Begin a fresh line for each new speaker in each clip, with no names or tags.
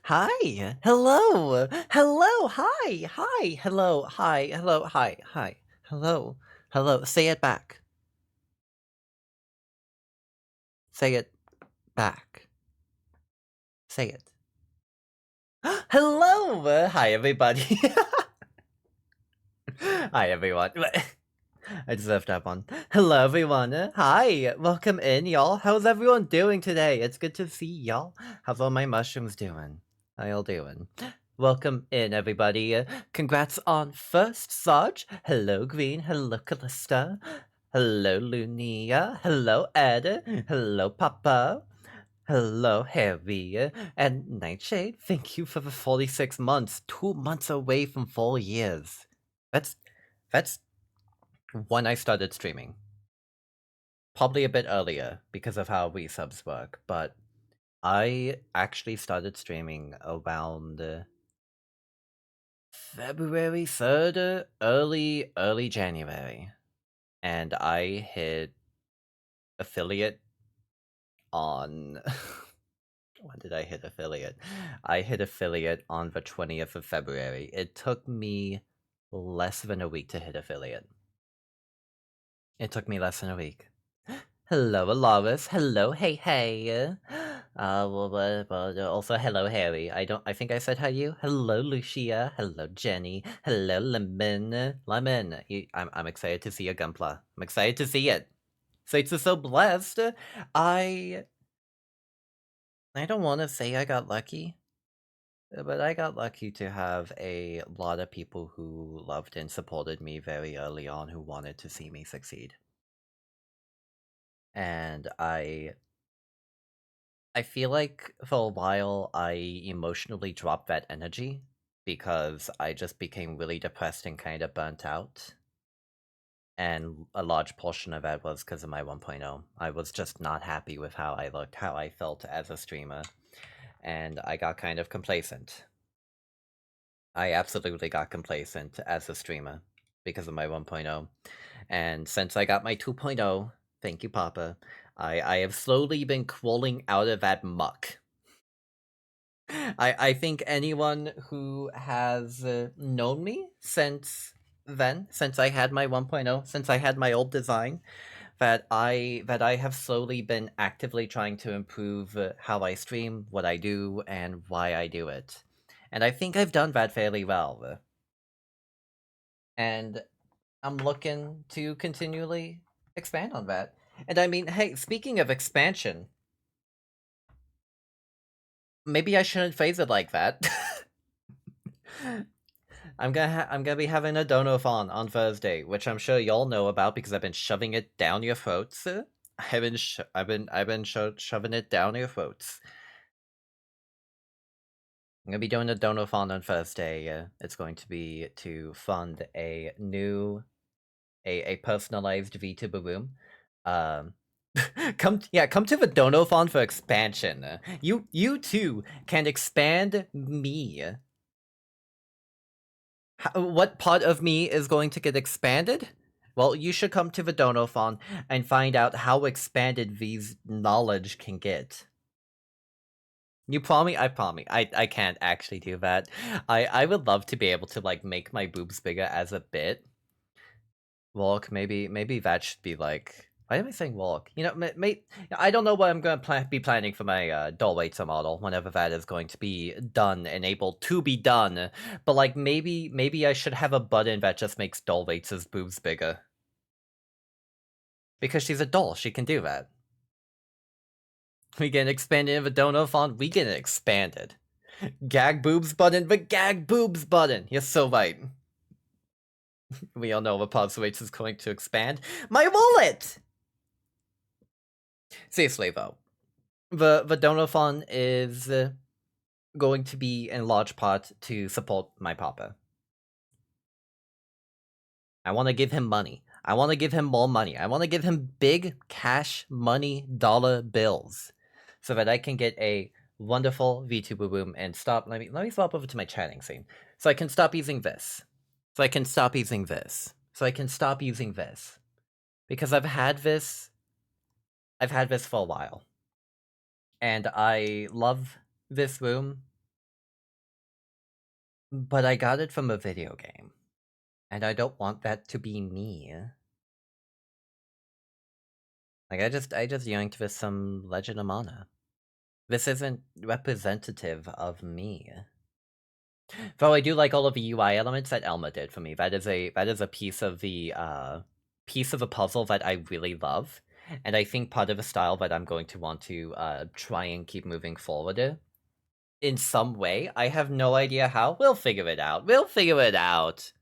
Hi. Hello. Hello. Hi. Hi. Hello. Hi. Hello. Hi. Hi. Hello. Hello. Say it back. Say it back. Say it. Hello. Hi, everybody. Hi, everyone. I deserve that one. Hello, everyone. Hi. Welcome in, y'all. How's everyone doing today? It's good to see y'all. How's all my mushrooms doing? How y'all doing? Welcome in, everybody. Congrats on first, Sarge. Hello, Green. Hello, Callista. Hello, Lunia. Hello, Ed. Hello, Papa. Hello, Harry. And Nightshade. Thank you for the 46 months. 2 months away from 4 years. That's that's when I started streaming. Probably a bit earlier because of how resubs work, but I actually started streaming around February 3rd, early January. And I hit affiliate on when did I hit affiliate? I hit affiliate on the 20th of February. It took me less than a week to hit affiliate. It took me less than a week. Hello, Alaris. Hello, hey. Also hello, Harry. I think I said hi to you. Hello, Lucia. Hello, Jenny. Hello, Lemon. I'm excited to see your Gunpla. I'm excited to see it. Sites are so blessed. I I don't want to say I got lucky, but I got lucky to have a lot of people who loved and supported me very early on who wanted to see me succeed. And I feel like for a while I emotionally dropped that energy because I just became really depressed and kind of burnt out. And a large portion of that was because of my 1.0. I was just not happy with how I looked, how I felt as a streamer, and I got kind of complacent. I absolutely got complacent as a streamer because of my 1.0. And since I got my 2.0, thank you, Papa, I have slowly been crawling out of that muck. I think anyone who has known me since then, since I had my 1.0, since I had my old design, that I have slowly been actively trying to improve how I stream, what I do, and why I do it. And I think I've done that fairly well. And I'm looking to continually expand on that. And I mean, hey, speaking of expansion, maybe I shouldn't phrase it like that. I'm gonna be having a donathon on Thursday, which I'm sure y'all know about because I've been shoving it down your throats. I've been shoving it down your throats. I'm gonna be doing a donathon on Thursday. It's going to be to fund a new, a personalized VTuber room. Um, come to the donathon for expansion. You too can expand me. What part of me is going to get expanded? Well, you should come to the Donophon and find out how expanded these knowledge can get. You promise? I promise. I can't actually do that. I would love to be able to like make my boobs bigger as a bit. Walk, maybe that should be like. Why am I saying walk? You know, I don't know what I'm going to be planning for my doll weights model whenever that is going to be done and able to be done. But like maybe I should have a button that just makes doll weights' boobs bigger because she's a doll. She can do that. We get expanded in the dono font. We get it expanded. Gag boobs button, but gag boobs button. You're so right. We all know the pulse weights is going to expand. My wallet. Seriously though. The donathon is going to be in large part to support my papa. I want to give him money. I want to give him more money. I want to give him big cash money dollar bills so that I can get a wonderful VTuber room and stop. Let me swap over to my chatting scene so I can stop using this. So I can stop using this. So I can stop using this because I've had this. I've had this for a while. And I love this room But I got it from a video game. And I don't want that to be me. Like, I just yanked for some Legend of Mana. This isn't representative of me. Though I do like all of the UI elements that Elma did for me. That is a piece of the piece of a puzzle that I really love, and I think part of a style that I'm going to want to try and keep moving forward in some way. I have no idea how. We'll figure it out. We'll figure it out.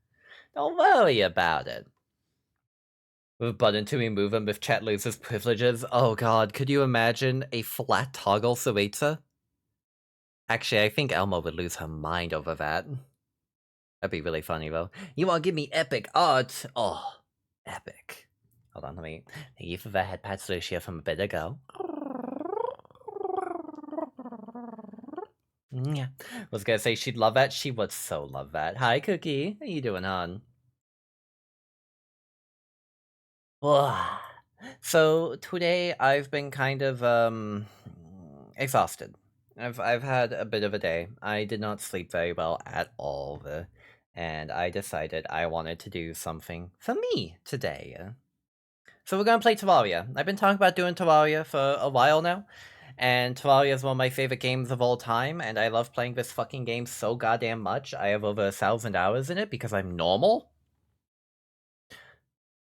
Don't worry about it. With a button to remove them if chat loses privileges. Oh god, could you imagine a flat toggle Cereza? Actually, I think Elmo would lose her mind over that. That'd be really funny, though. You wanna give me epic art? Oh, epic. Hold on, let me... Thank you for the head pat Lucia from a bit ago. Yeah. Was gonna say she'd love that. She would so love that. Hi, Cookie. How you doing, hon? So today I've been kind of exhausted. I've had a bit of a day. I did not sleep very well at all, and I decided I wanted to do something for me today. So we're gonna play Terraria. I've been talking about doing Terraria for a while now, and Terraria is one of my favorite games of all time, and I love playing this fucking game so goddamn much. I have over 1,000 hours in it because I'm normal.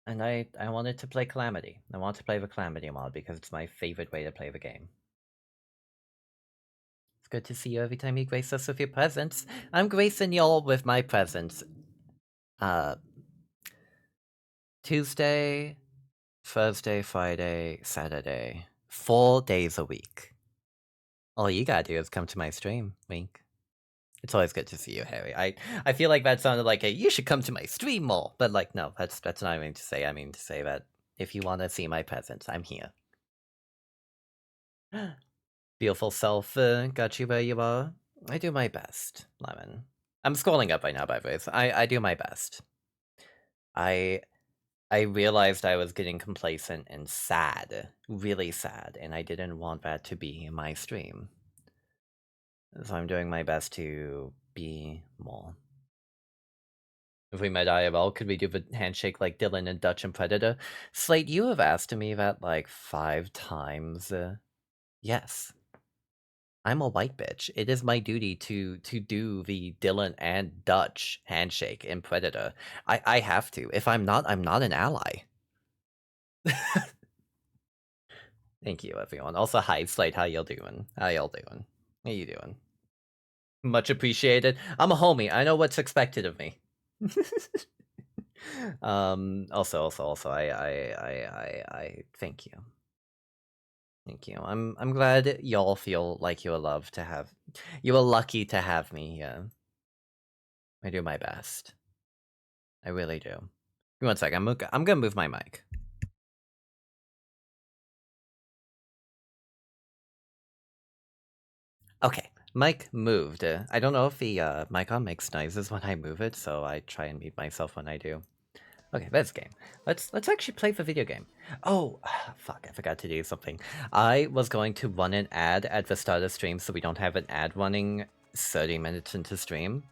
And I wanted to play Calamity. I want to play the Calamity mod because it's my favorite way to play the game. It's good to see you every time you grace us with your presence. I'm gracing y'all with my presence. Tuesday, Thursday, Friday, Saturday. 4 days a week. All you gotta do is come to my stream. Wink. It's always good to see you, Harry. I feel like that sounded like a you should come to my stream more, but like no, that's not what I mean to say. I mean to say that if you want to see my presence, I'm here. Beautiful self, got you where you are. I do my best, Lemon. I'm scrolling up right now, by the way. So I do my best. I realized I was getting complacent and sad, really sad, and I didn't want that to be in my stream. So I'm doing my best to be more. If we met IRL, could we do the handshake like Dylan and Dutch and Predator? Slate, you have asked me that like 5 times. Yes. I'm a white bitch. It is my duty to do the Dylan and Dutch handshake in Predator. I have to. If I'm not an ally. Thank you, everyone. Also, hi, Slate. How y'all doing? How y'all doing? How you doing? Much appreciated. I'm a homie. I know what's expected of me. Also, I thank you. Thank you. I'm glad y'all feel like you were lucky to have me. Yeah, I do my best. I really do. Give me 1 second. I'm gonna move my mic. Okay, mic moved. I don't know if the mic on makes noises when I move it, so I try and mute myself when I do. Okay, this game. Let's actually play the video game. Oh, fuck! I forgot to do something. I was going to run an ad at the start of stream, so we don't have an ad running 30 minutes into stream.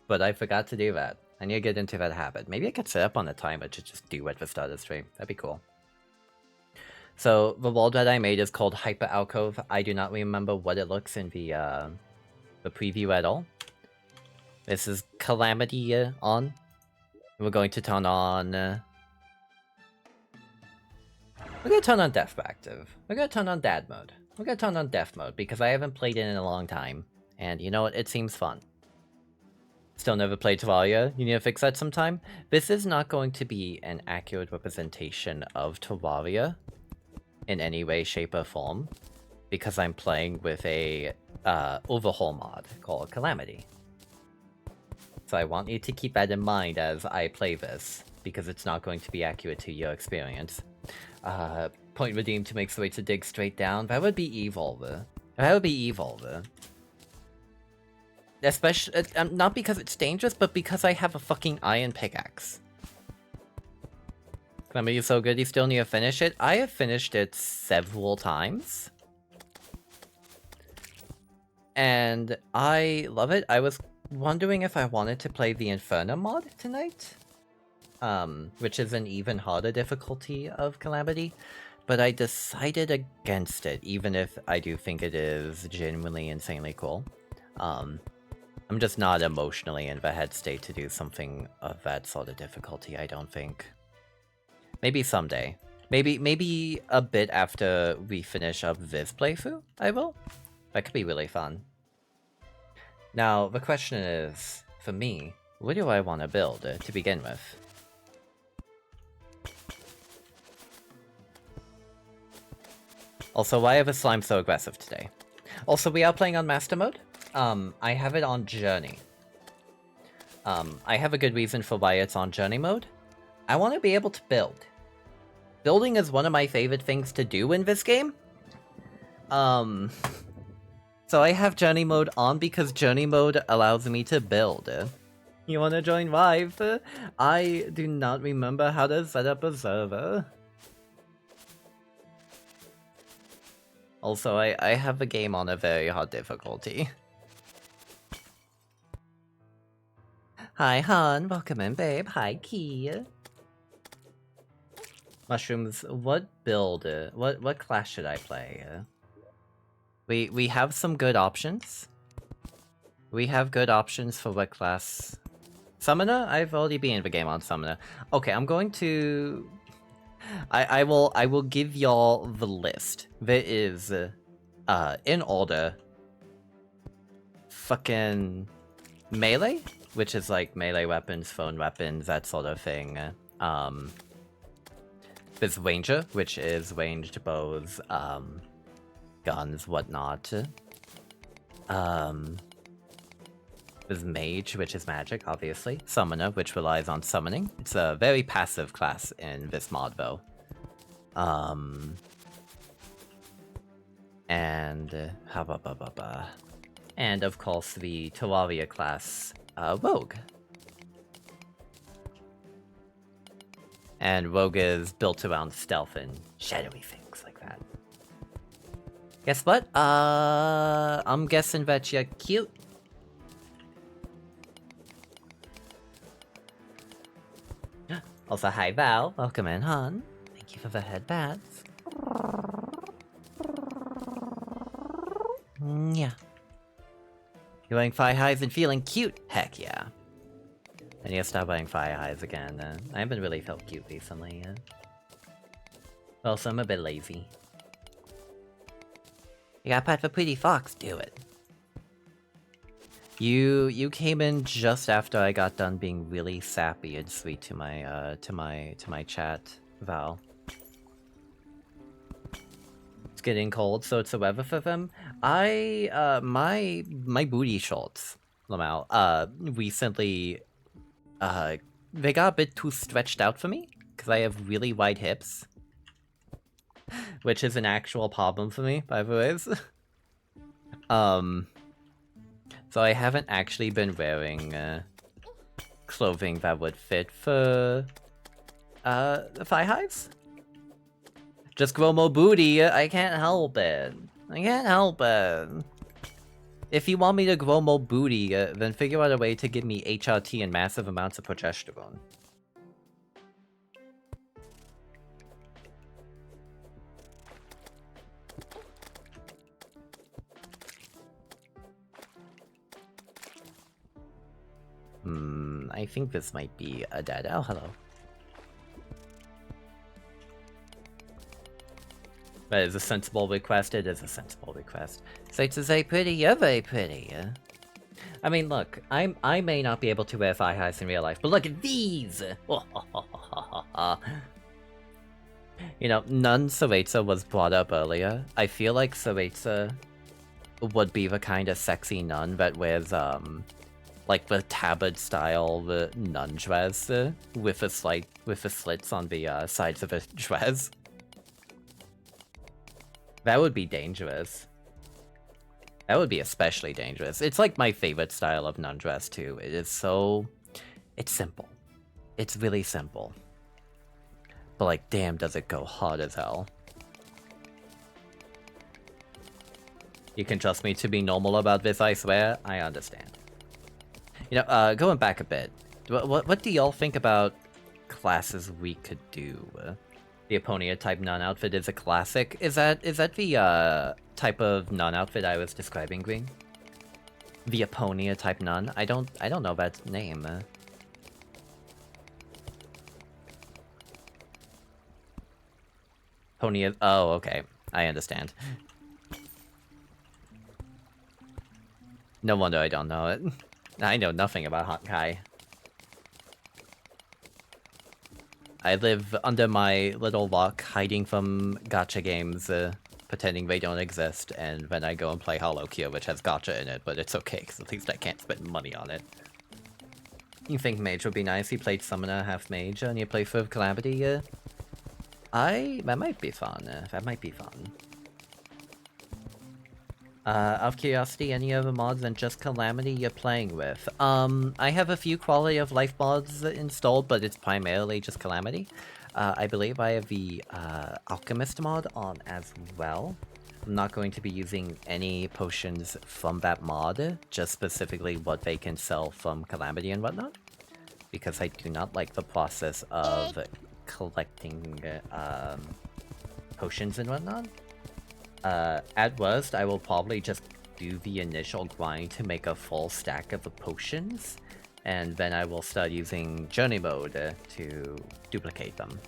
But I forgot to do that. I need to get into that habit. Maybe I could set up on a timer to just do at the start of stream. That'd be cool. So the world that I made is called Hyper Alcove. I do not remember what it looks in the preview at all. This is Calamity on. We're going to turn on... we're gonna turn on Death Active. We're gonna turn on Dad mode. We're gonna turn on Death mode because I haven't played it in a long time. And you know what? It seems fun. Still never played Terraria. You need to fix that sometime. This is not going to be an accurate representation of Terraria in any way, shape, or form, because I'm playing with a overhaul mod called Calamity. So I want you to keep that in mind as I play this, because it's not going to be accurate to your experience. Point redeemed to make the way to dig straight down. That would be evil. That would be evil. Especially, not because it's dangerous, but because I have a fucking iron pickaxe. Calamity is so good, you still need to finish it? I have finished it several times. And I love it. I was wondering if I wanted to play the Inferno mod tonight. Which is an even harder difficulty of Calamity. But I decided against it, even if I do think it is genuinely insanely cool. I'm just not emotionally in the head state to do something of that sort of difficulty, I don't think. Maybe someday. Maybe a bit after we finish up this playthrough, I will. That could be really fun. Now, the question is, for me, what do I want to build to begin with? Also, why are the slimes so aggressive today? Also, we are playing on Master Mode. I have it on Journey. I have a good reason for why it's on Journey mode. I want to be able to build. Building is one of my favorite things to do in this game. So I have Journey mode on because Journey mode allows me to build. You want to join live? I do not remember how to set up a server. Also, I have the game on a very hard difficulty. Hi, Han. Welcome in, babe. Hi, Key. Mushrooms, what build? What class should I play? We have some good options. We have good options for what class. Summoner? I've already been in the game on Summoner. Okay, I'm going to... I will give y'all the list. There is, in order, fucking melee, which is like melee weapons, phone weapons, that sort of thing. There's ranger, which is ranged bows, guns, whatnot. There's mage, which is magic, obviously. Summoner, which relies on summoning. It's a very passive class in this mod, though. And and of course the Terraria class, Rogue. And Rogue is built around stealth and shadowy things like that. Guess what? I'm guessing that you're cute. Also, hi Val, welcome in, hon. Thank you for the headbands. Yeah. You're wearing fire highs and feeling cute? Heck yeah. I need to stop wearing fire highs again. I haven't really felt cute recently. Also, I'm a bit lazy. You got pet for pretty fox, do it. You came in just after I got done being really sappy and sweet to my chat, Val. It's getting cold, so it's the weather for them. My booty shorts, Lamau, recently, they got a bit too stretched out for me, because I have really wide hips. Which is an actual problem for me, by the way. So I haven't actually been wearing, clothing that would fit for, the thigh highs? Just grow more booty, I can't help it. I can't help it. If you want me to grow more booty, then figure out a way to give me HRT and massive amounts of progesterone. I think this might be a dead. Oh, hello. That is a sensible request. It is a sensible request. So to say pretty, you're very pretty. I mean, look, I may not be able to wear thigh highs in real life, but look at these! You know, Nun Cereza was brought up earlier. I feel like Cereza would be the kind of sexy nun that wears, like the tabard style nun dress with the slits on the sides of a dress. That would be dangerous. That would be especially dangerous. It's like my favorite style of nun dress too. It is so... It's simple. It's really simple. But like, damn, does it go hard as hell. You can trust me to be normal about this, I swear. I understand. Going back a bit, what do y'all think about classes we could do? The Aponia type non-outfit is a classic. Is that the type of non-outfit I was describing, Green? The Aponia type nun? I don't know that name. Aponia. Oh, okay. I understand. No wonder I don't know it. I know nothing about Honkai. I live under my little rock, hiding from gacha games, pretending they don't exist, and then I go and play Hollow Cure, which has gacha in it, but it's okay, because at least I can't spend money on it. You think Mage would be nice? You played Summoner, half Mage, and you play for Calamity? That might be fun. That might be fun. Out of curiosity, any other mods than just Calamity you're playing with? I have a few quality of life mods installed, but it's primarily just Calamity. I believe I have the Alchemist mod on as well. I'm not going to be using any potions from that mod, just specifically what they can sell from Calamity and whatnot, because I do not like the process of collecting potions and whatnot. At worst, I will probably just do the initial grind to make a full stack of the potions, and then I will start using Journey mode to duplicate them.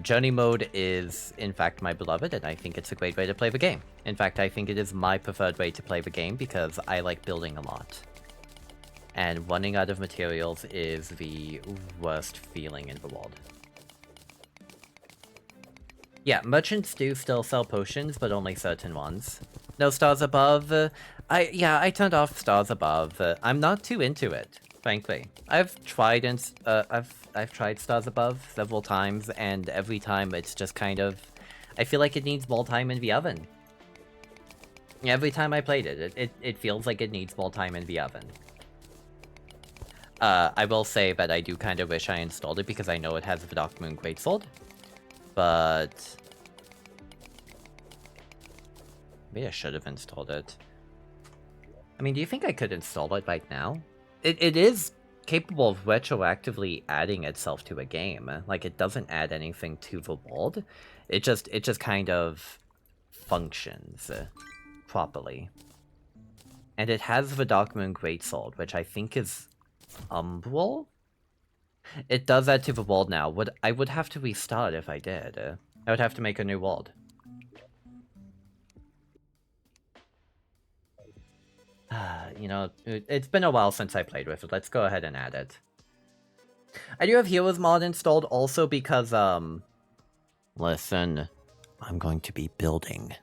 Journey mode is, in fact, my beloved, and I think it's a great way to play the game. In fact, I think it is my preferred way to play the game because I like building a lot. And running out of materials is the worst feeling in the world. Yeah, merchants do still sell potions, but only certain ones. No stars above. I turned off stars above. I'm not too into it, frankly. I've tried I've tried stars above several times, and every time it's just kind of, I feel like it needs more time in the oven. Every time I played it feels like it needs more time in the oven. I will say that I do kind of wish I installed it because I know it has the Dark Moon Greatsword. But maybe I should have installed it. I mean, do you think I could install it right now? It is capable of retroactively adding itself to a game. Like, it doesn't add anything to the world. It just kind of functions properly. And it has the Dark Moon Greatsword, which I think is Umbral? It does add to the world now. I would have to restart if I did. I would have to make a new world. It's been a while since I played with it. Let's go ahead and add it. I do have Heroes mod installed also because, listen, I'm going to be building.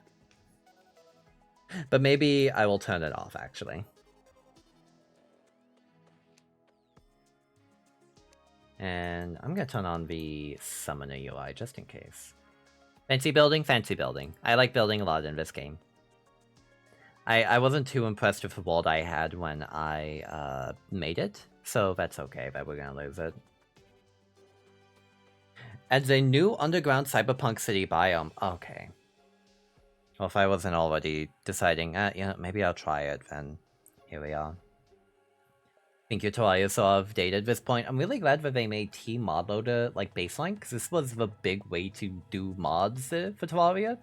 But maybe I will turn it off, actually. And I'm gonna turn on the Summoner UI, just in case. Fancy building? Fancy building. I like building a lot in this game. I wasn't too impressed with the world I had when I made it, so that's okay that we're gonna lose it. Adds a new underground cyberpunk city biome. Okay. Well, if I wasn't already deciding, maybe I'll try it, then here we are. I think your Terraria is sort of dated at this point. I'm really glad that they made Team Mod Loader like baseline, because this was the big way to do mods for Terraria.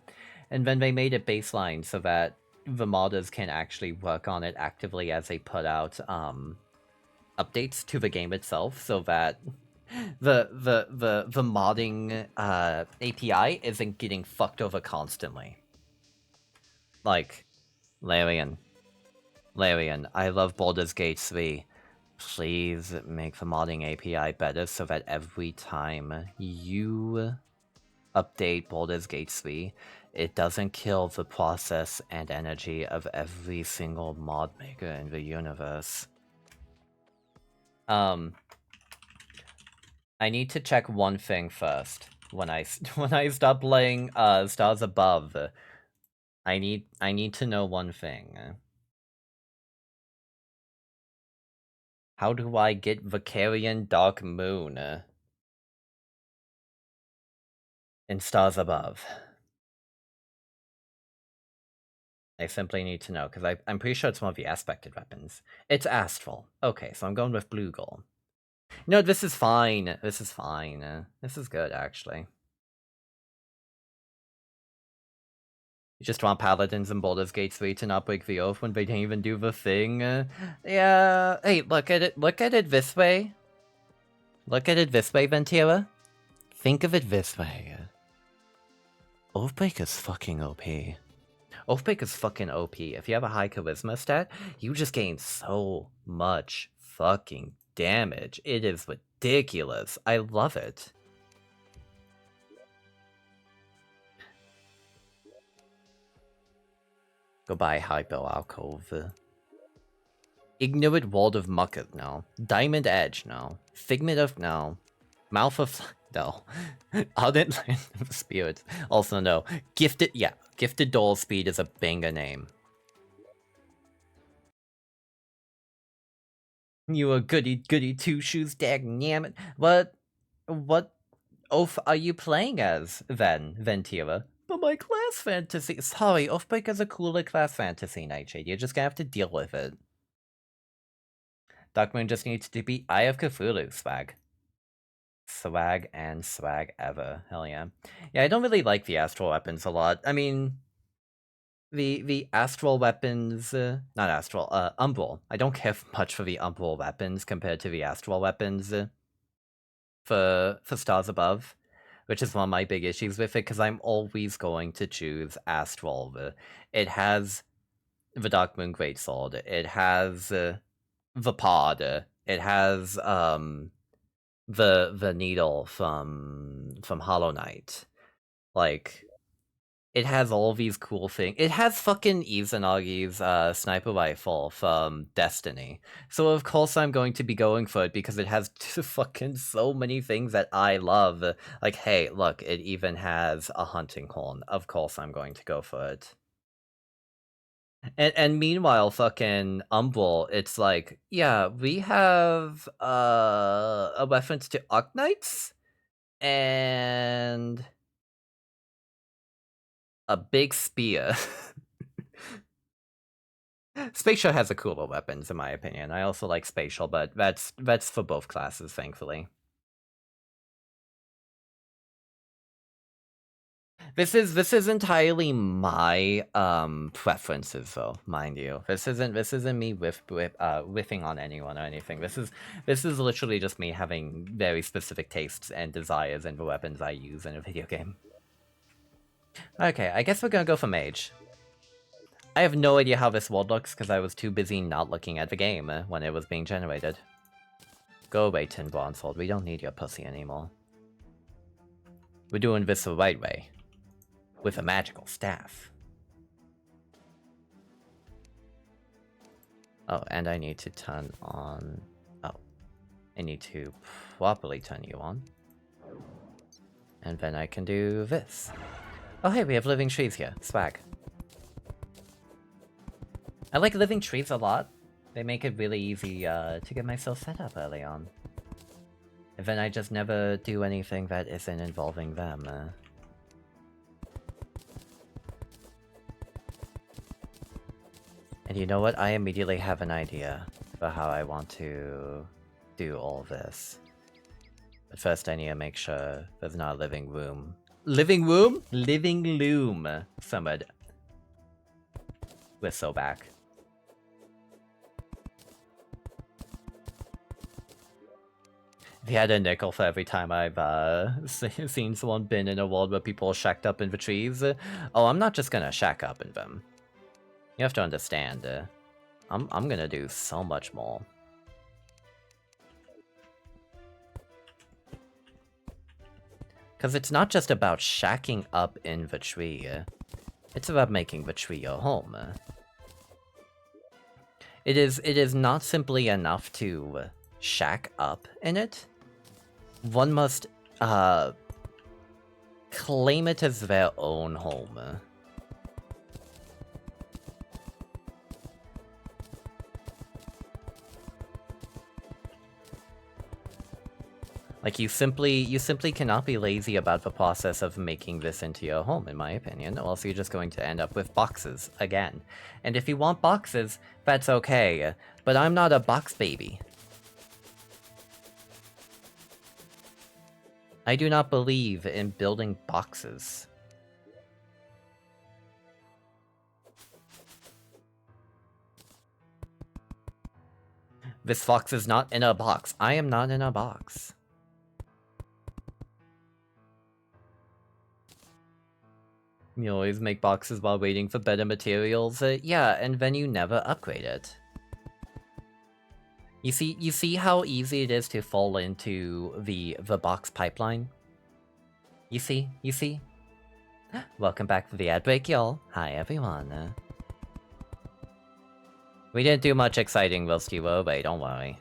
And then they made it baseline so that the modders can actually work on it actively as they put out updates to the game itself, so that the modding API isn't getting fucked over constantly. Like, Larian, I love Baldur's Gate 3. Please make the modding API better so that every time you update Baldur's Gate 3, it doesn't kill the process and energy of every single mod maker in the universe. I need to check one thing first. When I stop playing Stars Above, I need to know one thing. How do I get Vicarian Dark Moon in Stars Above? I simply need to know, because I'm pretty sure it's one of the aspected weapons. It's Astral. Okay, so I'm going with Blue Gold. No, this is fine. This is fine. This is good, actually. You just want Paladins and Baldur's Gate 3 to not break the oath when they can't even do the thing? Yeah, hey, look at it this way. Look at it this way, Ventira. Think of it this way. Oathbreaker's fucking OP. Oathbreaker's fucking OP. If you have a high charisma stat, you just gain so much fucking damage. It is ridiculous. I love it. Goodbye, Hypo Alcove. Ignorant Ward of Mucket, no. Diamond Edge, no. Figment of, no. Mouth of, no. Ardent Land of Spirits, also no. Gifted, yeah. Gifted Doll Speed is a banger name. You a goody two shoes, dagnamit. What oath are you playing as, then, Ventira? But my class fantasy. Sorry, Oathbreaker's a cooler class fantasy, Nightshade. You're just gonna have to deal with it. Darkmoon just needs to be Eye of Cthulhu swag. Swag and swag ever. Hell yeah. Yeah, I don't really like the astral weapons a lot. I mean, the astral weapons, not astral, umbral. I don't care much for the umbral weapons compared to the astral weapons for Stars Above, which is one of my big issues with it, because I'm always going to choose astral. It has the Darkmoon Greatsword. It has the pod. It has the needle from Hollow Knight. Like, it has all these cool things. It has fucking Izanagi's sniper rifle from Destiny. So of course I'm going to be going for it because it has fucking so many things that I love. Like, hey, look, it even has a hunting horn. Of course I'm going to go for it. And meanwhile, fucking Umbral, it's like, yeah, we have a reference to Arknights and a big spear. Spatial has a cooler weapons, in my opinion. I also like Spatial, but that's for both classes, thankfully. This is entirely my preferences, though, mind you. This isn't me whiffing on anyone or anything. This is literally just me having very specific tastes and desires in the weapons I use in a video game. Okay, I guess we're gonna go for Mage. I have no idea how this world looks because I was too busy not looking at the game when it was being generated. Go away, Tin Bronzeword. We don't need your pussy anymore. We're doing this the right way. With a magical staff. Oh, and I need to turn on... Oh. I need to properly turn you on. And then I can do this. Oh hey, we have living trees here. Swag. I like living trees a lot. They make it really easy to get myself set up early on. And then I just never do anything that isn't involving them. And you know what? I immediately have an idea for how I want to do all this. But first I need to make sure there's not a living room. Living room? Living loom. Somewhere. We're so back. If you had a nickel for every time I've seen someone been in a world where people are shacked up in the trees. Oh, I'm not just gonna shack up in them. You have to understand, I'm gonna do so much more. Because it's not just about shacking up in the tree, it's about making the tree your home. It is not simply enough to shack up in it. One must claim it as their own home. Like, you simply cannot be lazy about the process of making this into your home, in my opinion, or else you're just going to end up with boxes again. And if you want boxes, that's okay, but I'm not a box baby. I do not believe in building boxes. This fox is not in a box. I am not in a box. You always make boxes while waiting for better materials. Yeah, and then you never upgrade it. You see how easy it is to fall into the box pipeline? You see? Welcome back to the ad break, y'all. Hi, everyone. We didn't do much exciting whilst you were away, don't worry.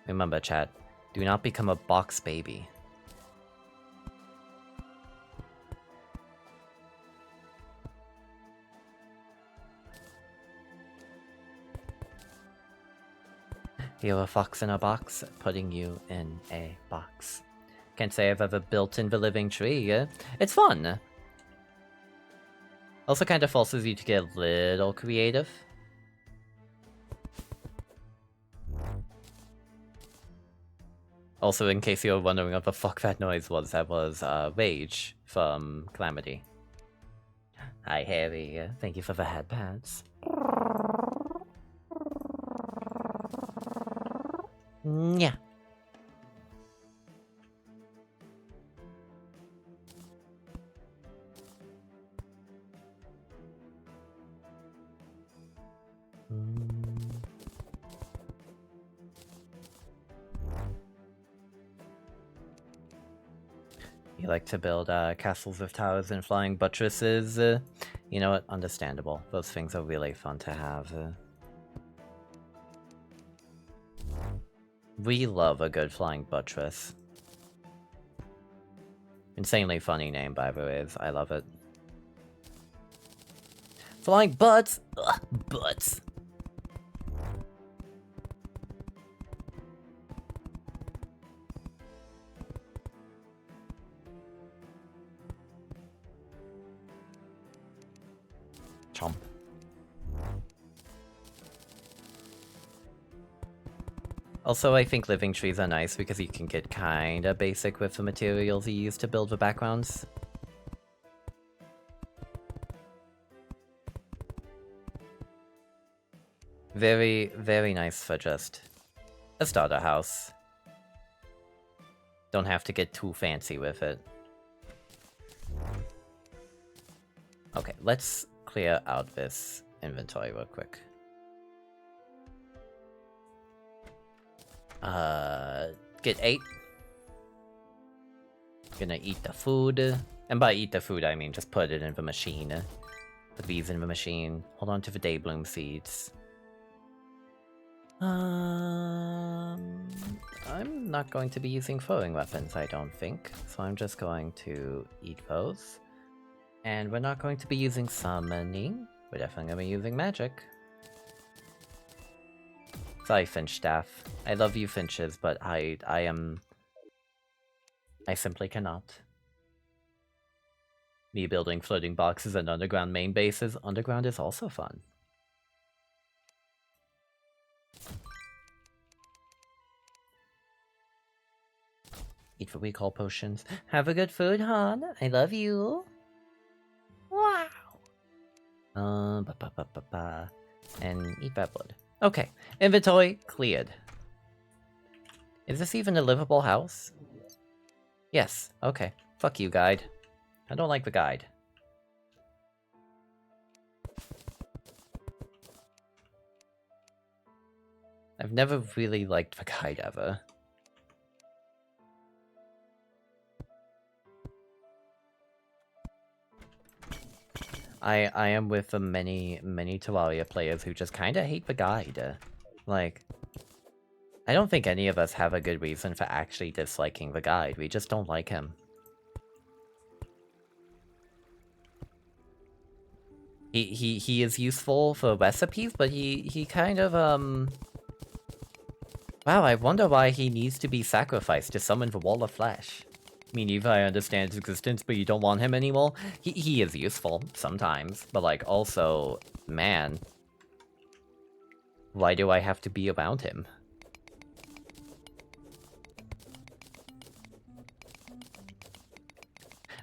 Remember, chat, do not become a box baby. You're a fox in a box, putting you in a box. Can't say I've ever built in the living tree. It's fun. Also kind of forces you to get a little creative. Also, in case you were wondering what the fuck that noise was, that was Rage from Calamity. Hi, Harry. Thank you for the headpads. Yeah. You like to build castles with towers and flying buttresses? You know what? Understandable. Those things are really fun to have. We love a good flying buttress. Insanely funny name, by the way. I love it. Flying butts! Ugh, butts. Chomp. Also, I think living trees are nice because you can get kinda basic with the materials you use to build the backgrounds. Very, very nice for just a starter house. Don't have to get too fancy with it. Okay, let's clear out this inventory real quick. Get 8. Gonna eat the food. And by eat the food, I mean just put it in the machine. Put these in the machine. Hold on to the daybloom seeds. I'm not going to be using throwing weapons, I don't think. So I'm just going to eat those. And we're not going to be using summoning. We're definitely going to be using magic. Sorry, Finch staff. I love you, Finches, but I simply cannot. Me building floating boxes and underground main bases. Underground is also fun. Eat what we call potions. Have a good food, hon. I love you. Wow. And eat that blood. Okay, inventory cleared. Is this even a livable house? Yes, okay. Fuck you, guide. I don't like the guide. I've never really liked the guide ever. I am with the many Terraria players who just kinda hate the guide. Like, I don't think any of us have a good reason for actually disliking the guide, we just don't like him. He is useful for recipes, but he kind of wow, I wonder why he needs to be sacrificed to summon the Wall of Flesh. I mean, if I understand his existence, but you don't want him anymore, he is useful sometimes, but like also, man, why do I have to be around him?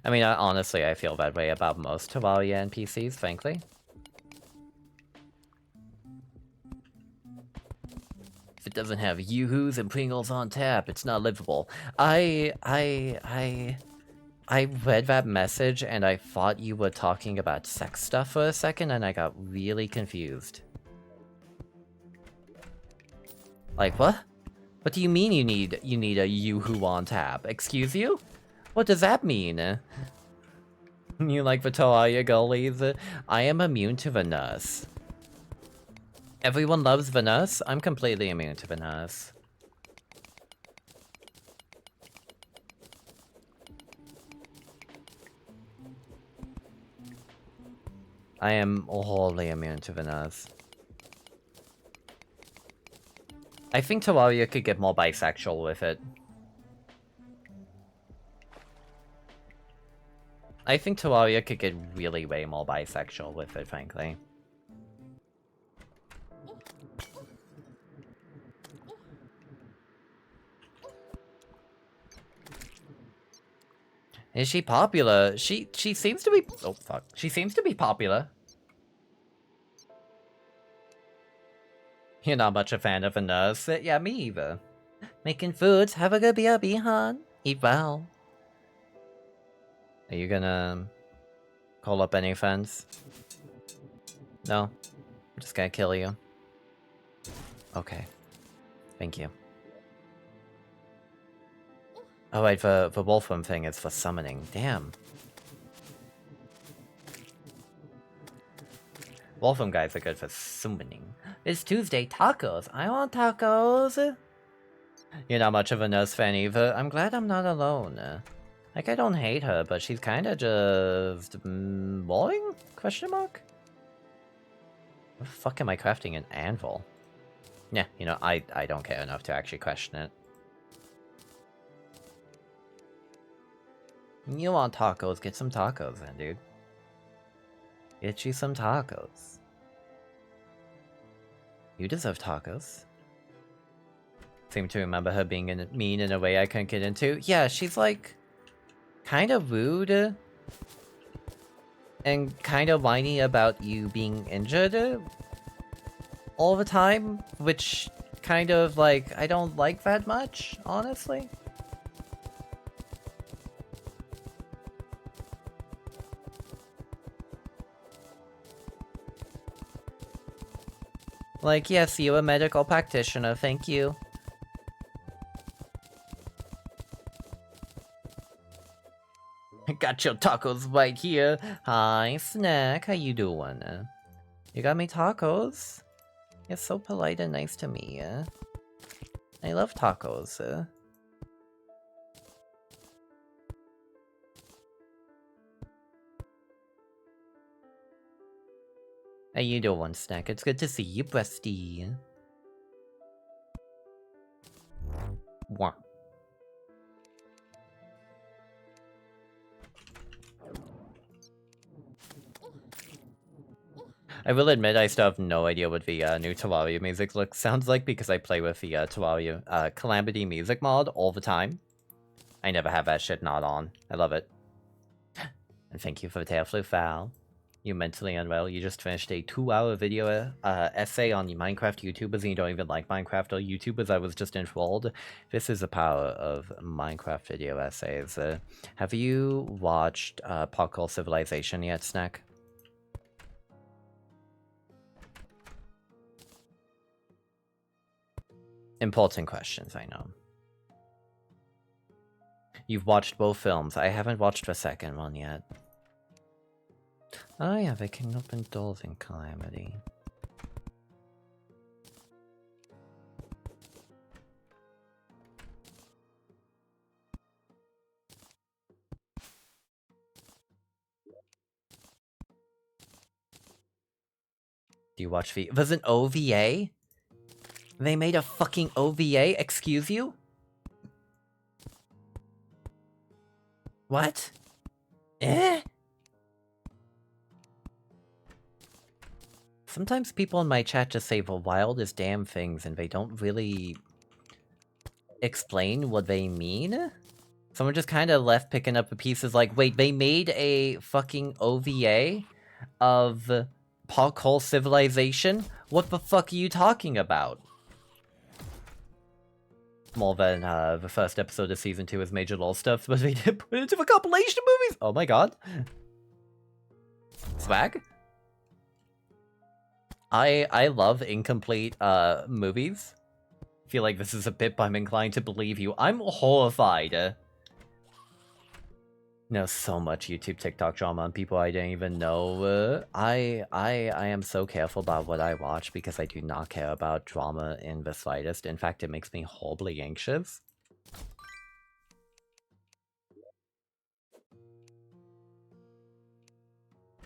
I mean, honestly, I feel that way about most Terraria NPCs, frankly. If it doesn't have Yoo-Hoos and Pringles on tap, it's not livable. I read that message and I thought you were talking about sex stuff for a second and I got really confused. Like, what? What do you mean you need a Yoo-Hoo on tap? Excuse you? What does that mean? You like the Terraria girlies? I am immune to the nurse. Everyone loves the nurse? I'm completely immune to the nurse. I am wholly immune to the nurse. I think Terraria could get more bisexual with it. I think Terraria could get really way more bisexual with it, frankly. Is she popular? She seems to be. Oh fuck! She seems to be popular. You're not much a fan of a nurse. Yeah, me either. Making foods. Have a good BRB, hon. Eat well. Are you gonna call up any friends? No? I'm just gonna kill you. Okay. Thank you. Oh wait, the Wolfram thing is for summoning. Damn. Wolfram guys are good for summoning. It's Tuesday. Tacos. I want tacos. You're not much of a nurse fan either. I'm glad I'm not alone. Like, I don't hate her, but she's kind of just... boring? Question mark? What the fuck am I crafting an anvil? Yeah, you know, I don't care enough to actually question it. You want tacos? Get some tacos then, dude. Get you some tacos. You deserve tacos. Seem to remember her being mean in a way I couldn't get into. Yeah, she's like... kind of rude. And kind of whiny about you being injured. All the time. Which kind of like... I don't like that much, honestly. Like, yes, you're a medical practitioner, thank you. I got your tacos right here. Hi, Snack, how you doing? You got me tacos? You're so polite and nice to me. I love tacos. How you doing, Snack? It's good to see you, Breasty. Wah. I will admit I still have no idea what the new Terraria music sounds like because I play with the Terraria Calamity music mod all the time. I never have that shit not on. I love it. And thank you for the tail flip, Val. You mentally unwell. You just finished a 2-hour video essay on Minecraft YouTubers and you don't even like Minecraft or YouTubers. I was just enthralled. This is the power of Minecraft video essays. Have you watched Parkour Civilization yet, Snack? Important questions, I know. You've watched both films. I haven't watched the second one yet. Oh yeah, they can open doors in Calamity. Do you watch V? Was an OVA? They made a fucking OVA? Excuse you? What? Eh? Sometimes people in my chat just say the wildest damn things and they don't really explain what they mean. Someone just kind of left picking up the pieces like, wait, they made a fucking OVA of Parkour Civilization? What the fuck are you talking about? More than the first episode of season 2 is major lol stuff, but they did put it into the compilation movies! Oh my god. Swag? I love incomplete movies. Feel like this is a bit, but I'm inclined to believe you. I'm horrified. Know so much YouTube TikTok drama on people I didn't even know. I am so careful about what I watch because I do not care about drama in the slightest. In fact, it makes me horribly anxious.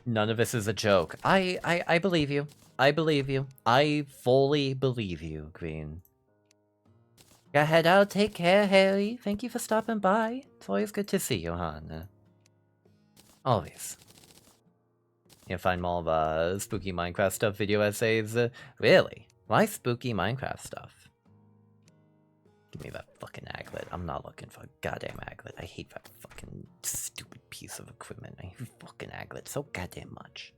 None of this is a joke. I believe you. I believe you. I fully believe you, Green. Go head out. Take care, Harry. Thank you for stopping by. It's always good to see you, hon. Always. You'll find more of spooky Minecraft stuff video essays. Really? Why spooky Minecraft stuff? Give me that fucking aglet. I'm not looking for a goddamn aglet. I hate that fucking stupid piece of equipment. I hate fucking aglet so goddamn much.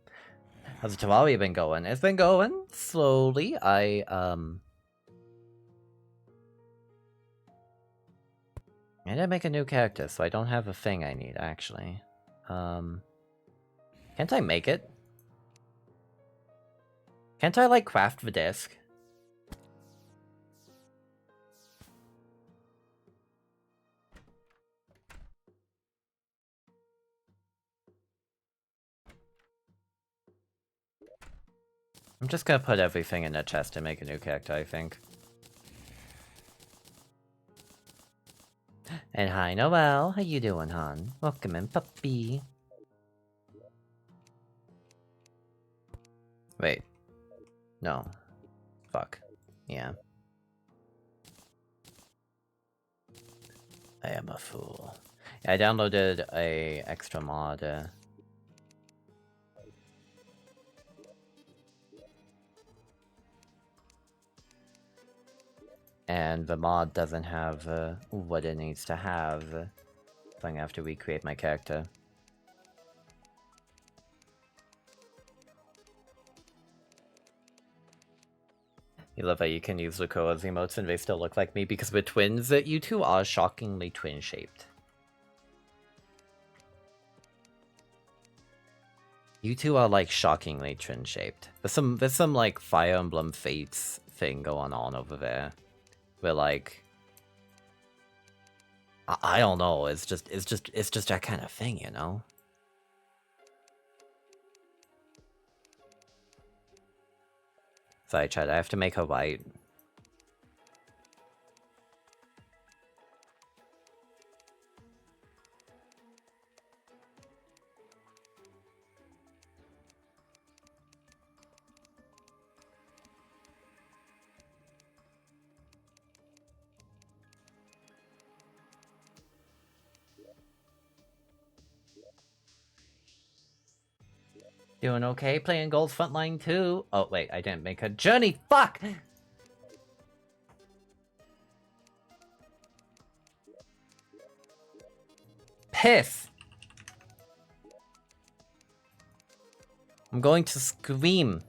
How's the Terraria been going? It's been going slowly. I didn't make a new character, so I don't have a thing I need, actually. Can't I make it? Can't I, like, craft the disc? I'm just gonna put everything in a chest and make a new character, I think. And hi, Noelle. How you doing, hon? Welcome in, puppy. Wait. No. Fuck. Yeah. I am a fool. Yeah, I downloaded a extra mod. And the mod doesn't have what it needs to have. So I'm gonna have to recreate my character. You love how you can use Lukoa's emotes and they still look like me because we're twins. You two are shockingly twin-shaped. You two are like shockingly twin-shaped. There's some like Fire Emblem Fates thing going on over there. Where like I don't know, it's just that kind of thing, you know? Sorry, Chad, I have to make her white. Doing okay, playing Gold's Frontline 2. Oh, wait, I didn't make a journey, fuck! Piss! I'm going to scream.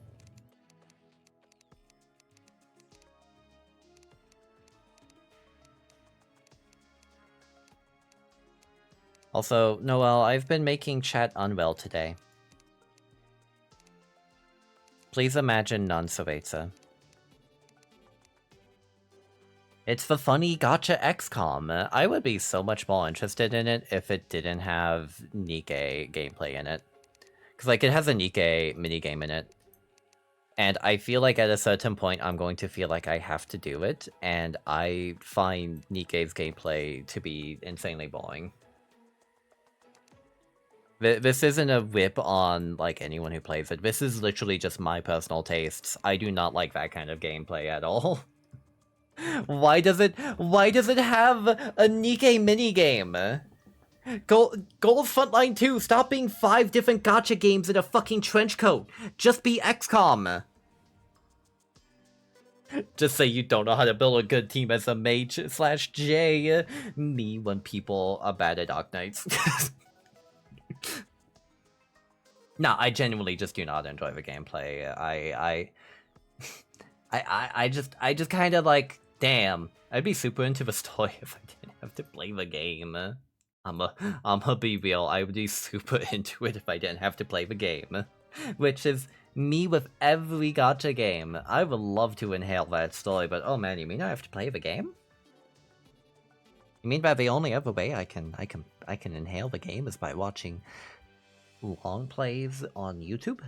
Also, Noelle, I've been making chat unwell today. Please imagine non-Cereza. It's the funny Gotcha XCOM. I would be so much more interested in it if it didn't have Nikke gameplay in it. Because, like, it has a Nikke minigame in it. And I feel like at a certain point, I'm going to feel like I have to do it. And I find Nikke's gameplay to be insanely boring. This isn't a whip on, like, anyone who plays it. This is literally just my personal tastes. I do not like that kind of gameplay at all. Why does it have a Nikke minigame? Gold Frontline 2, stop being 5 different gacha games in a fucking trench coat. Just be XCOM. Just say you don't know how to build a good team as a mage / J. Me when people are bad at Dark Knights. No, I genuinely just do not enjoy the gameplay. I just kind of like, damn, I'd be super into the story if I didn't have to play the game. I'ma be real, I would be super into it if I didn't have to play the game. Which is me with every gacha game. I would love to inhale that story, but oh man, you mean I have to play the game? You mean that the only other way I can inhale the game is by watching long plays on YouTube?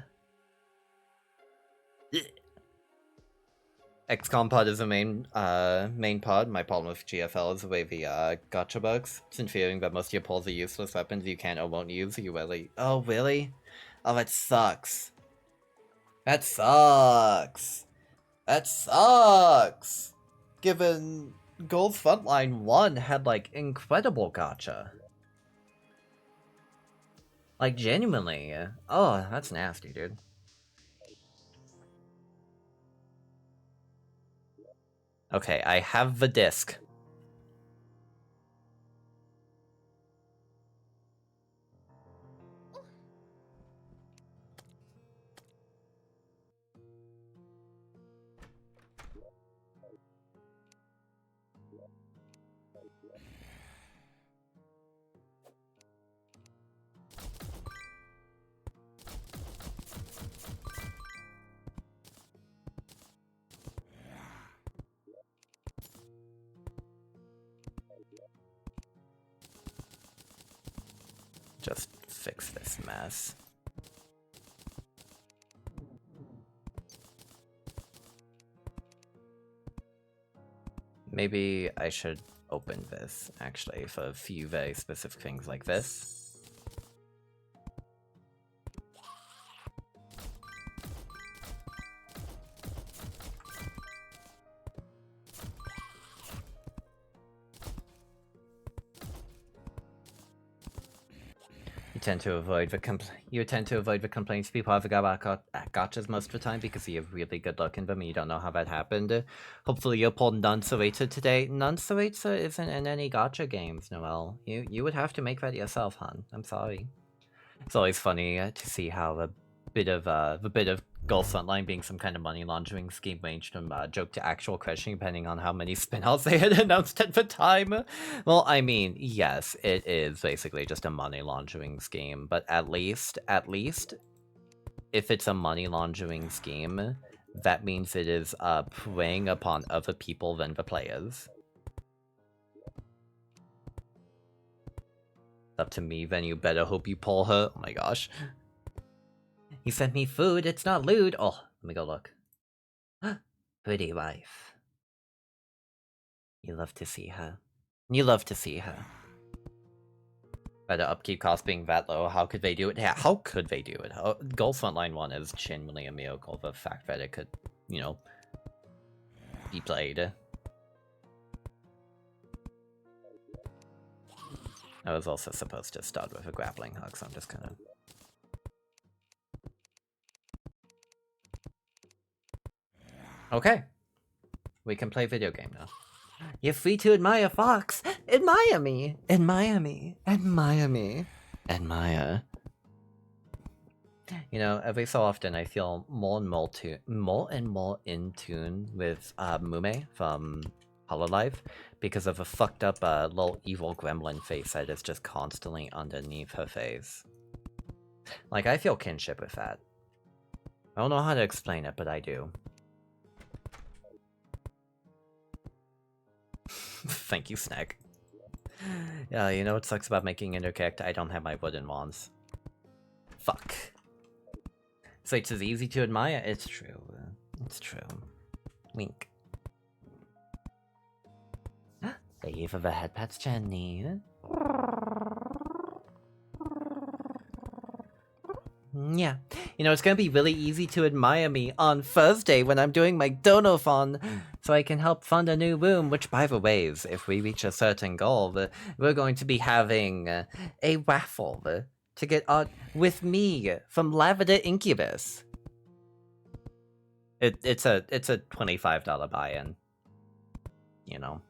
XCOM pod is the main pod. My problem with GFL is the way the gacha bugs. It's infuriating that most of your pulls are useless weapons you can't or won't use. You really... Oh, really? Oh, that sucks. That sucks. That sucks. Given Gold's Frontline 1 had, like, incredible gacha. Like, genuinely. Oh, that's nasty, dude. Okay, I have the disc. Just fix this mess. Maybe I should open this, actually, for a few very specific things like this. You tend to avoid the complaints people have about gachas most of the time because you have really good luck in them and you don't know how that happened. Hopefully you'll pull Nuncereza today. Nuncereza isn't in any gacha games, Noel. You would have to make that yourself, hon. I'm sorry. It's always funny to see how the bit of Gold Frontline being some kind of money laundering scheme ranged from joke to actual question depending on how many spin-offs they had announced at the time. Well, I mean, yes, it is basically just a money laundering scheme, but at least, if it's a money laundering scheme, that means it is preying upon other people than the players. Up to me, then you better hope you pull her. Oh my gosh. He sent me food, it's not lewd. Oh, let me go look. Pretty wife. You love to see her. You love to see her. By the upkeep cost being that low, how could they do it? Yeah, how could they do it? Gold Frontline 1 is genuinely a miracle. The fact that it could, you know, be played. I was also supposed to start with a grappling hook, so I'm just gonna... Okay. We can play video game now. You're free to admire Fox. Admire me. Admire me. Admire me. Admire. You know, every so often I feel more and more in tune with Mume from Hololive because of a fucked up little evil gremlin face that is just constantly underneath her face. Like, I feel kinship with that. I don't know how to explain it, but I do. Thank you, Snack. Yeah, you know what sucks about making interconnect? I don't have my wooden wands. Fuck. So it's as easy to admire? It's true. It's true. Wink. Thank you for the headpats, Jenny. Yeah. You know, it's gonna be really easy to admire me on Thursday when I'm doing my donathon, so I can help fund a new room, which, by the way, if we reach a certain goal, we're going to be having a raffle to get art with me from Lavender Incubus. It's a $25 buy-in, you know.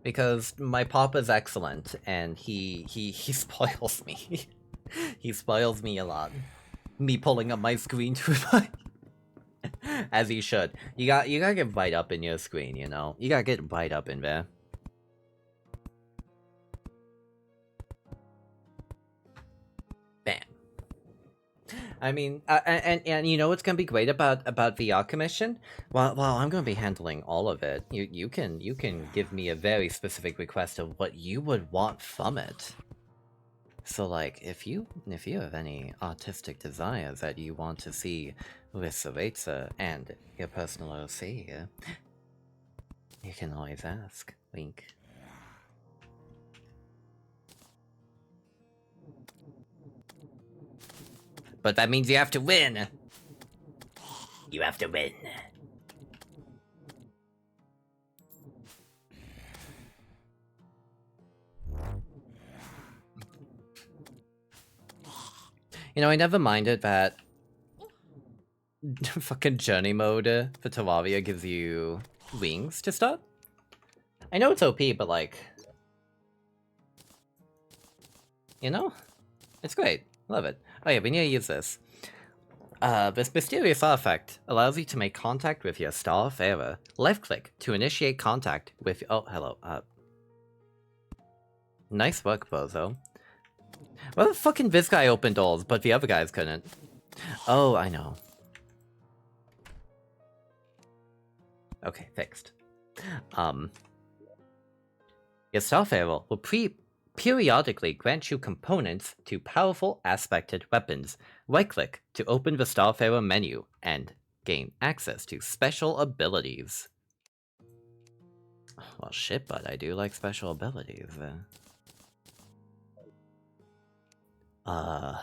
Because my papa's excellent, and he spoils me. He spoils me a lot. Me pulling up my screen to remind, as he should. You gotta get right up in your screen, you know. You gotta get right up in there. Bam. I mean, and you know what's gonna be great about the art commission? Well, I'm gonna be handling all of it. You can give me a very specific request of what you would want from it. So, like, if you have any artistic desires that you want to see with Cereza and your personal OC, you can always ask. Wink. But that means you have to win! You have to win. You know, I never minded that fucking journey mode for Terraria gives you wings to start. I know it's OP, but like, you know, it's great. Love it. Oh yeah, we need to use this. This mysterious artifact allows you to make contact with your Starfarer. Left-click to initiate contact with. Oh, hello. Nice work, Bozo. Well, fucking this guy opened doors, but the other guys couldn't. Oh, I know. Okay, fixed. Your Starfarer will periodically grant you components to powerful aspected weapons. Right-click to open the Starfarer menu and gain access to special abilities. Well, shit, but I do like special abilities. I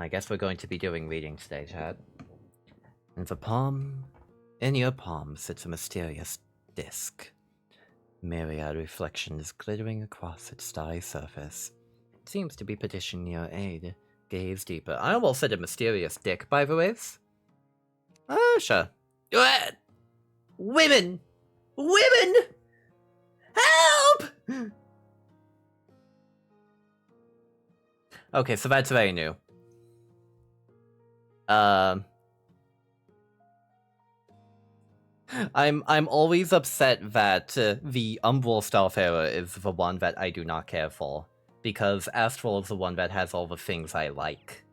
guess we're going to be doing reading today, chat. In your palm sits a mysterious disc. Myriad reflections glittering across its starry surface. It seems to be petitioning your aid. Gaze deeper. I almost said a mysterious dick, by the way. Sure. Women! Women! Help! Okay, so that's very new. I'm always upset that the Umbral Starfarer is the one that I do not care for, because Astral is the one that has all the things I like.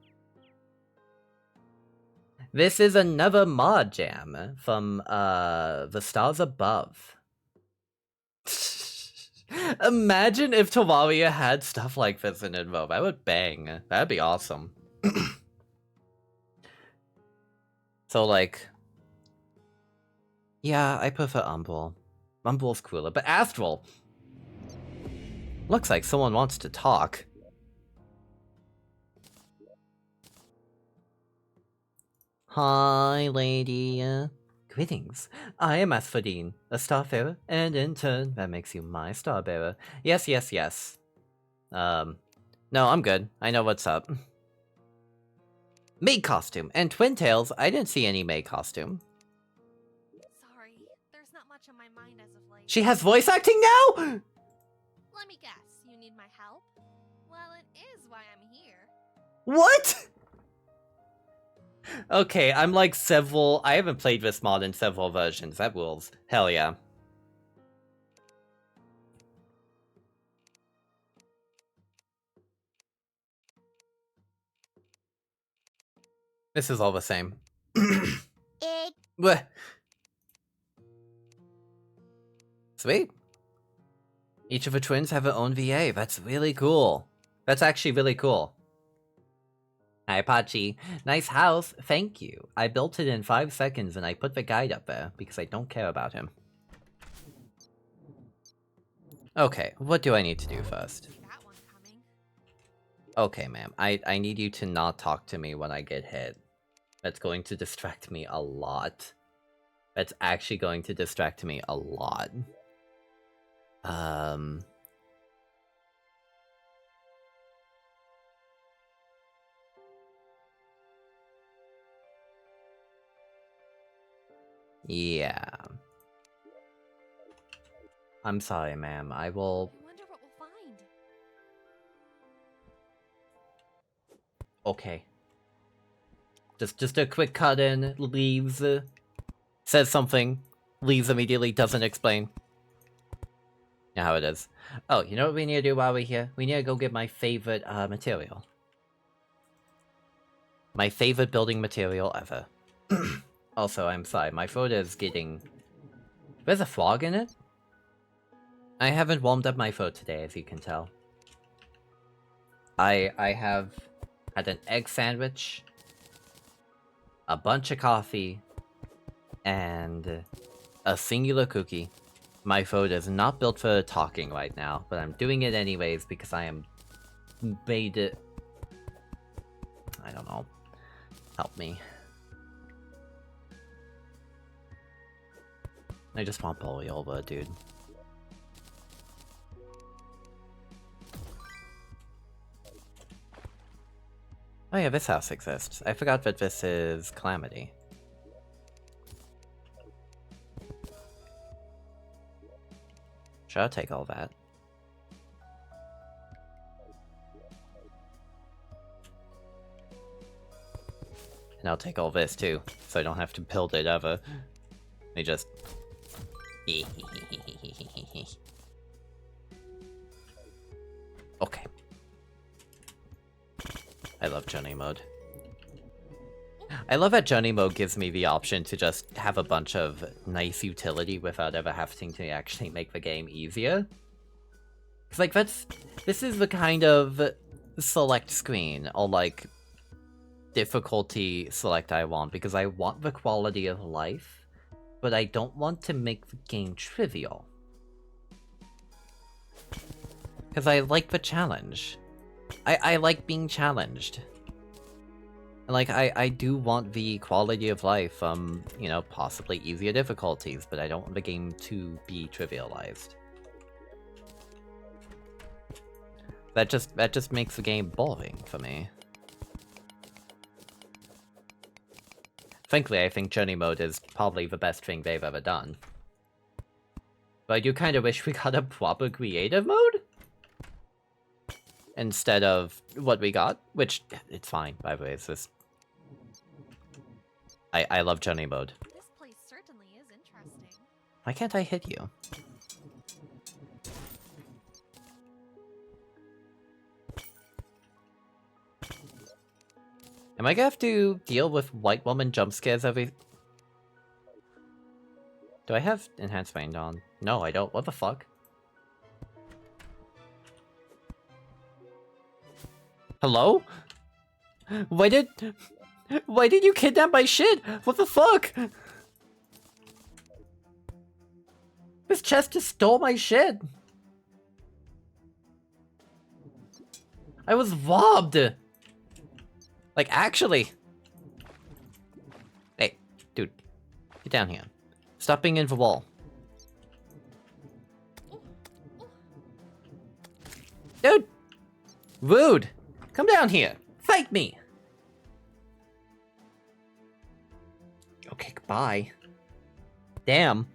This is another mod jam from The Stars Above. Imagine if Terraria had stuff like this in it, though. That would bang. That'd be awesome. So, like... Yeah, I prefer Umbral. Umbral's cooler, but Astral... Looks like someone wants to talk. Hi, lady. Greetings. I am Asphodine, a Starfarer, and in turn, that makes you my Starbearer. Yes, yes, yes. No, I'm good. I know what's up. Maid costume and Twin Tails. I didn't see any maid costume.
Sorry, there's not much on my mind as of late.
She has voice acting now?
Let me guess, you need my help? Well, it is why I'm here.
What? Okay, I'm like I haven't played this mod in several versions. That rules. Hell yeah. This is all the same. Bleh. Sweet. Each of the twins have their own VA. That's really cool. That's actually really cool. Hi, Pachi. Nice house. Thank you. I built it in 5 seconds and I put the guide up there because I don't care about him. Okay, what do I need to do first?
See that one coming.
Okay, ma'am. I need you to not talk to me when I get hit. That's going to distract me a lot. That's actually going to distract me a lot. Yeah. I'm sorry, ma'am. I will...
I wonder what we'll find.
Okay. Just a quick cut in, leaves, says something, leaves immediately, doesn't explain. You know how it is. Oh, you know what we need to do while we're here? We need to go get my favorite material. My favorite building material ever. Also, I'm sorry, my throat is getting... There's a frog in it? I haven't warmed up my throat today, as you can tell. I have had an egg sandwich, a bunch of coffee, and a singular cookie. My throat is not built for talking right now, but I'm doing it anyways because I am made it... I don't know. Help me. I just want Poliola, dude. Oh yeah, this house exists. I forgot that this is Calamity. Sure, I'll take all that. And I'll take all this too, so I don't have to build it ever. They just... Okay. I love journey mode. I love that journey mode gives me the option to just have a bunch of nice utility without ever having to actually make the game easier. Cause like this is the kind of select screen or like difficulty select I want, because I want the quality of life, but I don't want to make the game trivial. Because I like the challenge. I like being challenged. And like, I do want the quality of life from, you know, possibly easier difficulties, but I don't want the game to be trivialized. That just makes the game boring for me. Frankly, I think Journey Mode is probably the best thing they've ever done. But I do kind of wish we got a proper creative mode? Instead of what we got, which, it's fine, by the way, it's just... I love Journey Mode.
This place certainly is interesting.
Why can't I hit you? Am I gonna have to deal with white woman jump scares every... Do I have enhanced rain on? No, I don't. What the fuck? Hello? Why did you kidnap my shit? What the fuck? This chest just stole my shit. I was robbed. Like, actually. Hey, dude. Get down here. Stop being in the wall. Dude! Rude! Come down here! Fight me! Okay, goodbye. Damn.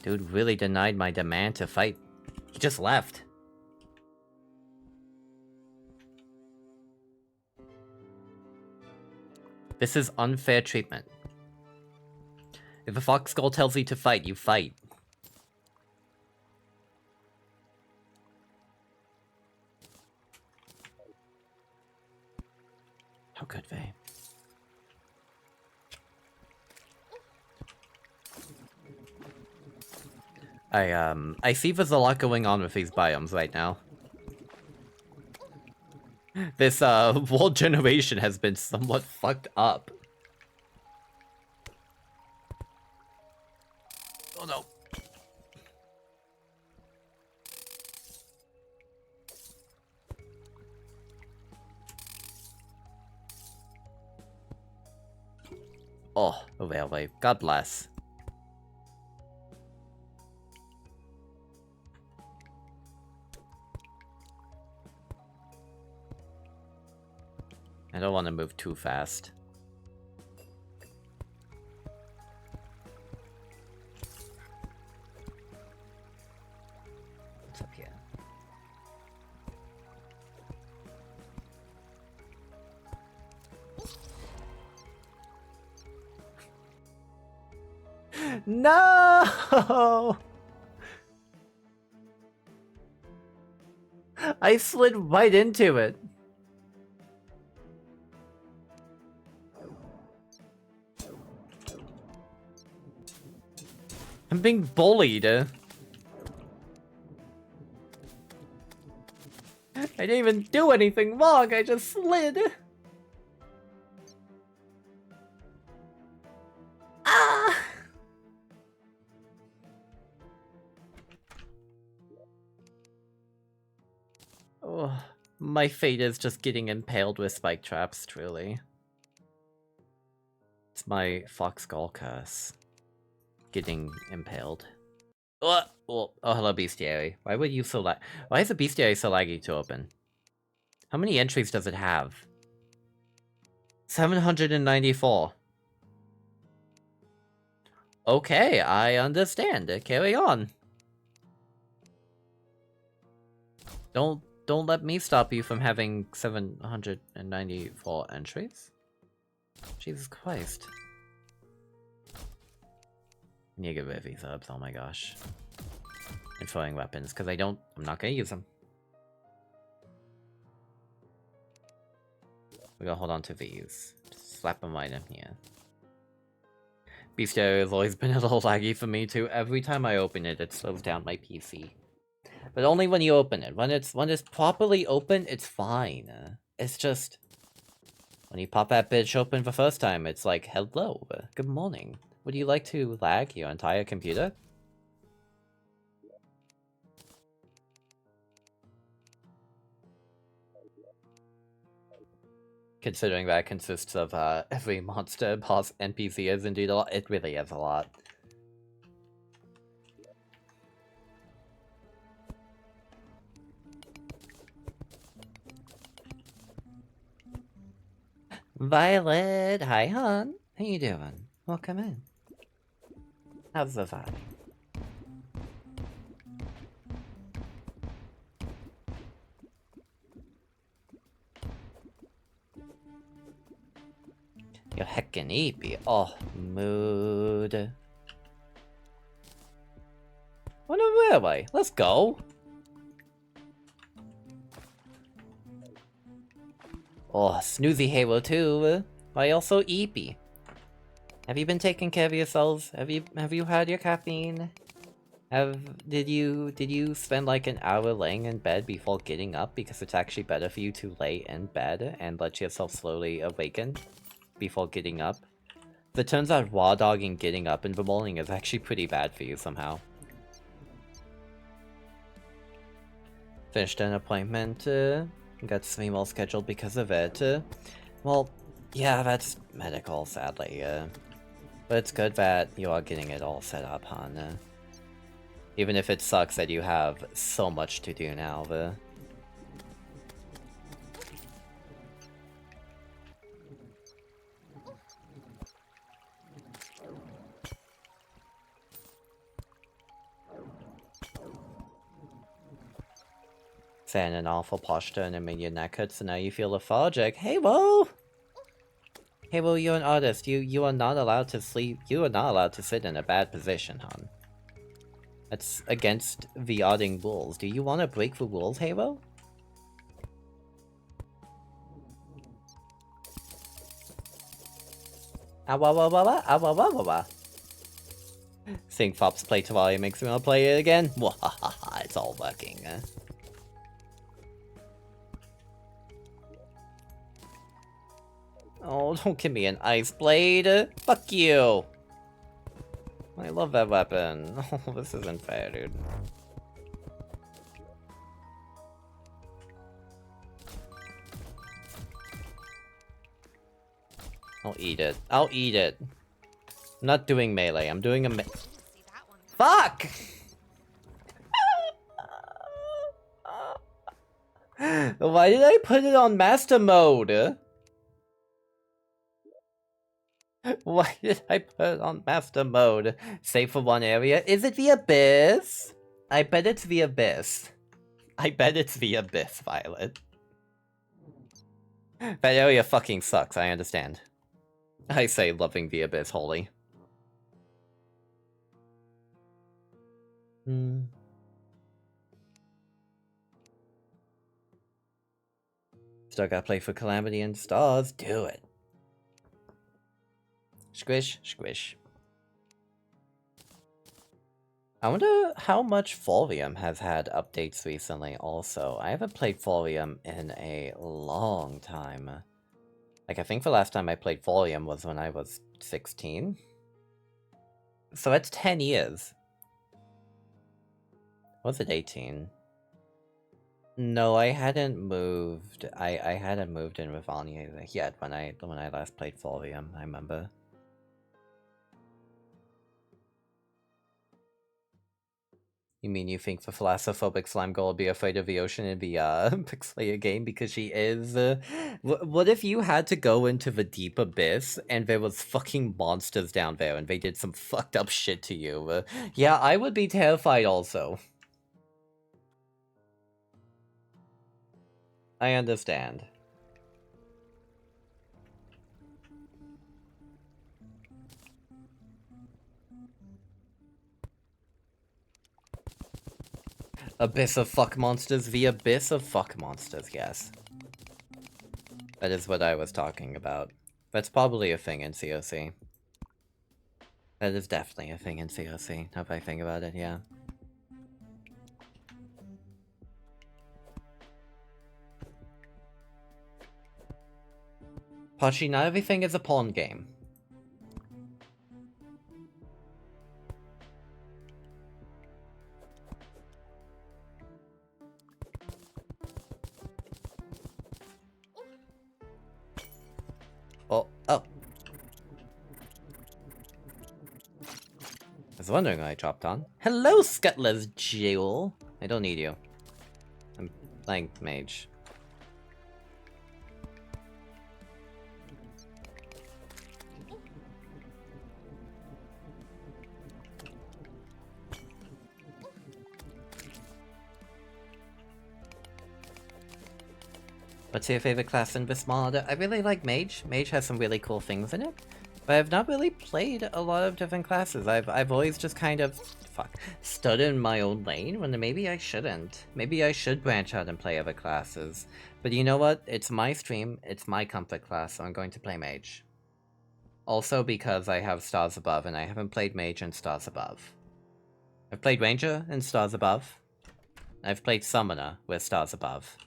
Dude really denied my demand to fight. He just left. This is unfair treatment. If a fox skull tells you to fight, you fight. How could they? I see there's a lot going on with these biomes right now. This whole generation has been somewhat fucked up. Oh no. Oh, a railway. God bless. I don't want to move too fast. What's up here? No! I slid right into it. I'm being bullied. I didn't even do anything wrong, I just slid. Ah! Oh, my fate is just getting impaled with spike traps, truly. It's my fox skull curse. Getting impaled. Oh, hello, bestiary. Why would you so lag? Why is the bestiary so laggy to open? How many entries does it have? 794. Okay, I understand. Carry on. Don't let me stop you from having 794 entries. Jesus Christ. I need to get rid of these herbs, oh my gosh. And throwing weapons, because I'm not gonna use them. We gotta hold on to these. Just slap them right in here. Bestiary has always been a little laggy for me too. Every time I open it, it slows down my PC. But only when you open it. When it's properly open, it's fine. It's just when you pop that bitch open the first time, it's like, hello, good morning. Would you like to lag your entire computer? Considering that consists of every monster, boss, NPC is indeed a lot. It really is a lot. Violet, hi hon. How you doing? Welcome in. How's the vibe? You're heckin' eepy. Oh, mood. On a railway. Let's go. Oh, snoozy Halo 2. Why also eepy? Have you been taking care of yourselves? Have you had your caffeine? Did you spend like an hour laying in bed before getting up because it's actually better for you to lay in bed and let yourself slowly awaken before getting up? It turns out raw dogging getting up in the morning is actually pretty bad for you somehow. Finished an appointment, got more scheduled because of it. Well, yeah, that's medical, sadly, but it's good that you are getting it all set up, hon. Even if it sucks that you have so much to do now, Saying an awful posture and a million neckcuts, so now you feel lethargic. Hey, whoa! Hey, well, you're an artist. You are not allowed to sleep. You are not allowed to sit in a bad position, hon. That's against the odding rules. Do you want to break the rules, Halo? Seeing Fops play Terraria makes me want to play it again. It's all working. Oh, don't give me an ice blade. Fuck you. I love that weapon. Oh, this isn't fair, dude. I'll eat it. I'll eat it. I'm not doing melee. I'm doing a
See that one.
Fuck! Why did I put it on master mode? Why did I put it on master mode? Save for one area. Is it the abyss? I bet it's the abyss. I bet it's the abyss, Violet. That area fucking sucks, I understand. I say loving the abyss wholly. Still gotta play for Calamity and Stars. Do it. Squish, squish. I wonder how much Folium has had updates recently also. I haven't played Folium in a long time. Like, I think the last time I played Folium was when I was 16. So that's 10 years. Was it 18? No, I hadn't moved. I hadn't moved in Ravania yet when I last played Folium, I remember. You mean you think the thalassophobic slime girl will be afraid of the ocean in the Pixelator game because she is? What if you had to go into the deep abyss and there was fucking monsters down there and they did some fucked up shit to you? Yeah, I would be terrified also. I understand. Abyss of fuck monsters, the abyss of fuck monsters, yes. That is what I was talking about. That's probably a thing in COC. That is definitely a thing in COC, now if I think about it, yeah. Pachi, not everything is a pawn game. Oh. I was wondering why I dropped on. Hello, Scutler's Jewel. I don't need you. I'm playing mage. What's your favorite class in this mod? I really like mage. Mage has some really cool things in it. But I've not really played a lot of different classes. I've always just kind of, stood in my own lane when maybe I shouldn't. Maybe I should branch out and play other classes. But you know what? It's my stream, it's my comfort class, so I'm going to play mage. Also because I have Stars Above and I haven't played mage in Stars Above. I've played ranger in Stars Above. I've played summoner with Stars Above.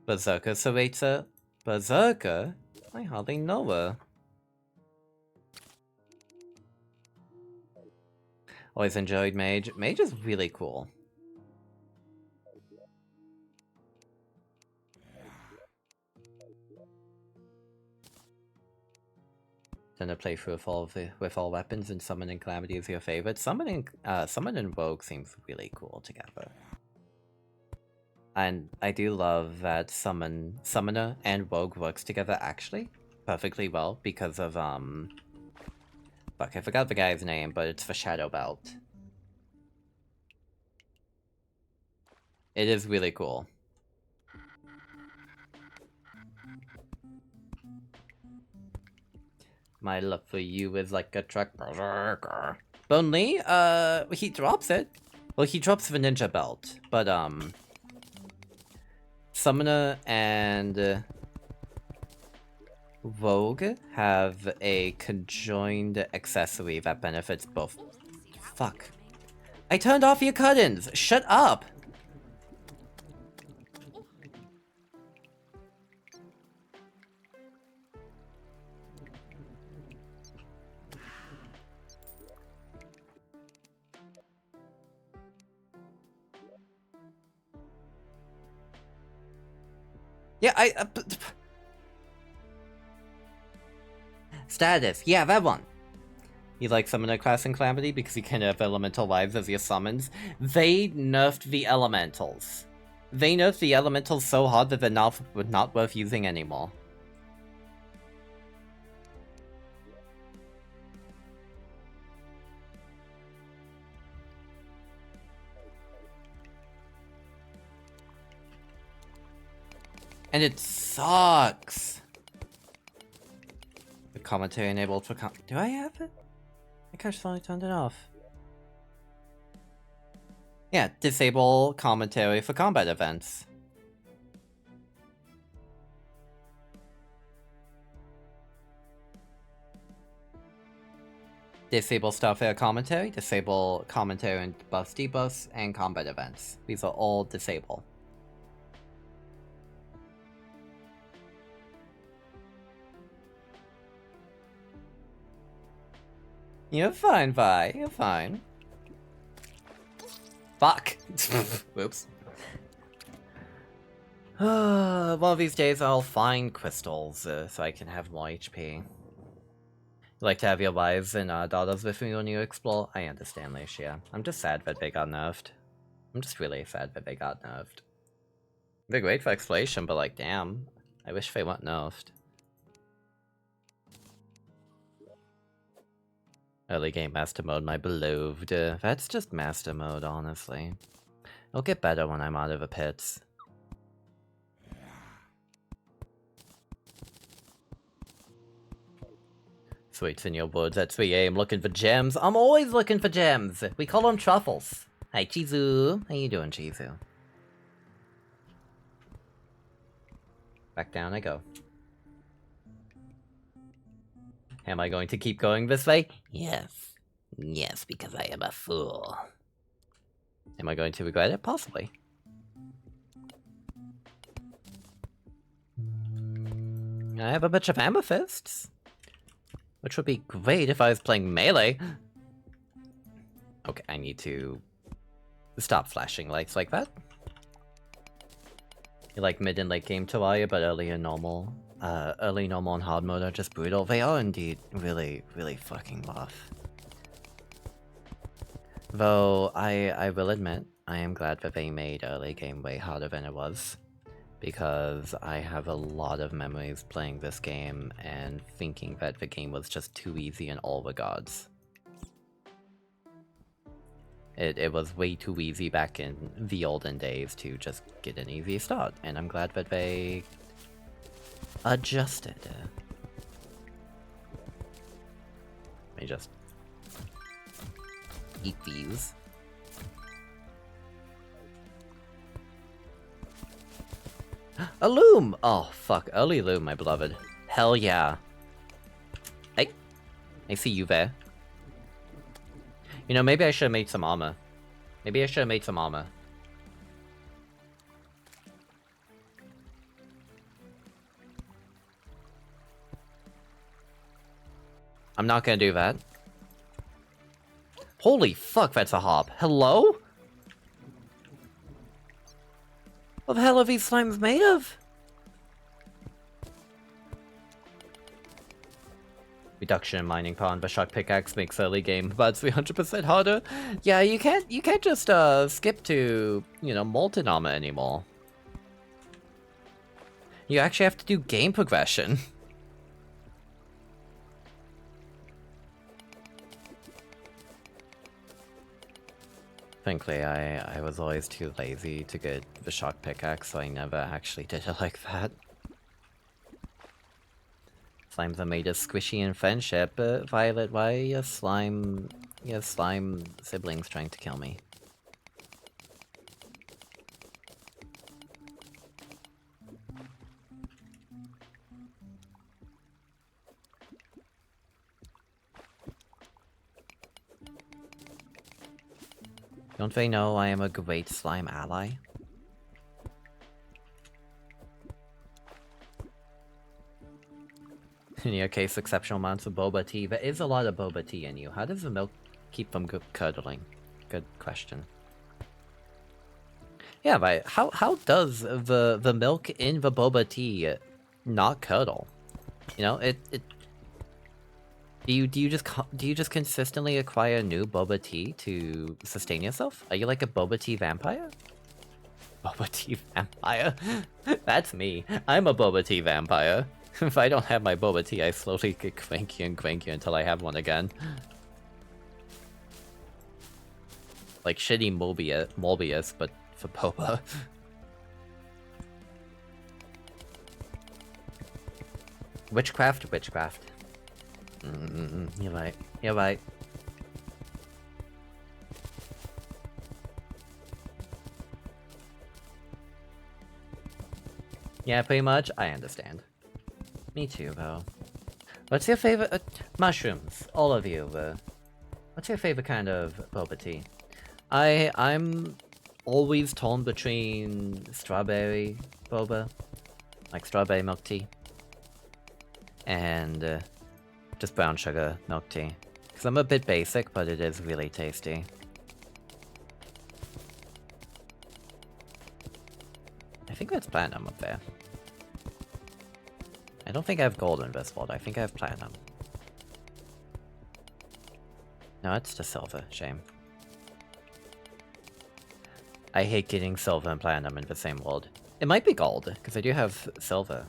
Berserker Cereza? Berserker? I hardly know her. Always enjoyed Mage. Mage is really cool. Then a playthrough with all weapons and summoning Calamity is your favorite. Summon and Rogue seems really cool together. And I do love that Summoner and Rogue works together actually perfectly well because of fuck, I forgot the guy's name, but it's the Shadow Belt. It is really cool. My love for you is like a truck berserker. Only, he drops it. Well, he drops the ninja belt, but Summoner and Rogue have a conjoined accessory that benefits both. Fuck. I turned off your curtains! Shut up! Yeah, status. Yeah, that one. You like Summoner class in Calamity because you can have elemental lives as your summons. They nerfed the elementals. They nerfed the elementals so hard that they're not worth using anymore. And it sucks. The commentary enabled for do I have it? I could have finally turned it off. Yeah, disable commentary for combat events. Disable Starfare commentary, disable commentary and buffs, debuffs, and combat events. These are all disabled. You're fine, Vi. You're fine. Fuck! Whoops. One of these days I'll find crystals so I can have more HP. You like to have your wives and daughters with me when you explore? I understand, Lacia. I'm just sad that they got nerfed. I'm just really sad that they got nerfed. They're great for exploration, but like, damn. I wish they weren't nerfed. Early game master mode, my beloved. That's just master mode, honestly. It'll get better when I'm out of the pits. Sweets in your woods at 3 AM looking for gems. I'm always looking for gems. We call them truffles. Hi, Chizu. How you doing, Chizu? Back down I go. Am I going to keep going this way? Yes. Yes, because I am a fool. Am I going to regret it? Possibly. I have a bunch of amethysts. Which would be great if I was playing melee. Okay, I need to stop flashing lights like that. You like mid and late game Terraria, but early and normal. Early normal and hard mode are just brutal. They are indeed really, really fucking rough. Though, I will admit, I am glad that they made early game way harder than it was. Because I have a lot of memories playing this game and thinking that the game was just too easy in all regards. It was way too easy back in the olden days to just get an easy start, and I'm glad that they adjusted. Let me just eat these. A loom! Oh, fuck. Early loom, my beloved. Hell yeah. Hey. I see you there. You know, maybe I should have made some armor. Maybe I should have made some armor. I'm not gonna do that. Holy fuck, that's a hob. Hello? What the hell are these slimes made of? Reduction in mining power and the shock pickaxe makes early game about 300% harder. Yeah, you can't just skip to, you know, molten armor anymore. You actually have to do game progression. Frankly, I was always too lazy to get the shock pickaxe, so I never actually did it like that. Slimes are made of squishy and friendship, but Violet, why are your slime siblings trying to kill me? Don't they know I am a great slime ally? In your case, exceptional amounts of boba tea. There is a lot of boba tea in you. How does the milk keep from curdling? Good question. Yeah, but how does the milk in the boba tea not curdle? You know, it do you just consistently acquire new boba tea to sustain yourself? Are you like a boba tea vampire? Boba tea vampire? That's me. I'm a boba tea vampire. If I don't have my boba tea, I slowly get cranky and cranky until I have one again. Like shitty Mobius, but for boba. Witchcraft? Witchcraft. You're right. You're right. Yeah, pretty much. I understand. Me too, though. What's your favorite... mushrooms, all of you. What's your favorite kind of boba tea? I'm always torn between strawberry boba, like strawberry milk tea, and just brown sugar milk tea. Because I'm a bit basic, but it is really tasty. I think that's platinum up there. I don't think I have gold in this world, I think I have platinum. No, it's just silver, shame. I hate getting silver and platinum in the same world. It might be gold, because I do have silver.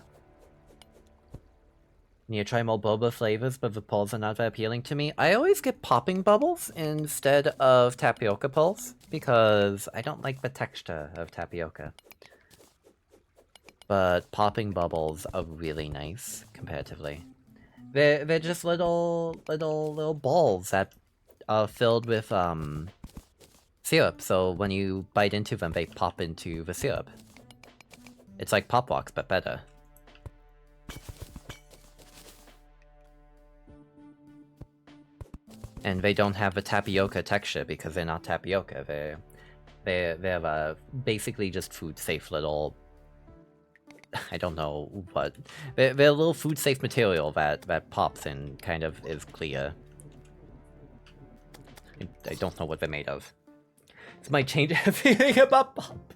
Need to try more boba flavors, but the pearls are not that appealing to me. I always get popping bubbles instead of tapioca pearls, because I don't like the texture of tapioca. But popping bubbles are really nice, comparatively. They're just little balls that are filled with, syrup, so when you bite into them, they pop into the syrup. It's like Pop Rocks, but better. And they don't have a tapioca texture because they're not tapioca. They're basically just food-safe little... I don't know what... They're a little food-safe material that pops and kind of is clear. I don't know what they're made of. This might change everything about pop.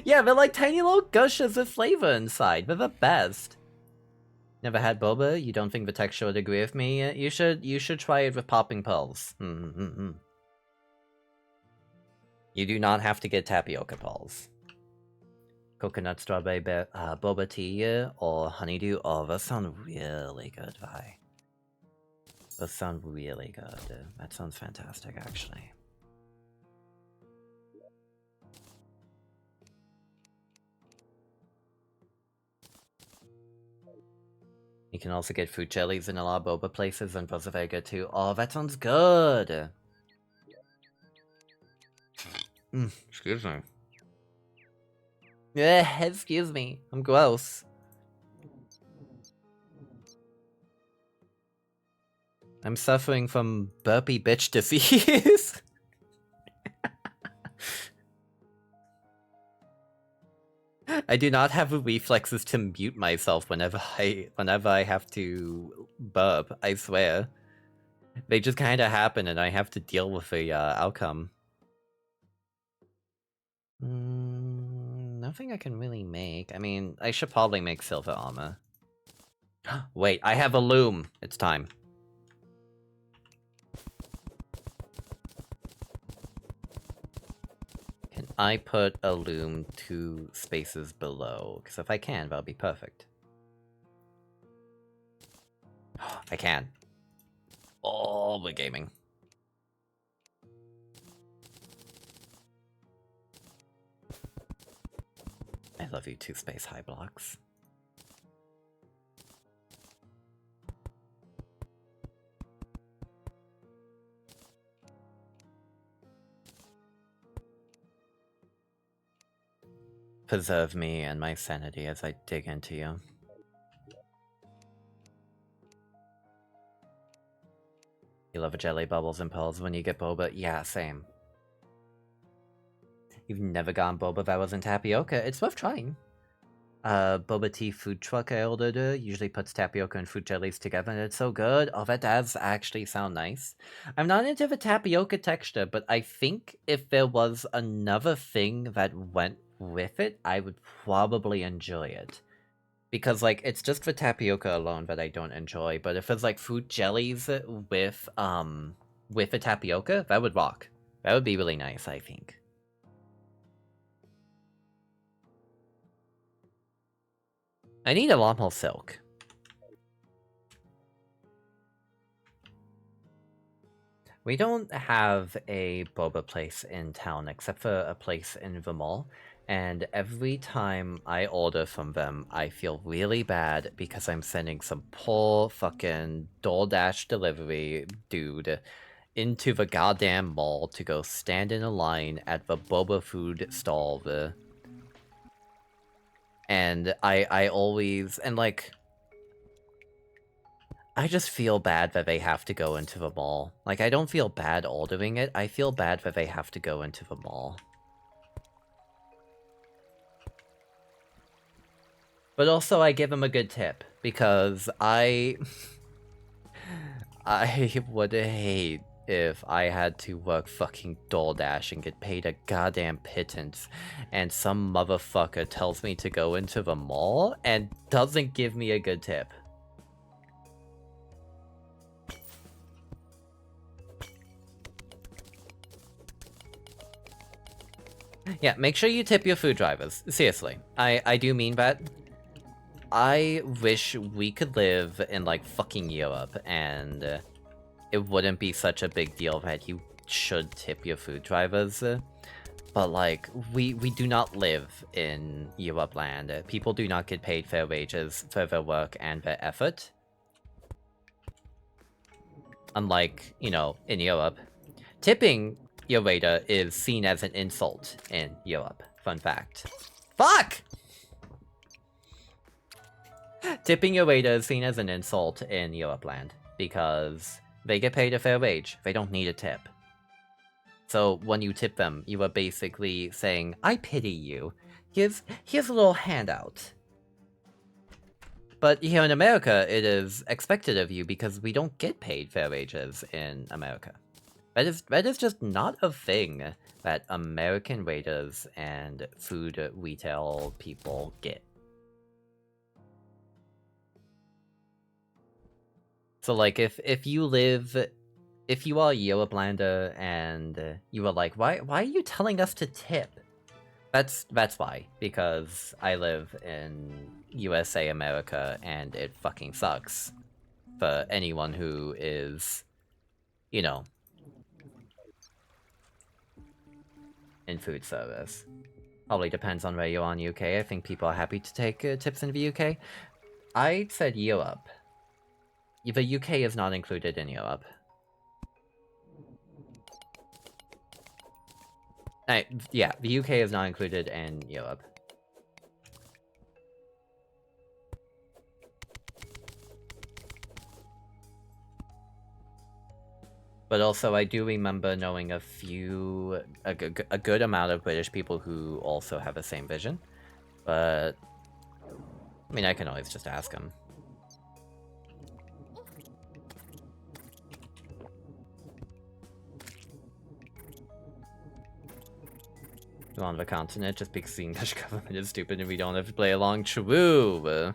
Yeah, they're like tiny little gushes of flavor inside. They're the best. Never had boba? You don't think the texture would agree with me? You should try it with popping pearls. You do not have to get tapioca pearls. Coconut strawberry boba tea or honeydew. Oh, those sound really good, Vi. Those sound really good. That sounds fantastic, actually. You can also get fruit jellies in a lot of boba places, and those are very good too. Oh, that sounds good! Excuse me. Yeah, excuse me. I'm gross. I'm suffering from burpy bitch disease. I do not have the reflexes to mute myself whenever I have to burp, I swear. They just kinda happen and I have to deal with the outcome. Nothing I can really make. I mean, I should probably make silver armor. Wait, I have a loom. It's time. Can I put a loom 2 spaces below? Because if I can, that'll be perfect. I can. Oh, we're gaming. I love you, 2 space high blocks. Preserve me and my sanity as I dig into you. You love jelly bubbles and pearls when you get boba? Yeah, same. You've never gotten boba that wasn't tapioca? It's worth trying. boba tea food truck I ordered. Usually puts tapioca and fruit jellies together, and it's so good. Oh, that does actually sound nice. I'm not into the tapioca texture, but I think if there was another thing that went with it, I would probably enjoy it. Because, like, it's just the tapioca alone that I don't enjoy, but if there's, like, fruit jellies with the tapioca, that would rock. That would be really nice, I think. I need a lot more silk. We don't have a boba place in town except for a place in the mall, and every time I order from them, I feel really bad because I'm sending some poor fucking DoorDash delivery dude into the goddamn mall to go stand in a line at the boba food stall. And I always, and like, I just feel bad that they have to go into the mall. Like, I don't feel bad ordering it, I feel bad that they have to go into the mall. But also, I give them a good tip, because I would hate if I had to work fucking DoorDash and get paid a goddamn pittance, and some motherfucker tells me to go into the mall and doesn't give me a good tip. Yeah, make sure you tip your food drivers. Seriously. I do mean that. I wish we could live in, like, fucking Europe, and it wouldn't be such a big deal that you should tip your food drivers. But, like, we do not live in Europe land. People do not get paid fair wages for their work and their effort. Unlike, you know, in Europe. Tipping your waiter is seen as an insult in Europe. Fun fact. Fuck! Tipping your waiter is seen as an insult in Europe land, because they get paid a fair wage. They don't need a tip. So when you tip them, you are basically saying, I pity you. Here's a little handout. But here in America, it is expected of you because we don't get paid fair wages in America. That is just not a thing that American waiters and food retail people get. So, like, if you are a Europelander and you are like, why are you telling us to tip? That's why, because I live in USA, America, and it fucking sucks for anyone who is, you know, in food service. Probably depends on where you are in UK. I think people are happy to take tips in the UK. I said Europe. The UK is not included in Europe. Yeah, the UK is not included in Europe. But also, I do remember knowing a good amount of British people who also have the same vision. But, I mean, I can always just ask them. On the continent, just because the English government is stupid and we don't have to play along. True.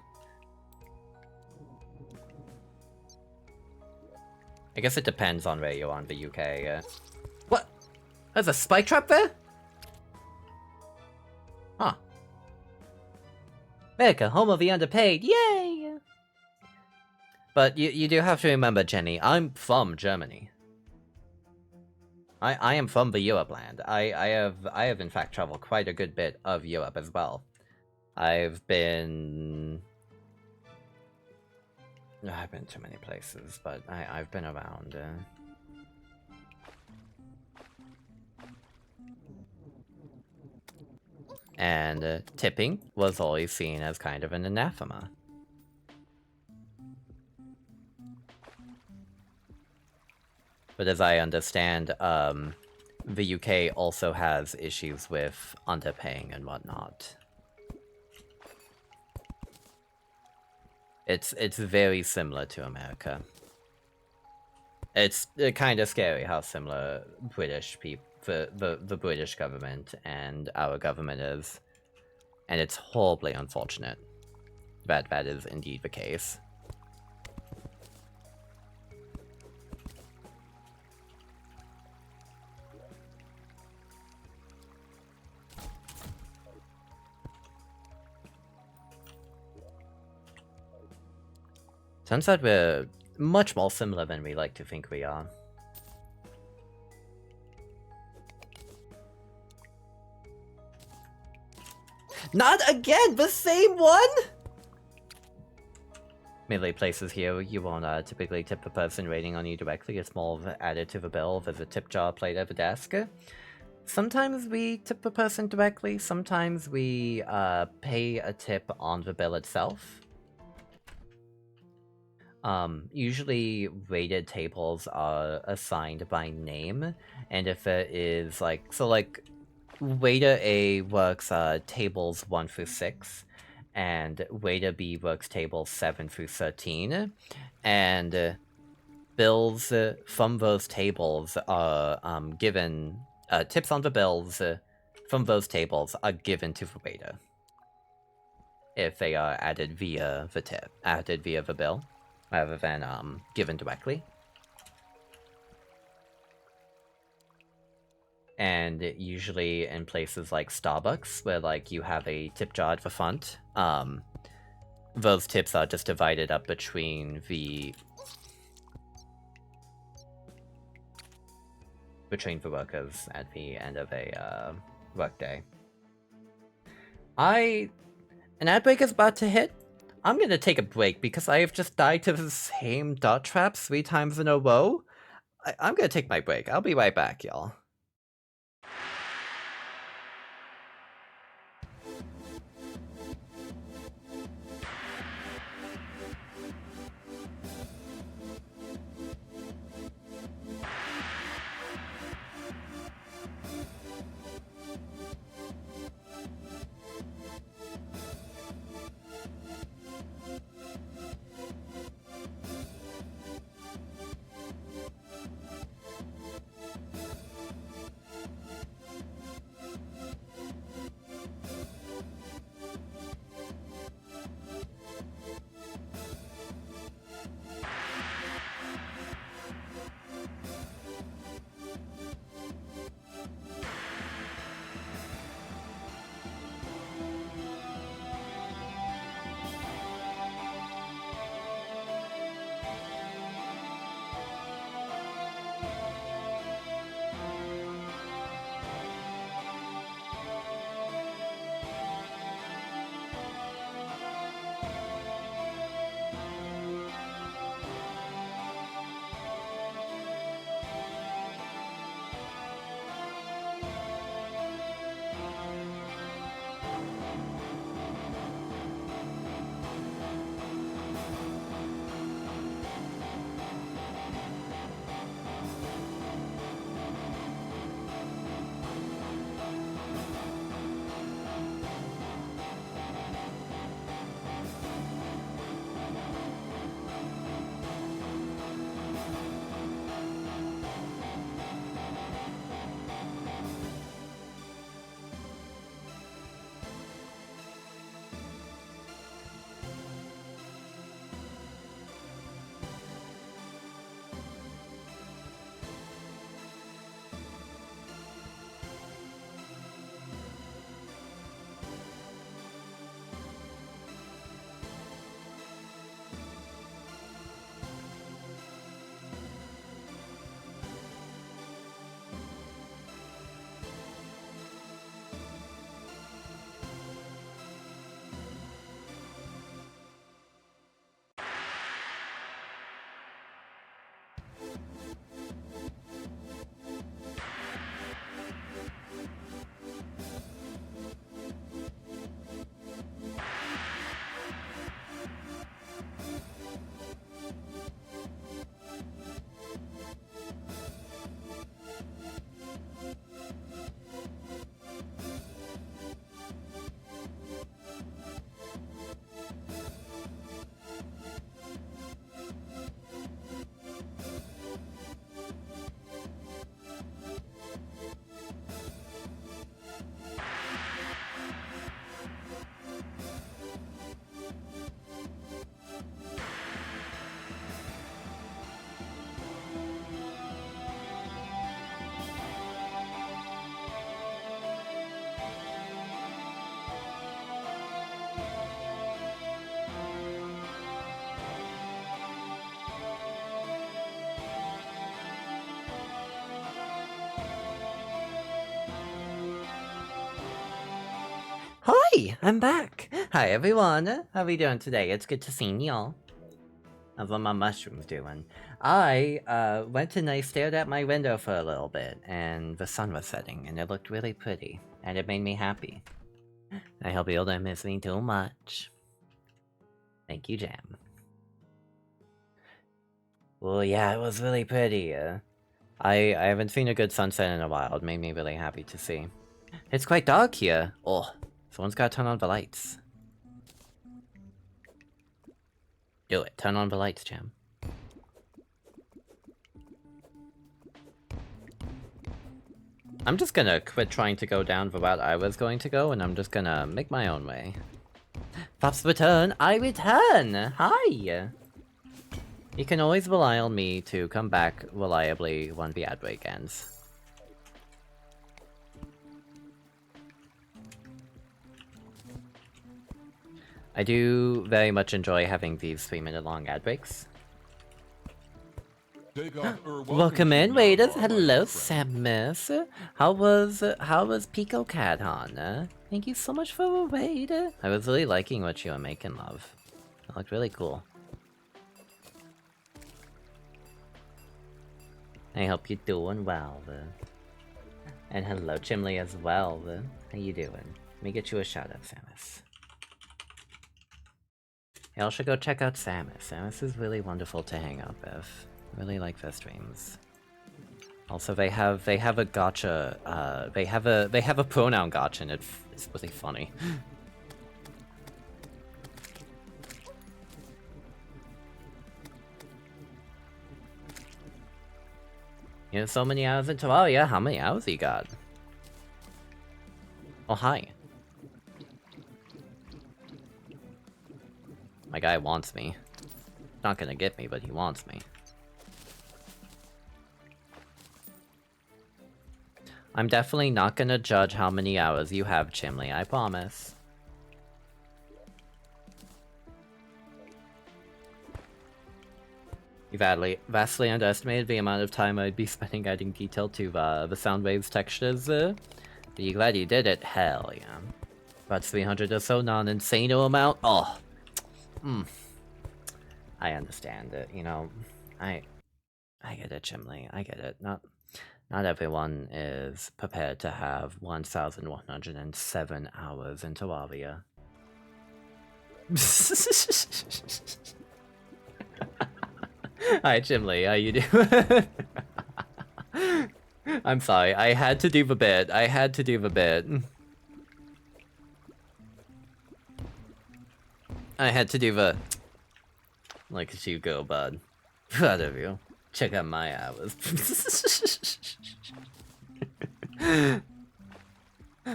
I guess it depends on where you are in the UK. What? There's a spike trap there? Huh. America, home of the underpaid. Yay! But you do have to remember, Jenny, I'm from Germany. I am from the Europe land. I have in fact traveled quite a good bit of Europe as well. I've been to many places, but I've been around. And tipping was always seen as kind of an anathema. But as I understand, the UK also has issues with underpaying and whatnot. It's very similar to America. It's kind of scary how similar British people, the British government and our government is, and it's horribly unfortunate that that is indeed the case. Turns out we're much more similar than we like to think we are. Not again! The same one?! Melee places here, you won't typically tip a person rating on you directly. It's more added to the bill. There's a tip jar plate at the desk. Sometimes we tip a person directly, sometimes we pay a tip on the bill itself. Usually rated tables are assigned by name, and if it is like, so like, waiter A works tables 1 through 6, and waiter B works tables 7 through 13, and bills from those tables are given, tips on the bills from those tables are given to the waiter if they are added via the bill, rather than given directly. And usually in places like Starbucks, where like you have a tip jar at the front, those tips are just divided up between the workers at the end of a workday. An ad break is about to hit. I'm gonna take a break because I have just died to the same dot trap 3 times in a row. I'm gonna take my break. I'll be right back, y'all. Hi, I'm back. Hi everyone. How are we doing today? It's good to see y'all. How's all my mushrooms doing? I went and I stared at my window for a little bit, and the sun was setting, and it looked really pretty, and it made me happy. I hope you don't miss me too much. Thank you, Jam. Well, yeah, it was really pretty. I haven't seen a good sunset in a while. It made me really happy to see. It's quite dark here. Oh, someone's gotta turn on the lights. Do it. Turn on the lights, Jam. I'm just gonna quit trying to go down the route I was going to go, and I'm just gonna make my own way. Pops return, I return! Hi! You can always rely on me to come back reliably when the ad break ends. I do very much enjoy having these 3-minute long ad breaks. Welcome in, waiters. Hello, Samus. How was Pico Cat, hon? Thank you so much for the raid. I was really liking what you were making, love. It looked really cool. I hope you're doing well. And hello, Chimley, as well. How you doing? Let me get you a shout out, Samus. Y'all should go check out Samus. Samus is really wonderful to hang out with. Really like their streams. Also, they have a gotcha. They have a pronoun gotcha, and it's really funny. You have so many hours in Terraria. How many hours you got? Oh, hi. My guy wants me. Not gonna get me, but he wants me. I'm definitely not gonna judge how many hours you have, Chimley, I promise. You vastly underestimated the amount of time I'd be spending adding detail to the sound waves textures. Are you glad you did it? Hell yeah. About 300 or so, not an insane amount. Oh. I understand it, you know. I get it, Chimley. I get it. Not everyone is prepared to have 1,107 hours in Terraria. Hi, Chimley. How you doing? I'm sorry. I had to do the bit. I had to do the bit. I had to do the... Look at you go, bud. Proud of you. Check out my hours.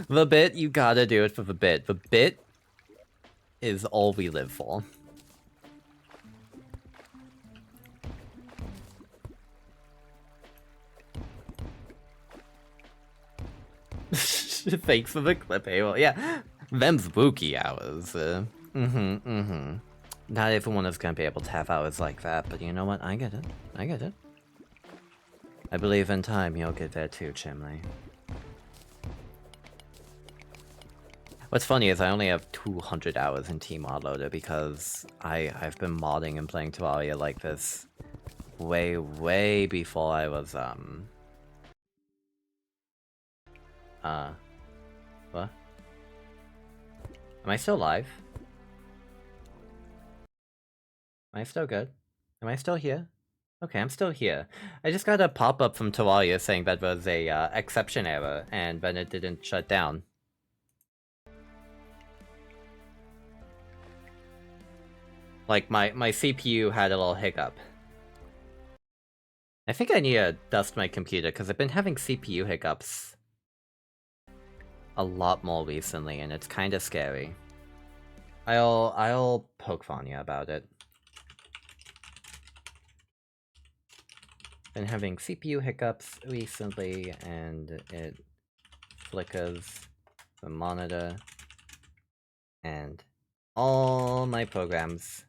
The bit, you gotta do it for the bit. The bit is all we live for. Thanks for the clip, Halo. Yeah, them spooky hours. Not everyone is gonna be able to have hours like that, but you know what? I get it. I get it. I believe in time you'll get there too, Chimley. What's funny is I only have 200 hours in Team Loader because I've been modding and playing Terraria like this way before I was what? Am I still live? Am I still good? Am I still here? Okay, I'm still here. I just got a pop-up from Terraria saying that was a exception error, and then it didn't shut down. Like, my CPU had a little hiccup. I think I need to dust my computer, because I've been having CPU hiccups a lot more recently, and it's kind of scary. I'll poke Vanya about it. Been having CPU hiccups recently, and it flickers the monitor, and all my programs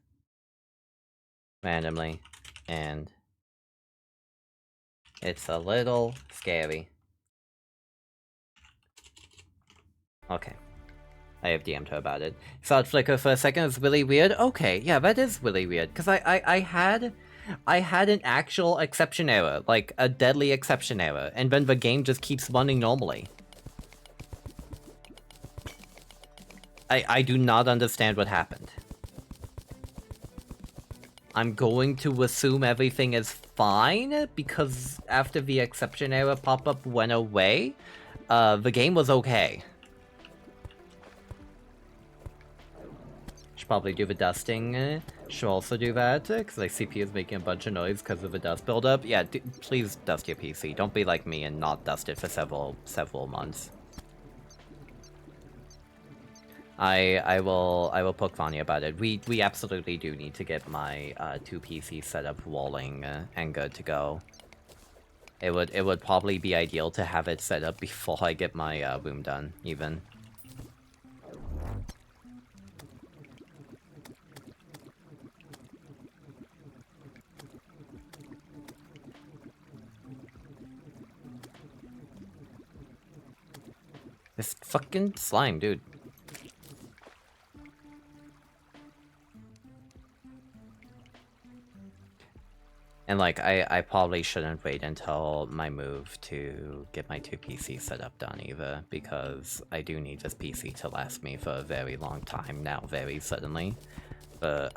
randomly, and it's a little scary. Okay. I have DM'd her about it. Saw it flicker for a second, it's really weird. Okay, yeah, that is really weird. Because I had an actual exception error, like a deadly exception error, and then the game just keeps running normally. I do not understand what happened. I'm going to assume everything is fine, because after the exception error pop-up went away, the game was okay. Should probably do the dusting. Should also do that, because my CPU is making a bunch of noise because of the dust buildup. Yeah, please dust your PC. Don't be like me and not dust it for several months. I will poke Vanya about it. We absolutely do need to get my 2 PCs set up rolling and good to go. It would probably be ideal to have it set up before I get my room done, even. This fucking slime, dude. And like, I probably shouldn't wait until my move to get my 2 PCs set up done either, because I do need this PC to last me for a very long time now, very suddenly. For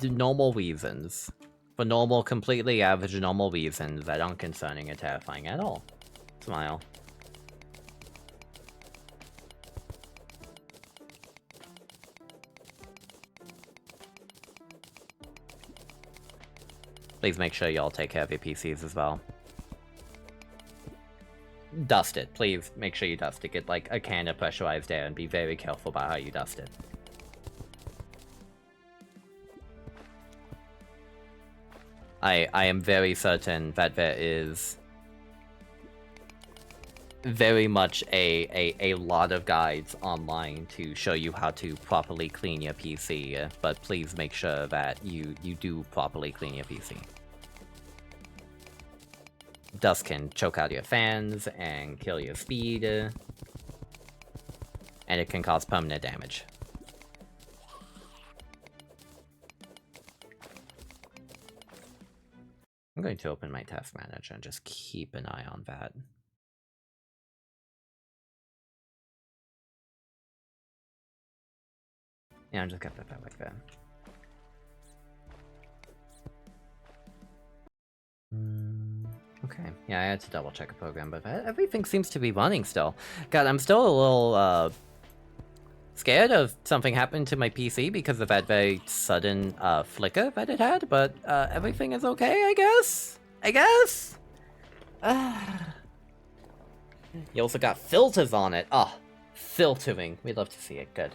normal reasons. For normal, completely average normal reasons that aren't concerning or terrifying at all. Smile. Please make sure y'all take care of your PCs as well. Dust it. Please make sure you dust it. Get like a can of pressurized air and be very careful about how you dust it. I am very certain that there is very much a lot of guides online to show you how to properly clean your PC, but please make sure that you do properly clean your PC. Dust can choke out your fans and kill your speed, and it can cause permanent damage. I'm going to open my task manager and just keep an eye on that. Yeah, I'm just gonna put that like that. Okay, yeah, I had to double check a program, but everything seems to be running still. God, I'm still a little scared of something happening to my PC because of that very sudden flicker that it had, but everything is okay, I guess? You also got filters on it. Oh, filtering. We'd love to see it. Good.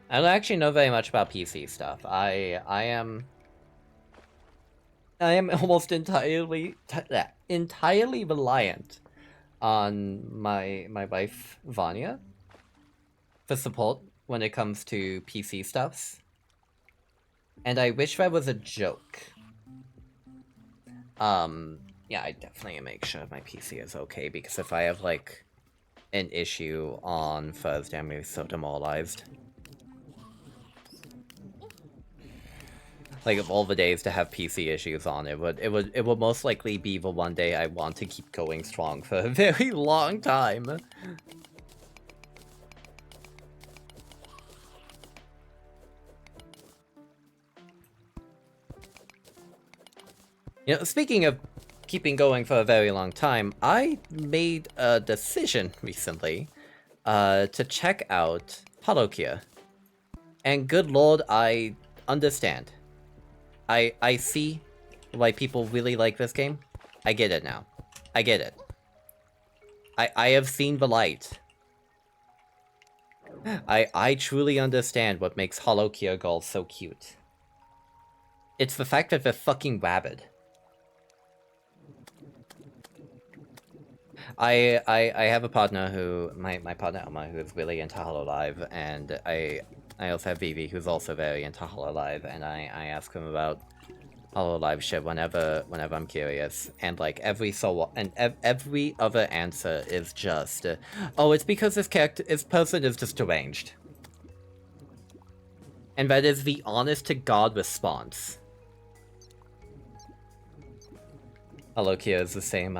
I don't actually know very much about PC stuff. I am almost entirely reliant on my wife Vanya for support when it comes to PC stuffs. And I wish that was a joke. Yeah, I definitely make sure my PC is okay, because if I have like an issue on Thursday, I'm gonna be so demoralized. Like, of all the days to have PC issues on, it would most likely be the one day I want to keep going strong for a very long time. You know, speaking of keeping going for a very long time, I made a decision recently to check out HoloCure. And good lord, I understand. I see why people really like this game. I get it now. I get it. I have seen the light. I truly understand what makes HoloCure girls so cute. It's the fact that they're fucking rabid. I have a partner who, my partner Elma, who is really into HoloLive, and I also have Vivi, who's also very into HoloLive, and I ask him about Hololive shit whenever I'm curious, and like every every other answer is just, oh, it's because this person is just deranged, and that is the honest to god response. Holokia is the same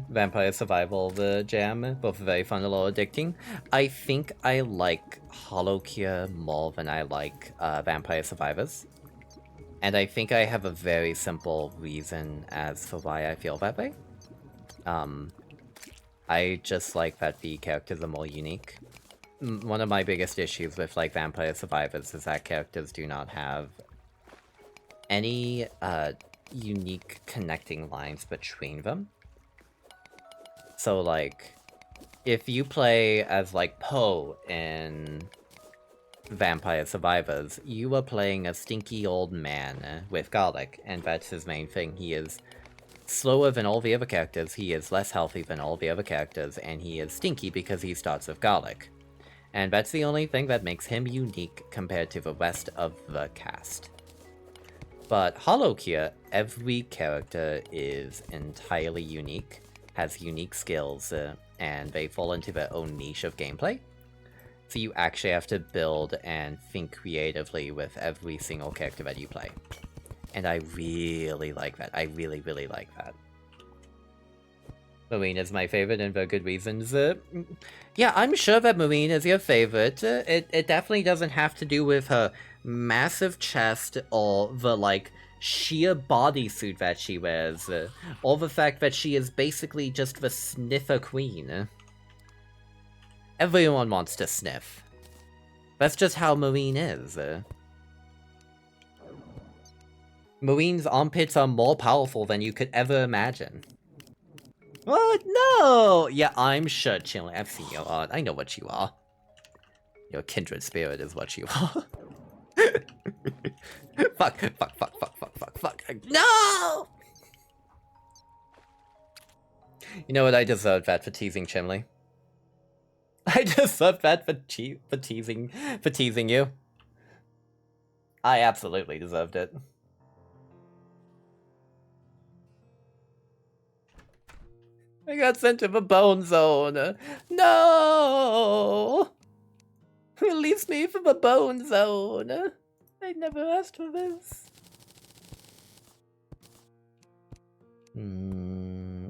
Vampire Survival jam, both very fun and a little addicting. I think I like Holokia more than I like Vampire Survivors. And I think I have a very simple reason as for why I feel that way. I just like that the characters are more unique. One of my biggest issues with like Vampire Survivors is that characters do not have any unique connecting lines between them. So like, if you play as like Poe in Vampire Survivors, you are playing a stinky old man with garlic, and that's his main thing. He is slower than all the other characters, he is less healthy than all the other characters, and he is stinky because he starts with garlic. And that's the only thing that makes him unique compared to the rest of the cast. But Holokia, every character is entirely unique, has unique skills, and they fall into their own niche of gameplay. So you actually have to build and think creatively with every single character that you play. And I really like that. I really, really like that. Marine is my favorite, and for good reasons. Yeah, I'm sure that Marine is your favorite. It definitely doesn't have to do with her massive chest or the, like, sheer bodysuit that she wears, or the fact that she is basically just the sniffer queen. Everyone wants to sniff. That's just how Marine is. Marine's armpits are more powerful than you could ever imagine. What? No! Yeah, I'm sure, Chilling. I've seen your art. I know what you are. Your kindred spirit is what you are. Fuck, fuck, fuck, fuck, fuck, fuck, fuck. No! You know what? I deserved that for teasing Chimley. I deserved that for teasing you. I absolutely deserved it. I got sent to the bone zone. No! Release me from the bone zone. I never asked for this.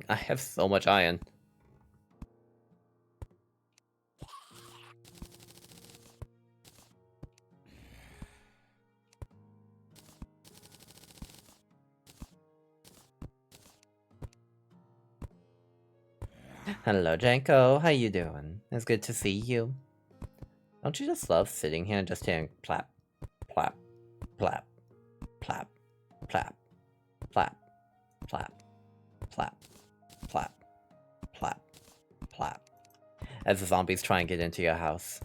I have so much iron. Hello, Janko. How you doing? It's good to see you. Don't you just love sitting here and just hearing plap, plap, plap, plap, plap, plap, plap, plap, plap, plap, plap, as the zombies try and get into your house.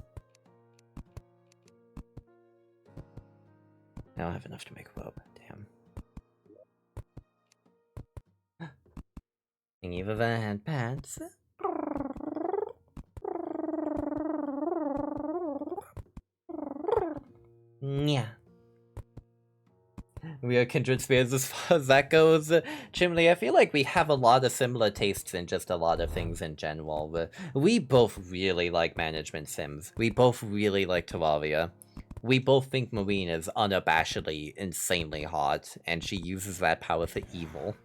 I don't have enough to make a robe. Damn. Thingy of a hand pants. Yeah. We are kindred spirits as far as that goes. Chimney, I feel like we have a lot of similar tastes in just a lot of things in general. We both really like management sims. We both really like Terraria. We both think Marine is unabashedly insanely hot, and she uses that power for evil.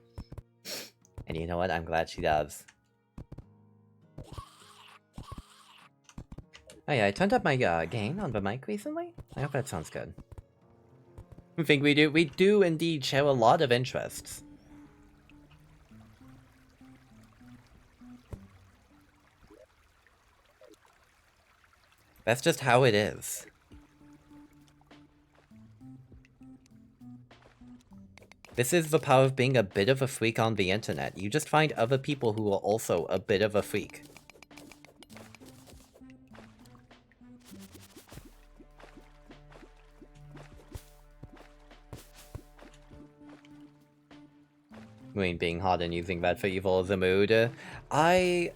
And you know what? I'm glad she does. Oh yeah, I turned up my gain on the mic recently. I hope that sounds good. I think we do indeed share a lot of interests. That's just how it is. This is the power of being a bit of a freak on the internet. You just find other people who are also a bit of a freak. I mean, being hot and using that for evil as a mood. I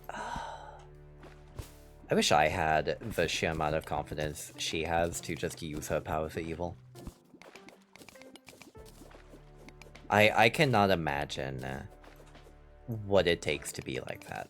wish I had the sheer amount of confidence she has to just use her power for evil. I cannot imagine what it takes to be like that.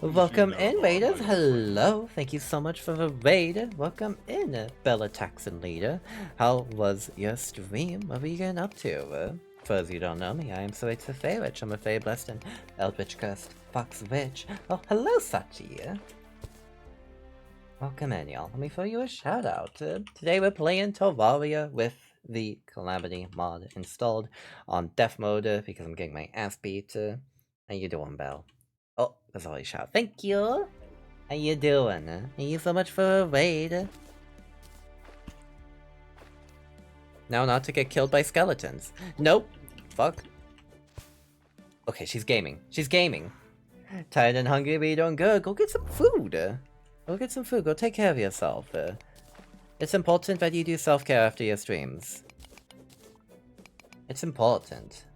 Welcome in, raiders. Hello. Thank you so much for the raid. Welcome in, Bella Taxon Leader. How was your stream? What were you getting up to? For those who don't know me, I am Cereza Fairwitch. I'm a Fae Blessed and Eldritch Cursed Fox Witch. Oh, hello, Sachi. Welcome in, y'all. Let me throw you a shout out. Today we're playing Terraria with the Calamity mod installed on Death Mode because I'm getting my ass beat. How you doing, Belle? Oh, that's all I shout. Thank you! How you doing? Thank you so much for a raid. Now not to get killed by skeletons. Nope. Fuck. Okay, she's gaming. She's gaming. Tired and hungry, but you doing good. Go get some food. Go get some food. Go take care of yourself. It's important that you do self-care after your streams. It's important.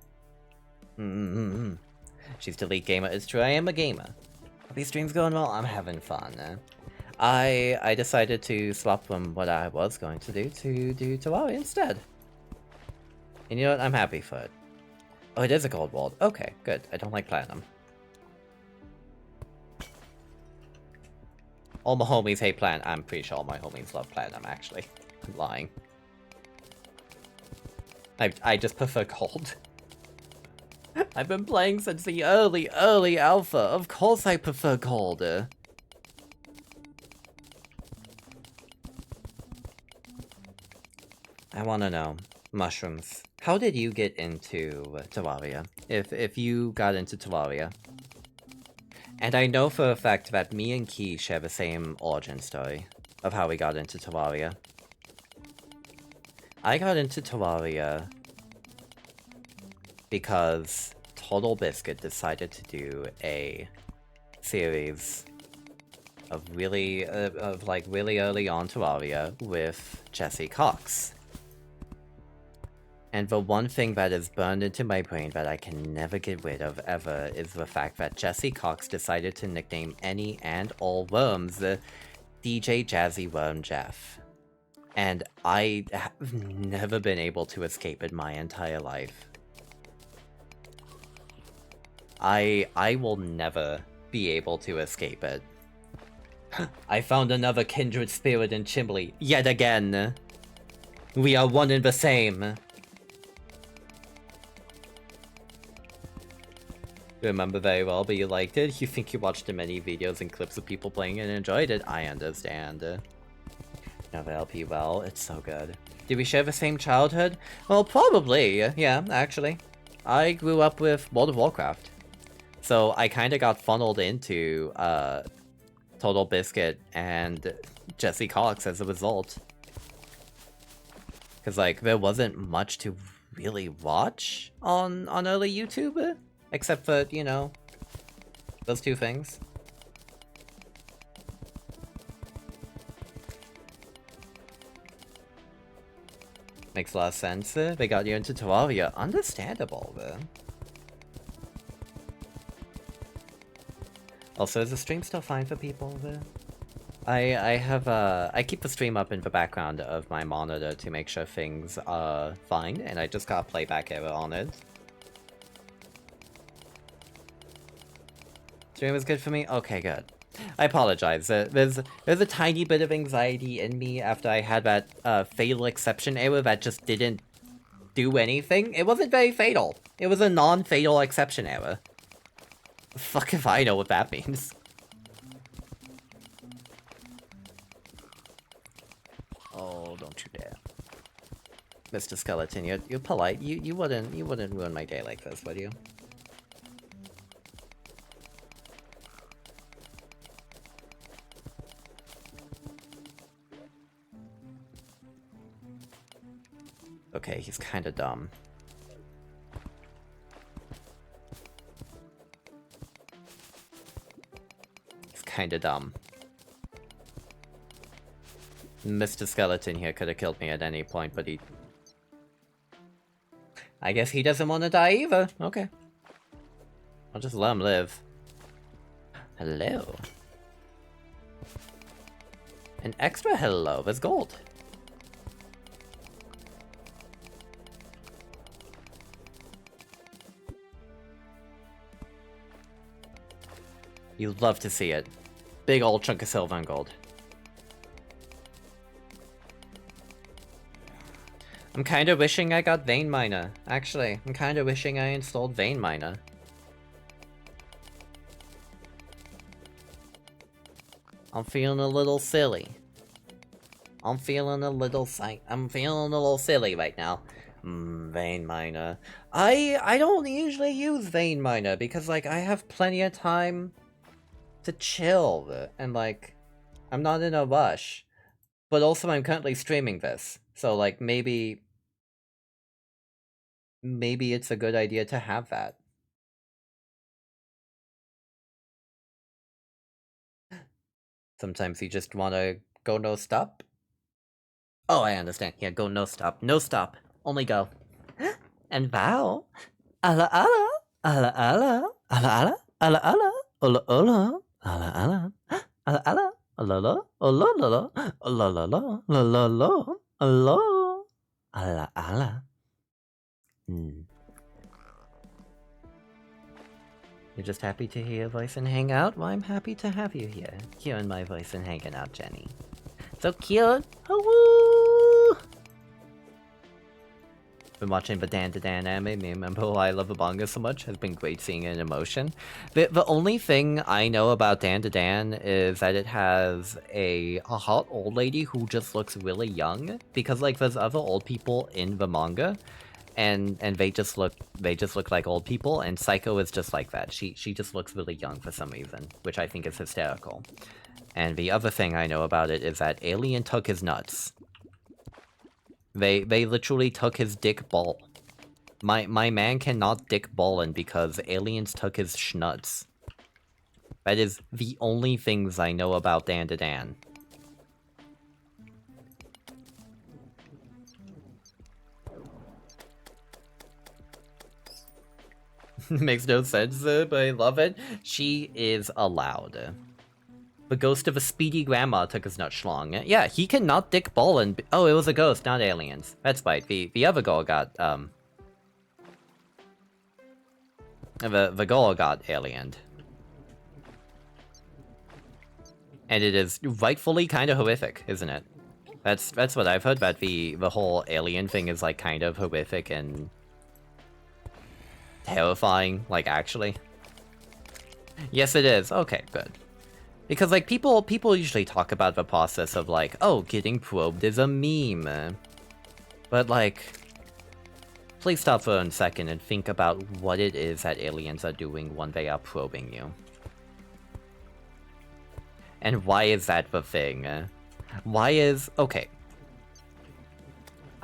She's the lead gamer. It's true, I am a gamer. Are these streams going well? I'm having fun. I decided to swap from what I was going to do Terraria instead. And you know what? I'm happy for it. Oh, it is a gold walled. Okay, good. I don't like platinum. All my homies hate platinum. I'm pretty sure all my homies love platinum, actually. I'm lying. I just prefer gold. I've been playing since the early alpha. Of course I prefer gold. I wanna know, mushrooms. How did you get into Terraria? If you got into Terraria. And I know for a fact that me and Key share the same origin story of how we got into Terraria. I got into Terraria because Total Biscuit decided to do a series of really early on Terraria with Jesse Cox. And the one thing that is burned into my brain that I can never get rid of ever is the fact that Jesse Cox decided to nickname any and all worms DJ Jazzy Worm Jeff. And I have never been able to escape it my entire life. I will never be able to escape it. I found another kindred spirit in Chimbley, yet again. We are one and the same. Remember very well, but you liked it? You think you watched the many videos and clips of people playing and enjoyed it? I understand. Never help you well, it's so good. Did we share the same childhood? Well, probably, yeah, actually. I grew up with World of Warcraft. So I kinda got funneled into, Total Biscuit and Jesse Cox as a result. Cause like, there wasn't much to really watch on early YouTube. Except for, you know, those two things. Makes a lot of sense. They got you into Terraria. Understandable, though. Also, is the stream still fine for people? I keep the stream up in the background of my monitor to make sure things are fine, and I just got a playback error on it. Stream is good for me? Okay, good. I apologize. There's a tiny bit of anxiety in me after I had that fatal exception error that just didn't do anything. It wasn't very fatal. It was a non-fatal exception error. Fuck if I know what that means. Oh, don't you dare. Mr. Skeleton, you're polite. You wouldn't ruin my day like this, would you? Okay, he's kinda dumb. He's kinda dumb. Mr. Skeleton here could have killed me at any point, but he... I guess he doesn't want to die either. Okay. I'll just let him live. Hello. An extra hello is gold. You'd love to see it. Big old chunk of silver and gold. I'm kinda wishing I got Vein Miner. Actually, I'm kinda wishing I installed Vein Miner. I'm feeling a little silly. I'm feeling a little silly right now. Vein Miner. I don't usually use Vein Miner because, like, I have plenty of time to chill and, like, I'm not in a rush. But also I'm currently streaming this, so, like, maybe it's a good idea to have that. Sometimes you just wanna go no stop. Oh, I understand. Yeah, go no stop. No stop. Only go. And wow. Ala ala. Ala ala. Ala ala. Ala ala. Ola ola. Ala ala. Ala ala. Ala la. Ola la la. Ola la la. La la la. Ala. Ala ala. You're just happy to hear your voice and hang out? Well, I'm happy to have you here. Hearing my voice and hanging out, Jenny. So cute! Woo! Been watching the Dan to Dan anime. Me remember why I love the manga so much. Has been great seeing it in emotion. The only thing I know about Dan to Dan is that it has a hot old lady who just looks really young. Because, like, there's other old people in the manga. And they just look like old people, and Psycho is just like that. She just looks really young for some reason, which I think is hysterical. And the other thing I know about it is that Alien took his nuts. They literally took his dick ball. My man cannot dick ballin' because aliens took his schnuts. That is the only things I know about Dan to Dan. Makes no sense, but I love it. She is allowed. The ghost of a speedy grandma took his nut schlong. Yeah, he cannot dick ball and... Oh, it was a ghost, not aliens. That's right. The other girl got, The girl got aliened. And it is rightfully kind of horrific, isn't it? That's what I've heard, that the whole alien thing is, like, kind of horrific and... terrifying, like, actually. Yes, it is. Okay, good. Because, like, people usually talk about the process of, like, oh, getting probed is a meme. But, like, please stop for a second and think about what it is that aliens are doing when they are probing you. And why is that the thing? Why is... Okay.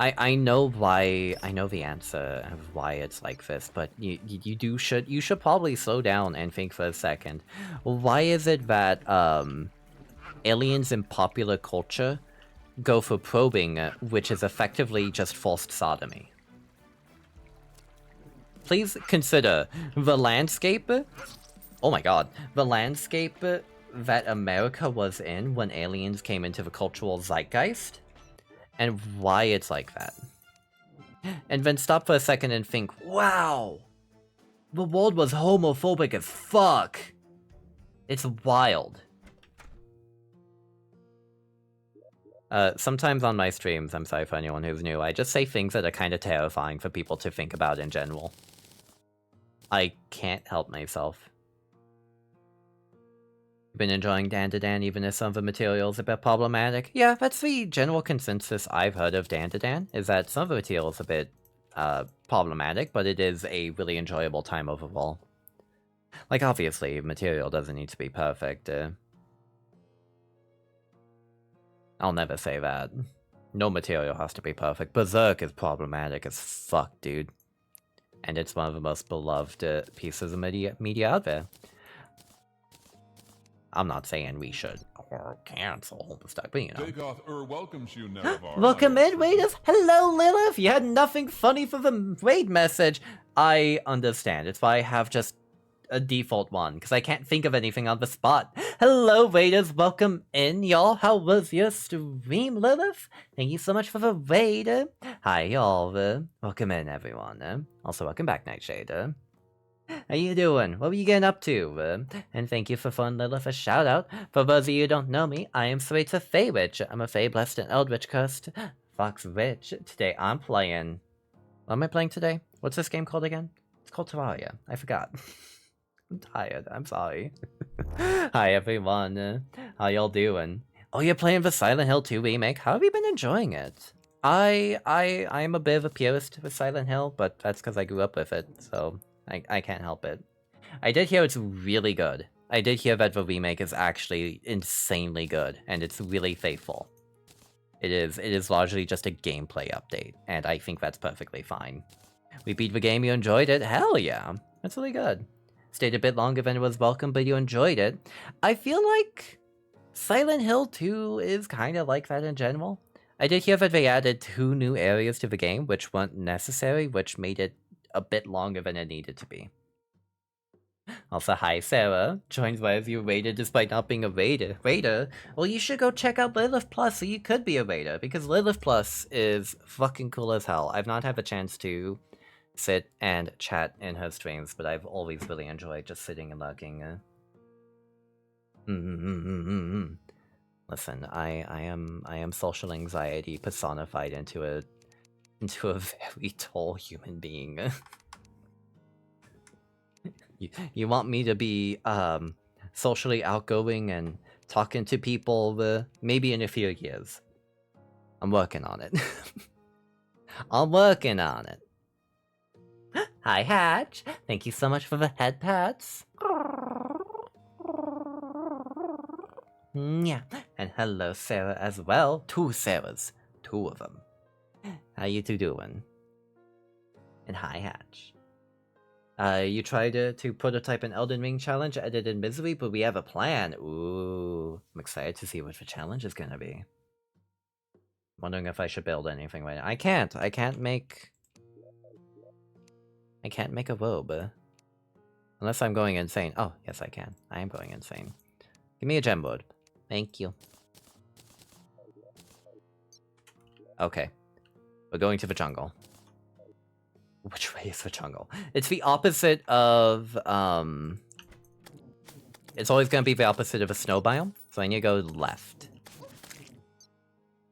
I know why, I know the answer of why it's like this, but you should probably slow down and think for a second. Why is it that aliens in popular culture go for probing, which is effectively just forced sodomy? Please consider the landscape. Oh my god, the landscape that America was in when aliens came into the cultural zeitgeist. And why it's like that. And then stop for a second and think, wow! The world was homophobic as fuck! It's wild. Sometimes on my streams, I'm sorry for anyone who's new, I just say things that are kind of terrifying for people to think about in general. I can't help myself. Been enjoying Dan to Dan even if some of the material is a bit problematic. Yeah, that's the general consensus I've heard of Dan to Dan, is that some of the material is a bit problematic, but it is a really enjoyable time overall. Like, obviously, material doesn't need to be perfect. I'll never say that. No material has to be perfect. Berserk is problematic as fuck, dude. And it's one of the most beloved pieces of media out there. I'm not saying we should cancel the stuff, but you know.
Welcomes you, Nerevar.
Welcome in, waiters. Hello, Lilith. You had nothing funny for the raid message. I understand. It's why I have just a default one, because I can't think of anything on the spot. Hello, waiters. Welcome in, y'all. How was your stream, Lilith? Thank you so much for the raid. Hi, y'all. Welcome in, everyone. Also, welcome back, Nightshade. How you doing? What were you getting up to? And thank you for fun, Lilith, a shout out. For those of you who don't know me, I am Cereza Fey Witch. I'm a Fey blessed and Eldritch cursed Fox Witch. Today I'm playing. What am I playing today? What's this game called again? It's called Terraria. I forgot. I'm tired. I'm sorry. Hi everyone. How y'all doing? Oh, you're playing the Silent Hill 2 remake. How have you been enjoying it? I'm a bit of a purist with Silent Hill, but that's because I grew up with it, so I can't help it. I did hear it's really good. I did hear that the remake is actually insanely good, and it's really faithful. It is largely just a gameplay update, and I think that's perfectly fine. We beat the game, you enjoyed it? Hell yeah! That's really good. Stayed a bit longer than it was welcome, but you enjoyed it. I feel like Silent Hill 2 is kind of like that in general. I did hear that they added 2 new areas to the game, which weren't necessary, which made it a bit longer than it needed to be. Also, hi Sarah. Joins by as you raided despite not being a raider. Well, you should go check out Lilith Plus so you could be a raider, because Lilith Plus is fucking cool as hell. I've not had the chance to sit and chat in her streams, but I've always really enjoyed just sitting and lurking. Listen, I am social anxiety personified into a very tall human being. you want me to be socially outgoing and talking to people maybe in a few years. I'm working on it. I'm working on it. Hi Hatch, thank you so much for the head pats. Yeah, and hello Sarah as well. 2 Sarahs, 2 of them. How you 2 doing? And hi Hatch. You tried to prototype an Elden Ring challenge edited Misery, but we have a plan. Ooh, I'm excited to see what the challenge is gonna be. Wondering if I should build anything right now. I can't make a robe. Unless I'm going insane. Oh, yes I can. I am going insane. Give me a gem board. Thank you. Okay. We're going to the jungle. Which way is the jungle? It's the opposite of, it's always gonna be the opposite of a snow biome, so I need to go left.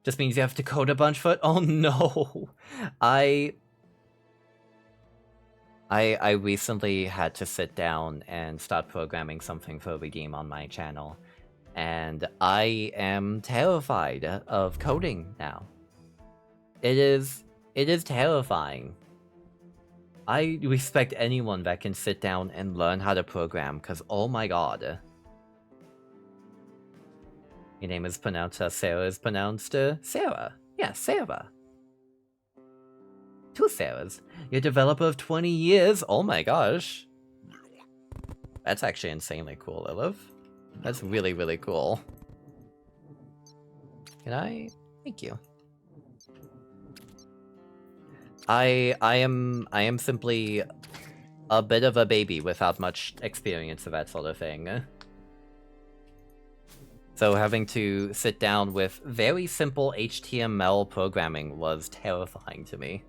Just means you have to code a bunch foot? Oh no! I recently had to sit down and start programming something for the game on my channel, and I am terrified of coding now. It is terrifying. I respect anyone that can sit down and learn how to program, because oh my god. Your name is pronounced Sarah is pronounced Sarah. Yeah, Sarah. 2 Sarahs. You're a developer of 20 years? Oh my gosh. That's actually insanely cool, Lilith. That's really, really cool. Can I? Thank you. I am simply a bit of a baby without much experience of that sort of thing. So having to sit down with very simple HTML programming was terrifying to me.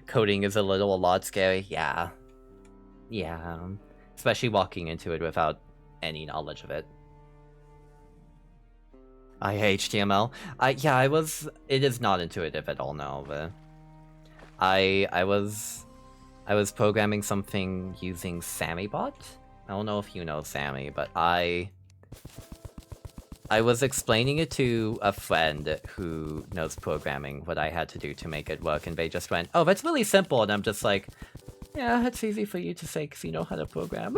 Coding is a lot scary, yeah. Yeah. Especially walking into it without any knowledge of it. I hate HTML. It is not intuitive at all now, but I was programming something using SammyBot. I don't know if you know Sammy, but I was explaining it to a friend who knows programming, what I had to do to make it work, and they just went, oh, that's really simple, and I'm just like, yeah, it's easy for you to say because you know how to program.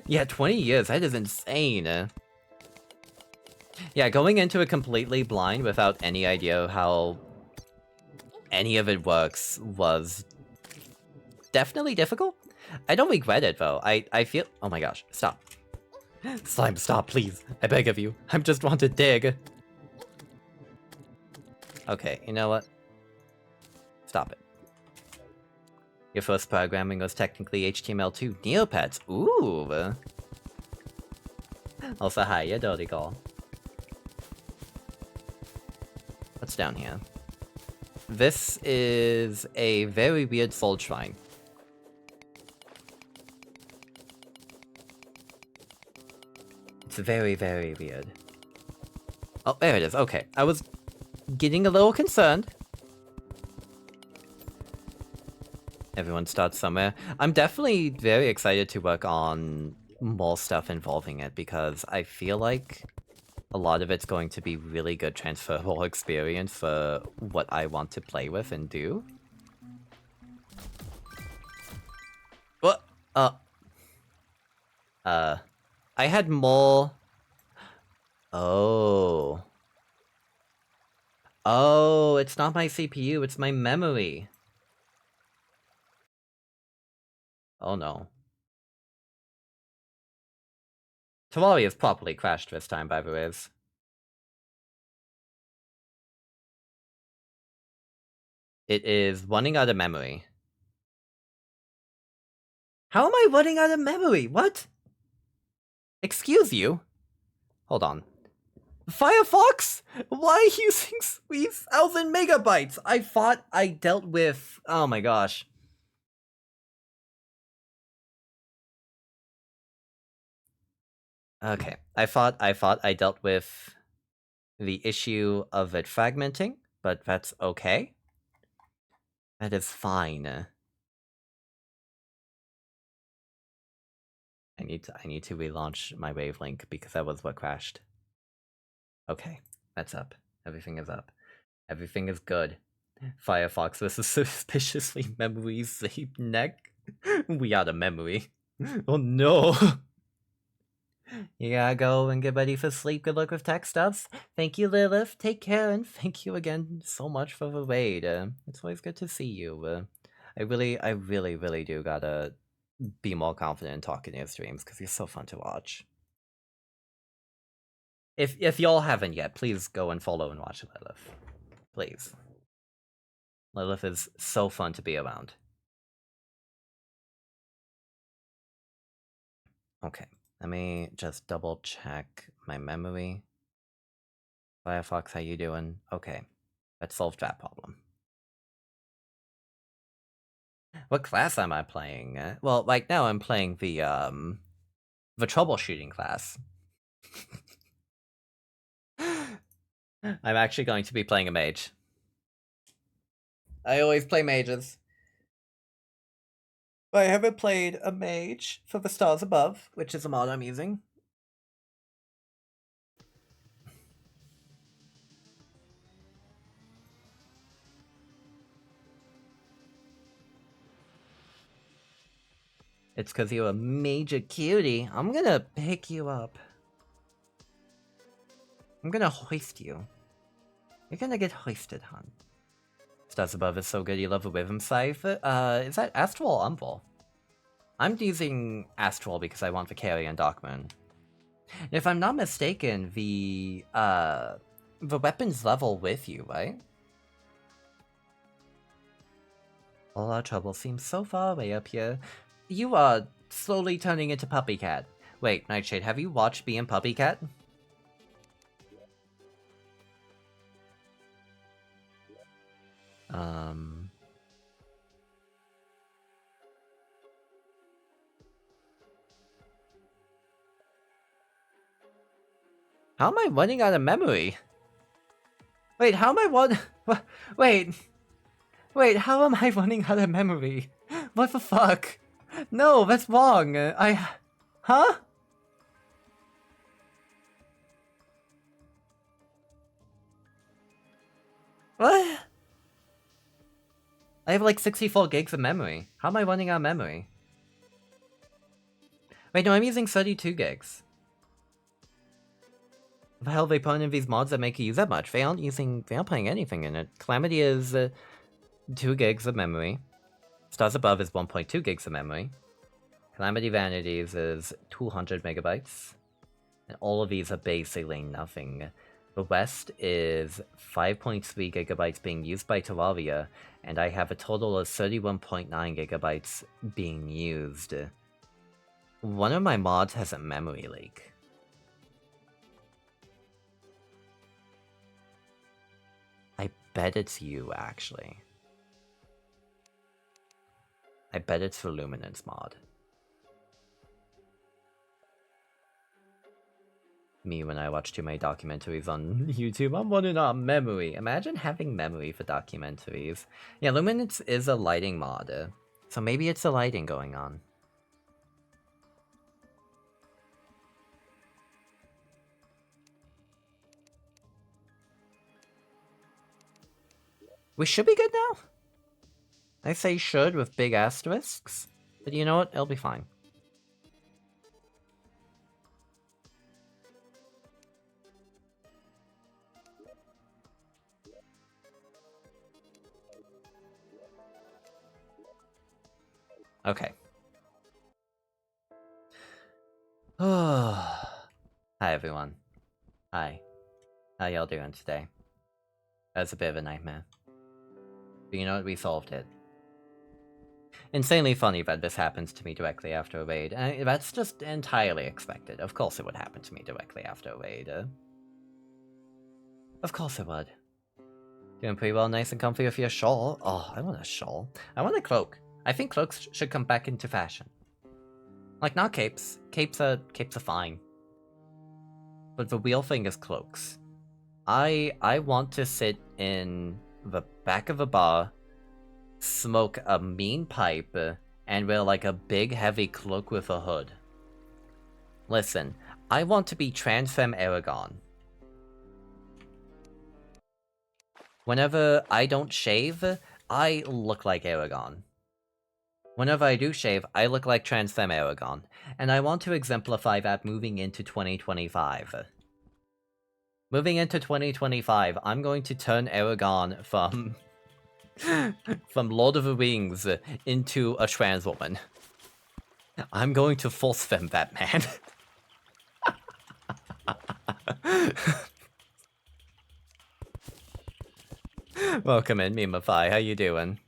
Yeah, 20 years, that is insane. Yeah, going into it completely blind without any idea how any of it works was definitely difficult. I don't regret it though. I feel, oh my gosh, stop. Slime, stop, please. I beg of you. I just want to dig. Okay, you know what? Stop it. Your first programming was technically HTML2 Neopets. Ooh. Also, hi, you dirty girl. What's down here? This is a very weird soul shrine. It's very, very weird. Oh, there it is. Okay. I was getting a little concerned. Everyone starts somewhere. I'm definitely very excited to work on more stuff involving it because I feel like a lot of it's going to be really good transferable experience for what I want to play with and do. What? I had more... Oh. Oh, it's not my CPU, it's my memory. Oh no. Terraria is properly crashed this time, by the way. It is running out of memory. How am I running out of memory? What? Excuse you? Hold on. Firefox? Why using 3,000 megabytes? I thought I dealt with... Oh my gosh. Okay. I thought I dealt with the issue of it fragmenting, but that's okay. That is fine. I need to relaunch my Wavelink because that was what crashed. Okay, that's up. Everything is up. Everything is good. Firefox, this is suspiciously memory safe neck. We out of memory. Oh no. You gotta go and get ready for sleep. Good luck with tech stuffs. Thank you, Lilith. Take care, and thank you again so much for the raid. It's always good to see you. I really do gotta be more confident in talking to your streams because you're so fun to watch. If y'all haven't yet, please go and follow and watch Lilith. Please. Lilith is so fun to be around. Okay, let me just double check my memory. Firefox, how you doing? Okay, that solved that problem. What class am I playing? Well, right now I'm playing the troubleshooting class. I'm actually going to be playing a mage. I always play mages. But I haven't played a mage for the Stars Above, which is a mod I'm using. It's because you're a major cutie. I'm gonna pick you up. I'm gonna hoist you. You're gonna get hoisted, hon. Stars Above is so good, you love the Rhythm Scythe. Is that Astral or Umbral? I'm using Astral because I want the carry and Darkmoon. If I'm not mistaken, the weapons level with you, right? All our trouble seems so far away up here. You are slowly turning into Puppy Cat. Wait, Nightshade, have you watched Being Puppy Cat? How am I running out of memory? Wait, how am I Wait, how am I running out of memory? What the fuck? No, that's wrong. Huh? What? I have like 64 gigs of memory. How am I running out of memory? Wait, no, I'm using 32 gigs. The hell are they putting in these mods that make you use that much? They aren't putting anything in it. Calamity is 2 gigs of memory. Stars Above is 1.2 gigs of memory. Calamity Vanities is 200 megabytes. And all of these are basically nothing. The West is 5.3 gigabytes being used by Terraria, and I have a total of 31.9 gigabytes being used. One of my mods has a memory leak. I bet it's you, actually. I bet it's the Luminance mod. Me when I watch too many documentaries on YouTube, I'm running out of memory. Imagine having memory for documentaries. Yeah, Luminance is a lighting mod, so maybe it's the lighting going on. We should be good now? I say should with big asterisks, but you know what? It'll be fine. Okay. Hi everyone. Hi. How y'all doing today? That was a bit of a nightmare. But you know what? We solved it. Insanely funny that this happens to me directly after a raid. That's just entirely expected. Of course it would happen to me directly after a raid. Of course it would. Doing pretty well, nice and comfy with your shawl. Oh, I want a shawl. I want a cloak. I think cloaks should come back into fashion. Like, not capes. Capes are fine. But the real thing is cloaks. I want to sit in the back of a bar, smoke a mean pipe, and wear like a big heavy cloak with a hood. Listen, I want to be Transfem Aragon. Whenever I don't shave, I look like Aragon. Whenever I do shave, I look like Transfem Aragon. And I want to exemplify that moving into 2025. Moving into 2025, I'm going to turn Aragon from from Lord of the Rings into a trans woman. I'm going to force femme that man. Welcome in, Mimify. How you doing?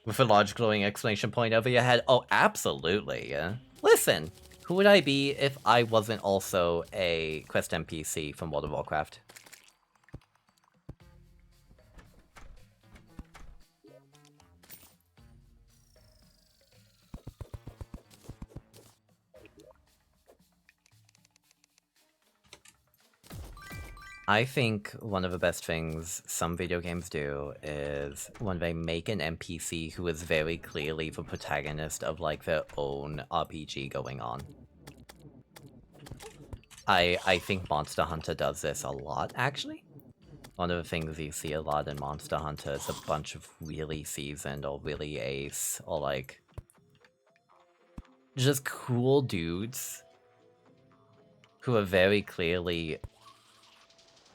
With a large glowing exclamation point over your head? Oh, absolutely. Listen, who would I be if I wasn't also a quest NPC from World of Warcraft? I think one of the best things some video games do is when they make an NPC who is very clearly the protagonist of like their own RPG going on. I think Monster Hunter does this a lot, actually. One of the things you see a lot in Monster Hunter is a bunch of really seasoned or really ace or like just cool dudes who are very clearly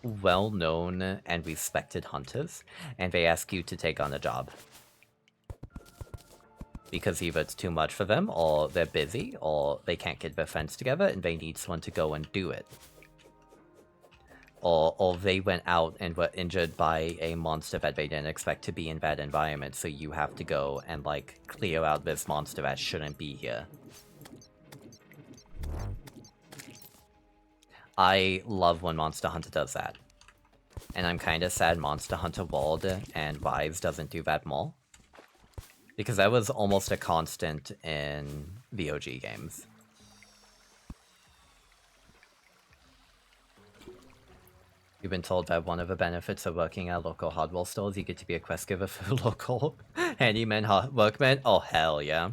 well-known and respected hunters, and they ask you to take on a job. Because either it's too much for them, or they're busy, or they can't get their friends together and they need someone to go and do it. Or they went out and were injured by a monster that they didn't expect to be in that environment, so you have to go and like clear out this monster that shouldn't be here. I love when Monster Hunter does that. And I'm kinda sad Monster Hunter World and Rise doesn't do that more. Because that was almost a constant in VOG games. You've been told that one of the benefits of working at local hardware stores, you get to be a quest giver for local handyman workmen? Oh, hell yeah.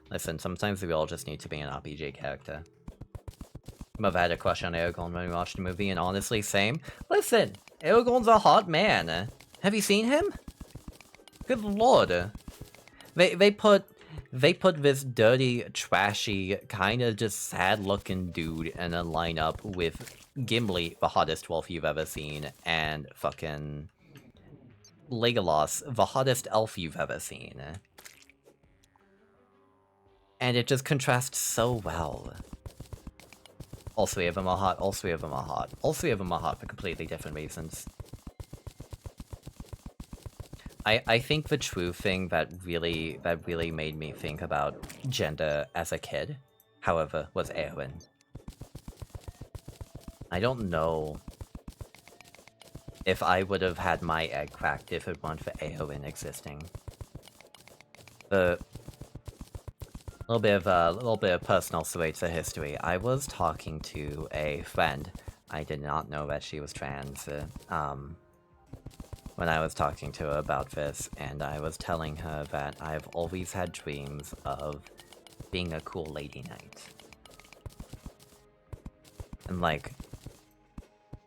Listen, sometimes we all just need to be an RPG character. I've had a crush on Aragorn when we watched the movie, and honestly, same. Listen, Aragorn's a hot man. Have you seen him? Good lord. They put this dirty, trashy, kinda just sad-looking dude in a lineup with Gimli, the hottest wolf you've ever seen, and fucking Legolas, the hottest elf you've ever seen. And it just contrasts so well. All three of them are hot. All three of them are hot. All three of them are hot for completely different reasons. I think the true thing that really made me think about gender as a kid, however, was Eowyn. I don't know if I would have had my egg cracked if it weren't for Eowyn existing. The little bit of personal Cereza history. I was talking to a friend. I did not know that she was trans. When I was talking to her about this, and I was telling her that I've always had dreams of being a cool lady knight. And like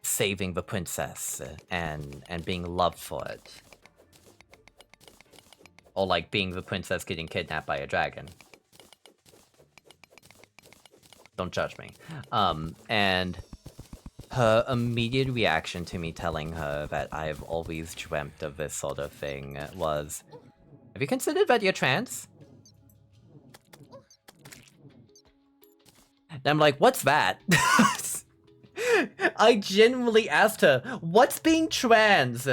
saving the princess and being loved for it. Or like being the princess getting kidnapped by a dragon. Don't judge me. And her immediate reaction to me telling her that I've always dreamt of this sort of thing was, have you considered that you're trans? And I'm like, what's that? I genuinely asked her, what's being trans?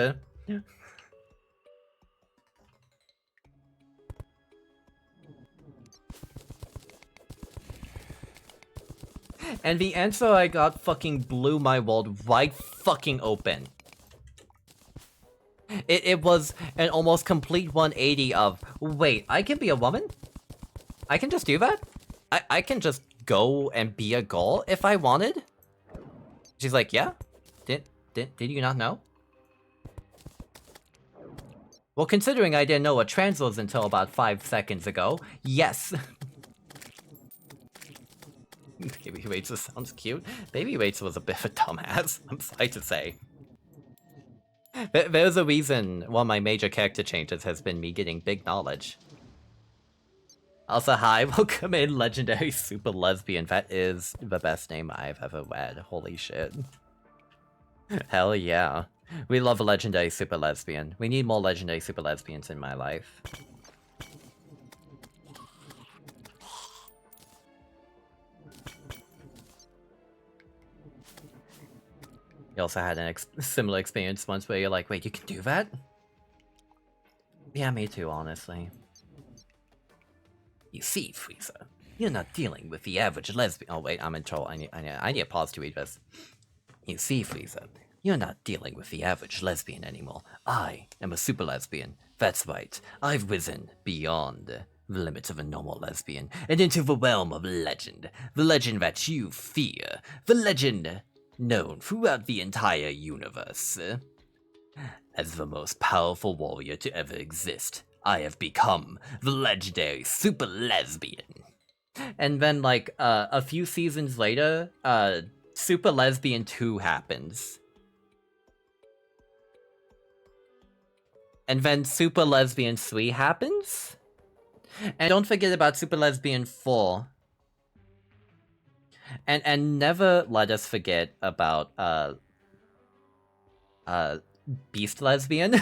And the answer I got fucking blew my world right fucking open. It was an almost complete 180 of, wait, I can be a woman? I can just do that? I can just go and be a girl if I wanted? She's like, yeah? Did you not know? Well, considering I didn't know what trans was until about 5 seconds ago, yes. Baby Rachel sounds cute. Baby Rachel was a bit of a dumbass, I'm sorry to say. There's a reason one of my major character changes has been me getting big knowledge. Also, hi, welcome in, Legendary Super Lesbian. That is the best name I've ever read. Holy shit. Hell yeah. We love a Legendary Super Lesbian. We need more Legendary Super Lesbians in my life. You also had an similar experience once where you're like, wait, you can do that? Yeah, me too, honestly. You see, Frieza, you're not dealing with the average lesbian. Oh wait, I'm in trouble. I need a pause to read this. You see, Frieza, you're not dealing with the average lesbian anymore. I am a super lesbian. That's right. I've risen beyond the limits of a normal lesbian and into the realm of legend. The legend that you fear. The legend known throughout the entire universe. As the most powerful warrior to ever exist, I have become the legendary super lesbian. And then, like, a few seasons later, Super Lesbian 2 happens. And then Super Lesbian 3 happens? And don't forget about Super Lesbian 4. And never let us forget about, Beast Lesbian.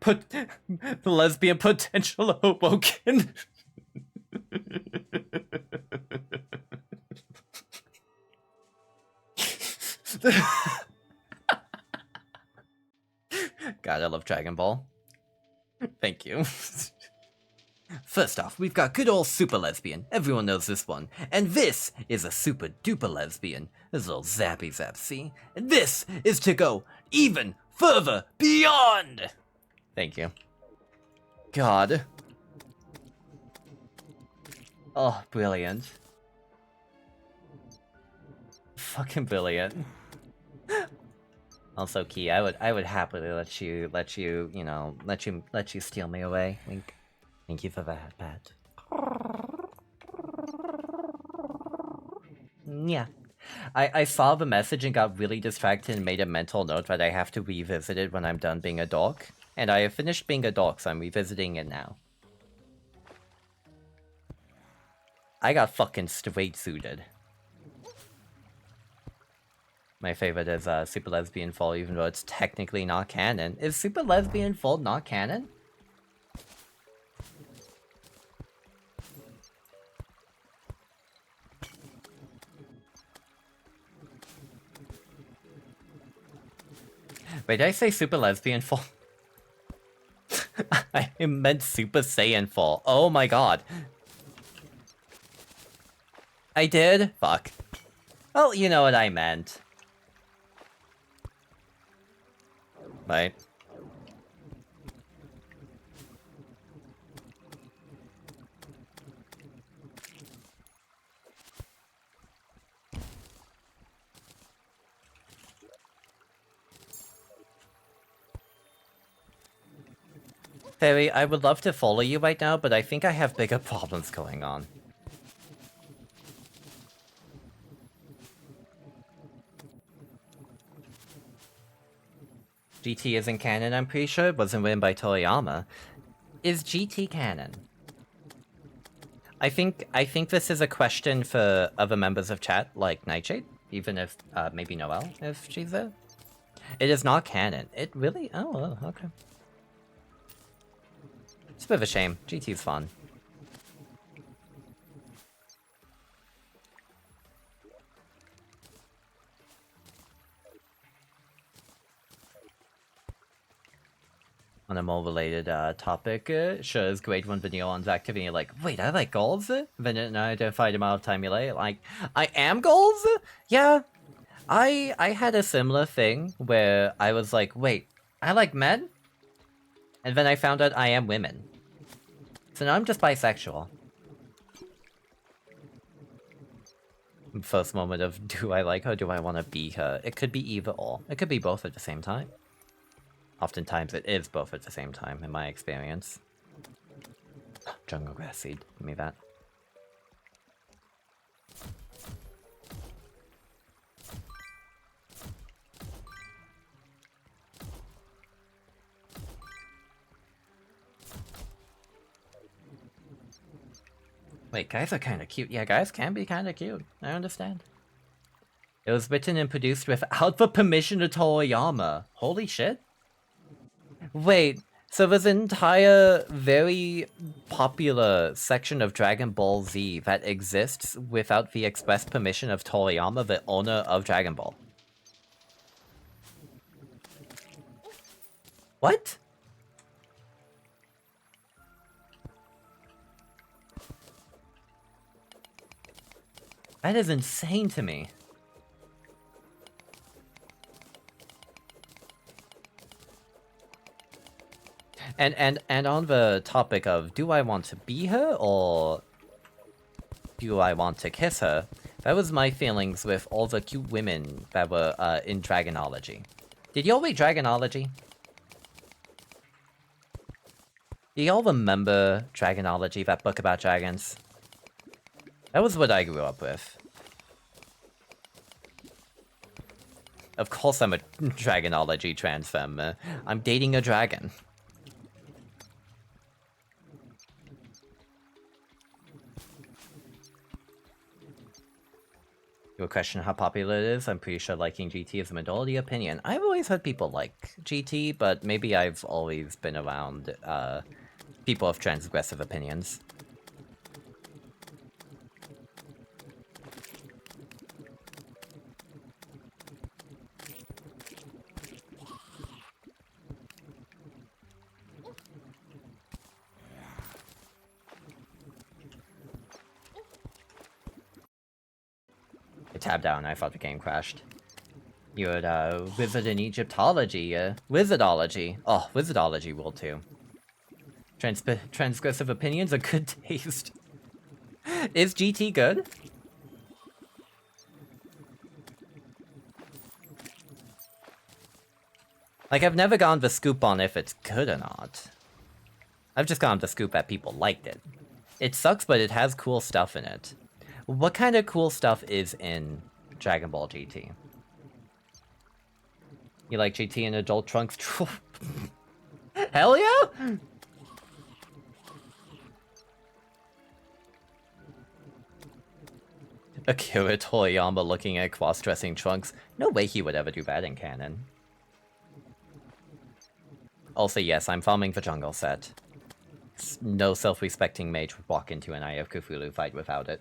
Put the lesbian potential awoken. God, I love Dragon Ball. Thank you. First off, we've got good old super lesbian. Everyone knows this one. And this is a super duper lesbian. This little zappy zap, see? And this is to go even further beyond! Thank you. God. Oh, brilliant. Fucking brilliant. Also, Key, I would happily let you, you know, let you steal me away. Wink. Thank you for that, Pat. Yeah. I saw the message and got really distracted and made a mental note that I have to revisit it when I'm done being a dork. And I have finished being a dork, so I'm revisiting it now. I got fucking straight suited. My favorite is Super Lesbian Fall, even though it's technically not canon. Is Super Lesbian Fall not canon? Wait, did I say Super Lesbian Fall? I meant Super Saiyan Fall. Oh my god. I did? Fuck. Well, you know what I meant. Right. Fairy, I would love to follow you right now, but I think I have bigger problems going on. GT isn't canon, I'm pretty sure. It wasn't written by Toriyama. Is GT canon? I think this is a question for other members of chat, like Nightshade, even if maybe Noelle, if she's there. It is not canon. It really? Oh, well, okay. It's a bit of a shame. GT's fun. On a more related topic, sure, is grade 1 video on activity like, wait, I like goals? Then an identified amount of time you lay, like, I am goals? Yeah, I had a similar thing where I was like, wait, I like men? And then I found out I am women. So now I'm just bisexual. First moment of, do I like her, do I want to be her? It could be either or. It could be both at the same time. Oftentimes it is both at the same time, in my experience. Jungle grass seed, give me that. Wait, guys are kind of cute. Yeah, guys can be kind of cute. I understand. It was written and produced without the permission of Toriyama. Holy shit. Wait, so there's an entire very popular section of Dragon Ball Z that exists without the express permission of Toriyama, the owner of Dragon Ball. What? That is insane to me. And on the topic of, do I want to be her or do I want to kiss her? That was my feelings with all the cute women that were in Dragonology. Did y'all read Dragonology? Do y'all remember Dragonology, that book about dragons? That was what I grew up with. Of course I'm a Dragonology transfem. I'm dating a dragon. Your question how popular it is, I'm pretty sure liking GT is a majority opinion. I've always heard people like GT, but maybe I've always been around people of transgressive opinions. I tabbed out and I thought the game crashed. You're a wizard in Egyptology, wizardology. Oh, wizardology will too. Transgressive opinions are good taste. Is GT good? Like, I've never gone the scoop on if it's good or not. I've just gone the scoop that people liked it. It sucks, but it has cool stuff in it. What kind of cool stuff is in Dragon Ball GT? You like GT in adult trunks? Hell yeah! Akira Toriyama looking at cross-dressing trunks. No way he would ever do that in canon. Also, yes, I'm farming the jungle set. No self-respecting mage would walk into an Eye of Cthulhu fight without it.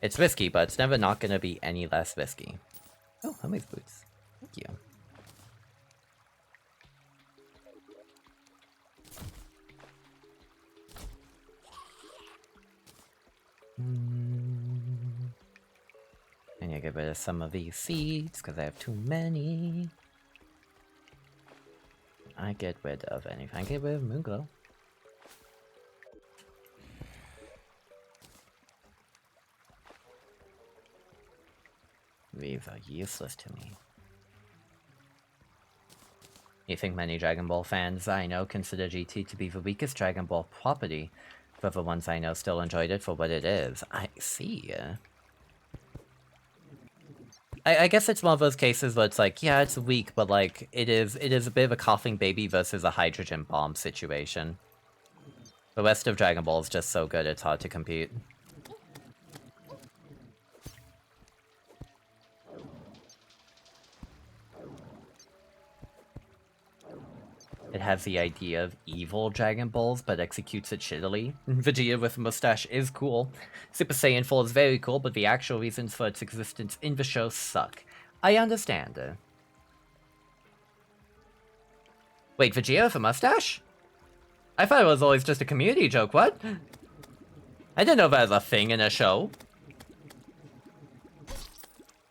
It's risky, but it's never not gonna be any less risky. Oh, Hermes boots. Thank you. I need to get rid of some of these seeds because I have too many. I get rid of anything. I get rid of Moonglow. These are useless to me. You think many Dragon Ball fans I know consider GT to be the weakest Dragon Ball property, but the ones I know still enjoyed it for what it is. I see. I guess it's one of those cases where it's like, yeah, it's weak, but like, it is a bit of a coughing baby versus a hydrogen bomb situation. The rest of Dragon Ball is just so good, it's hard to compete. It has the idea of evil Dragon Balls, but executes it shittily. Vegeta with a mustache is cool. Super Saiyan 4 is very cool, but the actual reasons for its existence in the show suck. I understand. Wait, Vegeta with a mustache? I thought it was always just a community joke, what? I didn't know that was a thing in a show.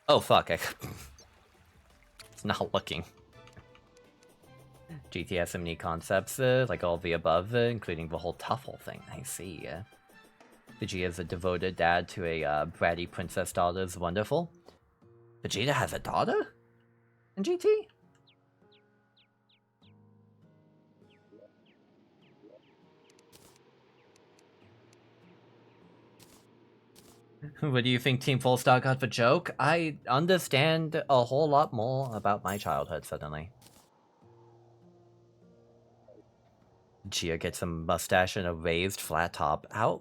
Oh fuck, it's not looking. GT has some neat concepts, like all the above, including the whole Tuffle thing. I see. Vegeta is a devoted dad to a bratty princess daughter is wonderful. Vegeta has a daughter? In GT? What do you think Team Full Star got the joke? I understand a whole lot more about my childhood suddenly. Gia gets a mustache and a raised flat top. How?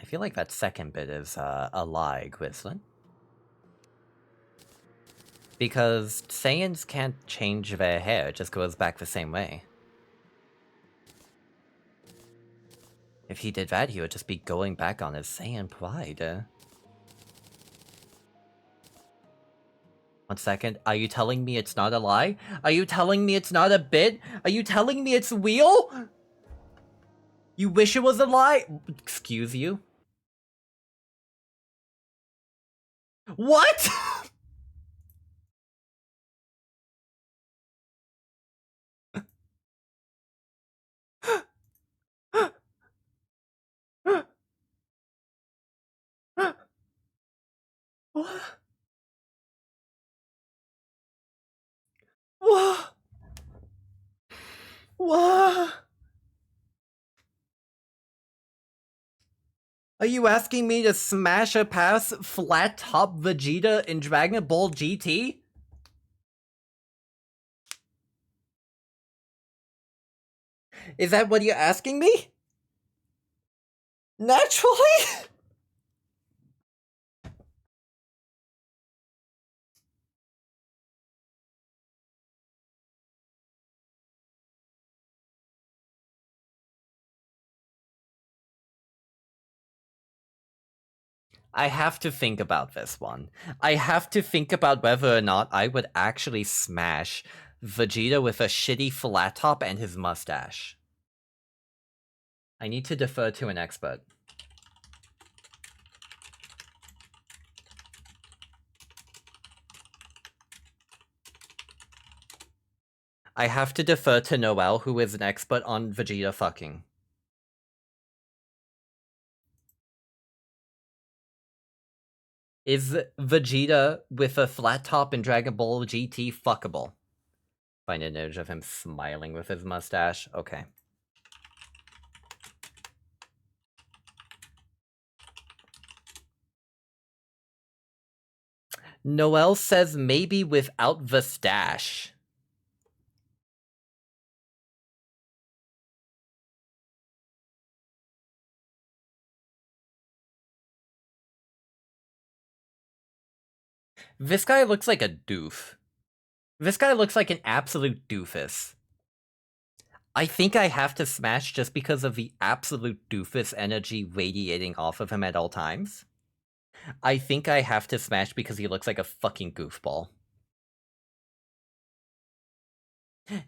I feel like that second bit is a lie, Grislin. Because Saiyans can't change their hair, it just goes back the same way. If he did that, he would just be going back on his Saiyan pride. 1 second, are you telling me it's not a lie? Are you telling me it's not a bit? Are you telling me it's real? You wish it was a lie? Excuse you? What? What? What? What? Are you asking me to smash a pass flat top Vegeta in Dragon Ball GT? Is that what you're asking me? Naturally? I have to think about this one. I have to think about whether or not I would actually smash Vegeta with a shitty flat top and his mustache. I need to defer to an expert. I have to defer to Noel, who is an expert on Vegeta fucking. Is Vegeta with a flat top in Dragon Ball GT fuckable? Find an image of him smiling with his mustache. Okay. Noel says maybe without the stash. This guy looks like a doof. This guy looks like an absolute doofus. I think I have to smash just because of the absolute doofus energy radiating off of him at all times. I think I have to smash because he looks like a fucking goofball.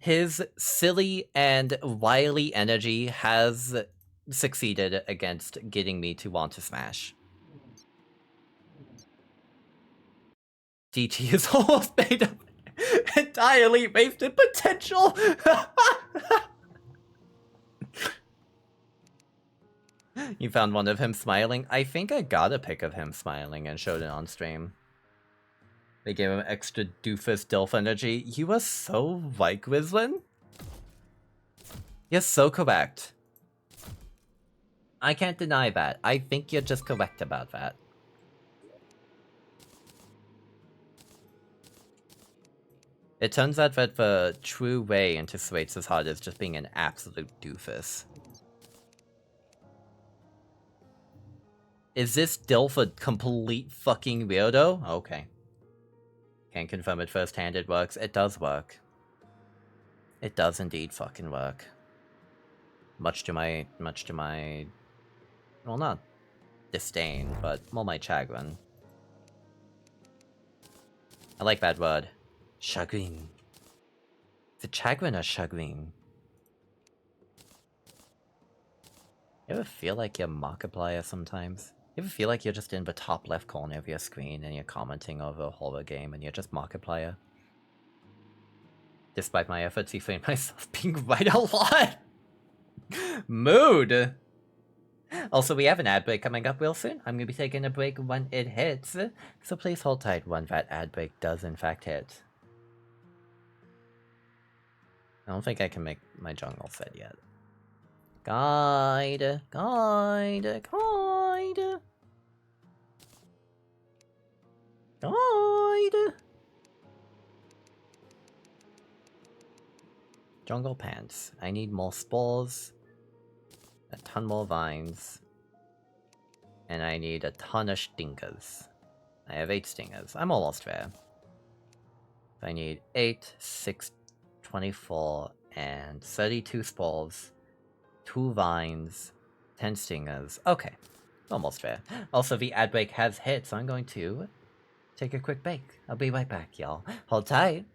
His silly and wily energy has succeeded against getting me to want to smash. DT is almost made of entirely wasted potential! You found one of him smiling? I think I got a pic of him smiling and showed it on stream. They gave him extra doofus Dilf energy. You are so right, Grislin. You're so correct. I can't deny that. I think you're just correct about that. It turns out that the true way into Cereza's heart is just being an absolute doofus. Is this Dilf a complete fucking weirdo? Okay. Can't confirm it firsthand, it works. It does work. It does indeed fucking work. Much to my, well, not disdain, but more my chagrin. I like that word. Chagrin. Is it chagrin or chagrin? You ever feel like you're Markiplier sometimes? You ever feel like you're just in the top left corner of your screen and you're commenting over a horror game and you're just Markiplier? Despite my efforts, I find myself being right a lot! Mood! Also, we have an ad break coming up real soon. I'm gonna be taking a break when it hits, so please hold tight when that ad break does in fact hit. I don't think I can make my jungle set yet. Guide. Jungle pants. I need more spores, a ton more vines, and I need a ton of stingers. I have 8 stingers. I'm almost there. I need 8, 6, 24, and 32 spores, 2 vines, 10 stingers. Okay, almost there. Also, the ad break has hit, so I'm going to take a quick break. I'll be right back, y'all. Hold tight.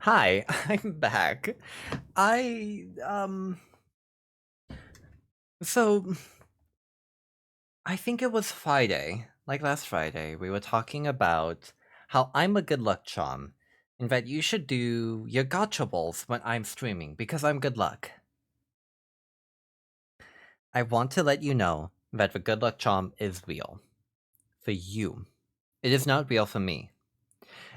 Hi, I'm back. I, so I think it was Friday, like last Friday, we were talking about how I'm a good luck charm, and that you should do your gotcha balls when I'm streaming because I'm good luck. I want to let you know that the good luck charm is real. For you. It is not real for me.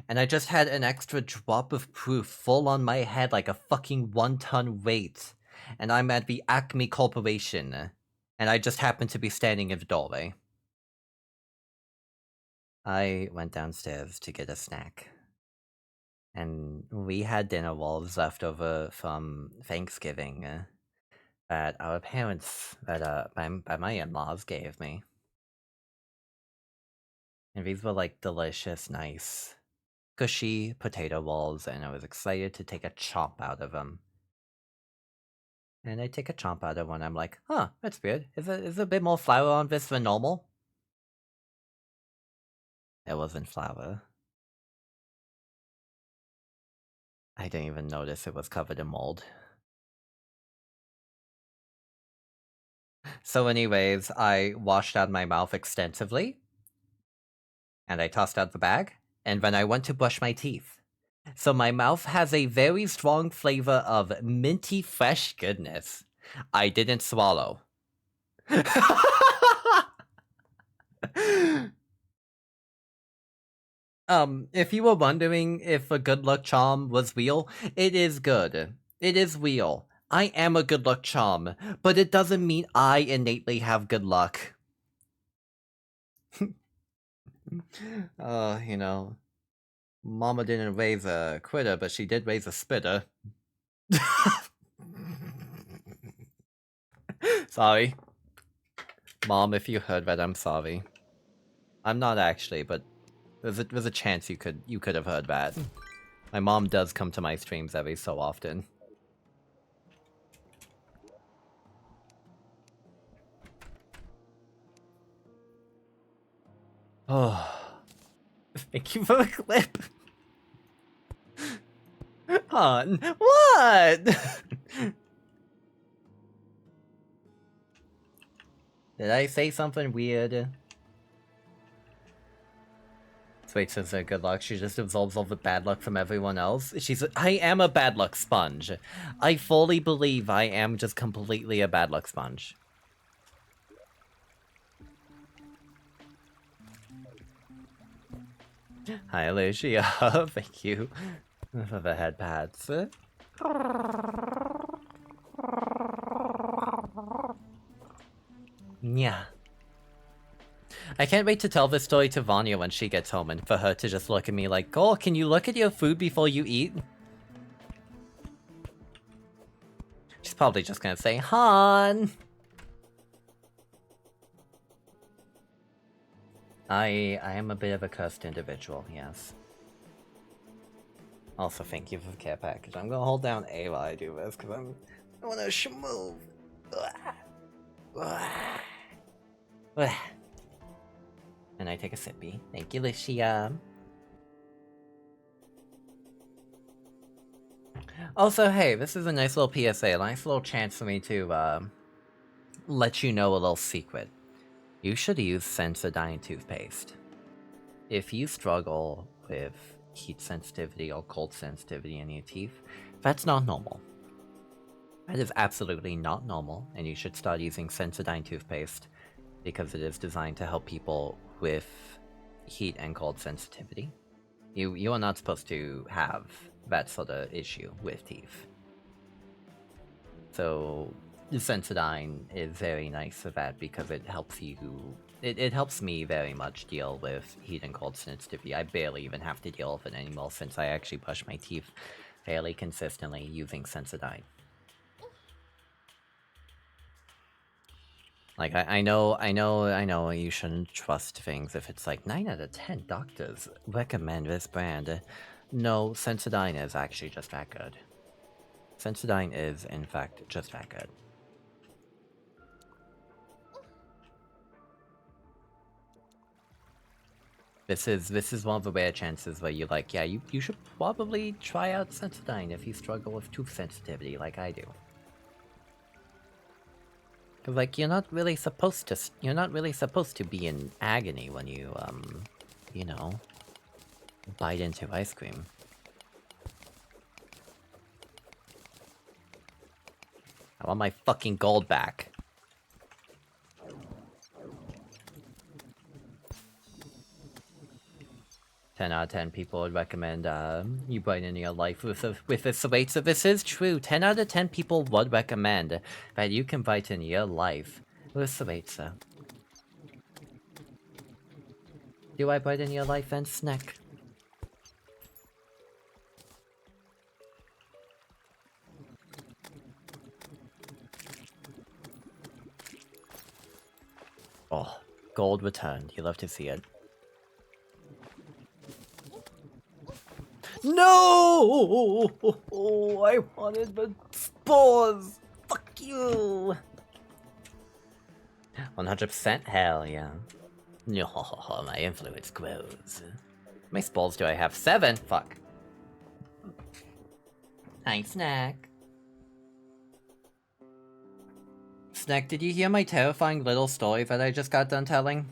And I just had an extra drop of proof full on my head like a fucking 1-ton weight. And I'm at the Acme Corporation. And I just happened to be standing in the doorway. I went downstairs to get a snack. And we had dinner rolls left over from Thanksgiving that our parents, by my in-laws, gave me. And these were like delicious, nice, cushy potato rolls, and I was excited to take a chomp out of them. And I take a chomp out of one, I'm like, huh, that's weird. Is there a bit more flour on this than normal? It wasn't flour. I didn't even notice it was covered in mold. So anyways, I washed out my mouth extensively, and I tossed out the bag, and then I went to brush my teeth. So my mouth has a very strong flavor of minty fresh goodness. I didn't swallow. If you were wondering if a good luck charm was real, it is good. It is real. I am a good luck charm, but it doesn't mean I innately have good luck. You know, Mama didn't raise a quitter, but she did raise a spitter. Sorry. Mom, if you heard that, I'm sorry. I'm not actually, but there's a chance you could have heard that. My mom does come to my streams every so often. Oh, thank you for the clip. Hon, what? Did I say something weird? Wait, says good luck. She just absorbs all the bad luck from everyone else. I am a bad luck sponge. I fully believe I am just completely a bad luck sponge. Hi, Alicia. Thank you for the head pats. Yeah. I can't wait to tell this story to Vanya when she gets home and for her to just look at me like, oh, can you look at your food before you eat? She's probably just gonna say, Han! I am a bit of a cursed individual, yes. Also, thank you for the care package. I'm gonna hold down A while I do this, because I wanna schmove. And I take a sippy. Thank you, Licia. Also, hey, this is a nice little PSA, a nice little chance for me to, let you know a little secret. You should use Sensodyne toothpaste. If you struggle with heat sensitivity or cold sensitivity in your teeth, that's not normal. That is absolutely not normal, and you should start using Sensodyne toothpaste because it is designed to help people with heat and cold sensitivity. You are not supposed to have that sort of issue with teeth. So Sensodyne is very nice for that because it helps you. It helps me very much deal with heat and cold sensitivity. I barely even have to deal with it anymore since I actually brush my teeth fairly consistently using Sensodyne. Like, I know you shouldn't trust things if it's like 9 out of 10 doctors recommend this brand. No, Sensodyne is actually just that good. Sensodyne is, in fact, just that good. This is one of the rare chances where you're like, yeah, you should probably try out Sensodyne if you struggle with tooth sensitivity like I do. Cause like you're not really supposed to be in agony when you you know, bite into ice cream. I want my fucking gold back. 10 out of 10 people would recommend you brighten your life with a Cereza. This is true. 10 out of 10 people would recommend that you can brighten your life with Cereza. Do I brighten your life and snack? Oh, gold returned. You love to see it. No! I wanted the spores! Fuck you! 100% hell yeah. No, my influence grows. How many spores do I have? 7? Fuck. Hi, Snack. Snack, did you hear my terrifying little story that I just got done telling?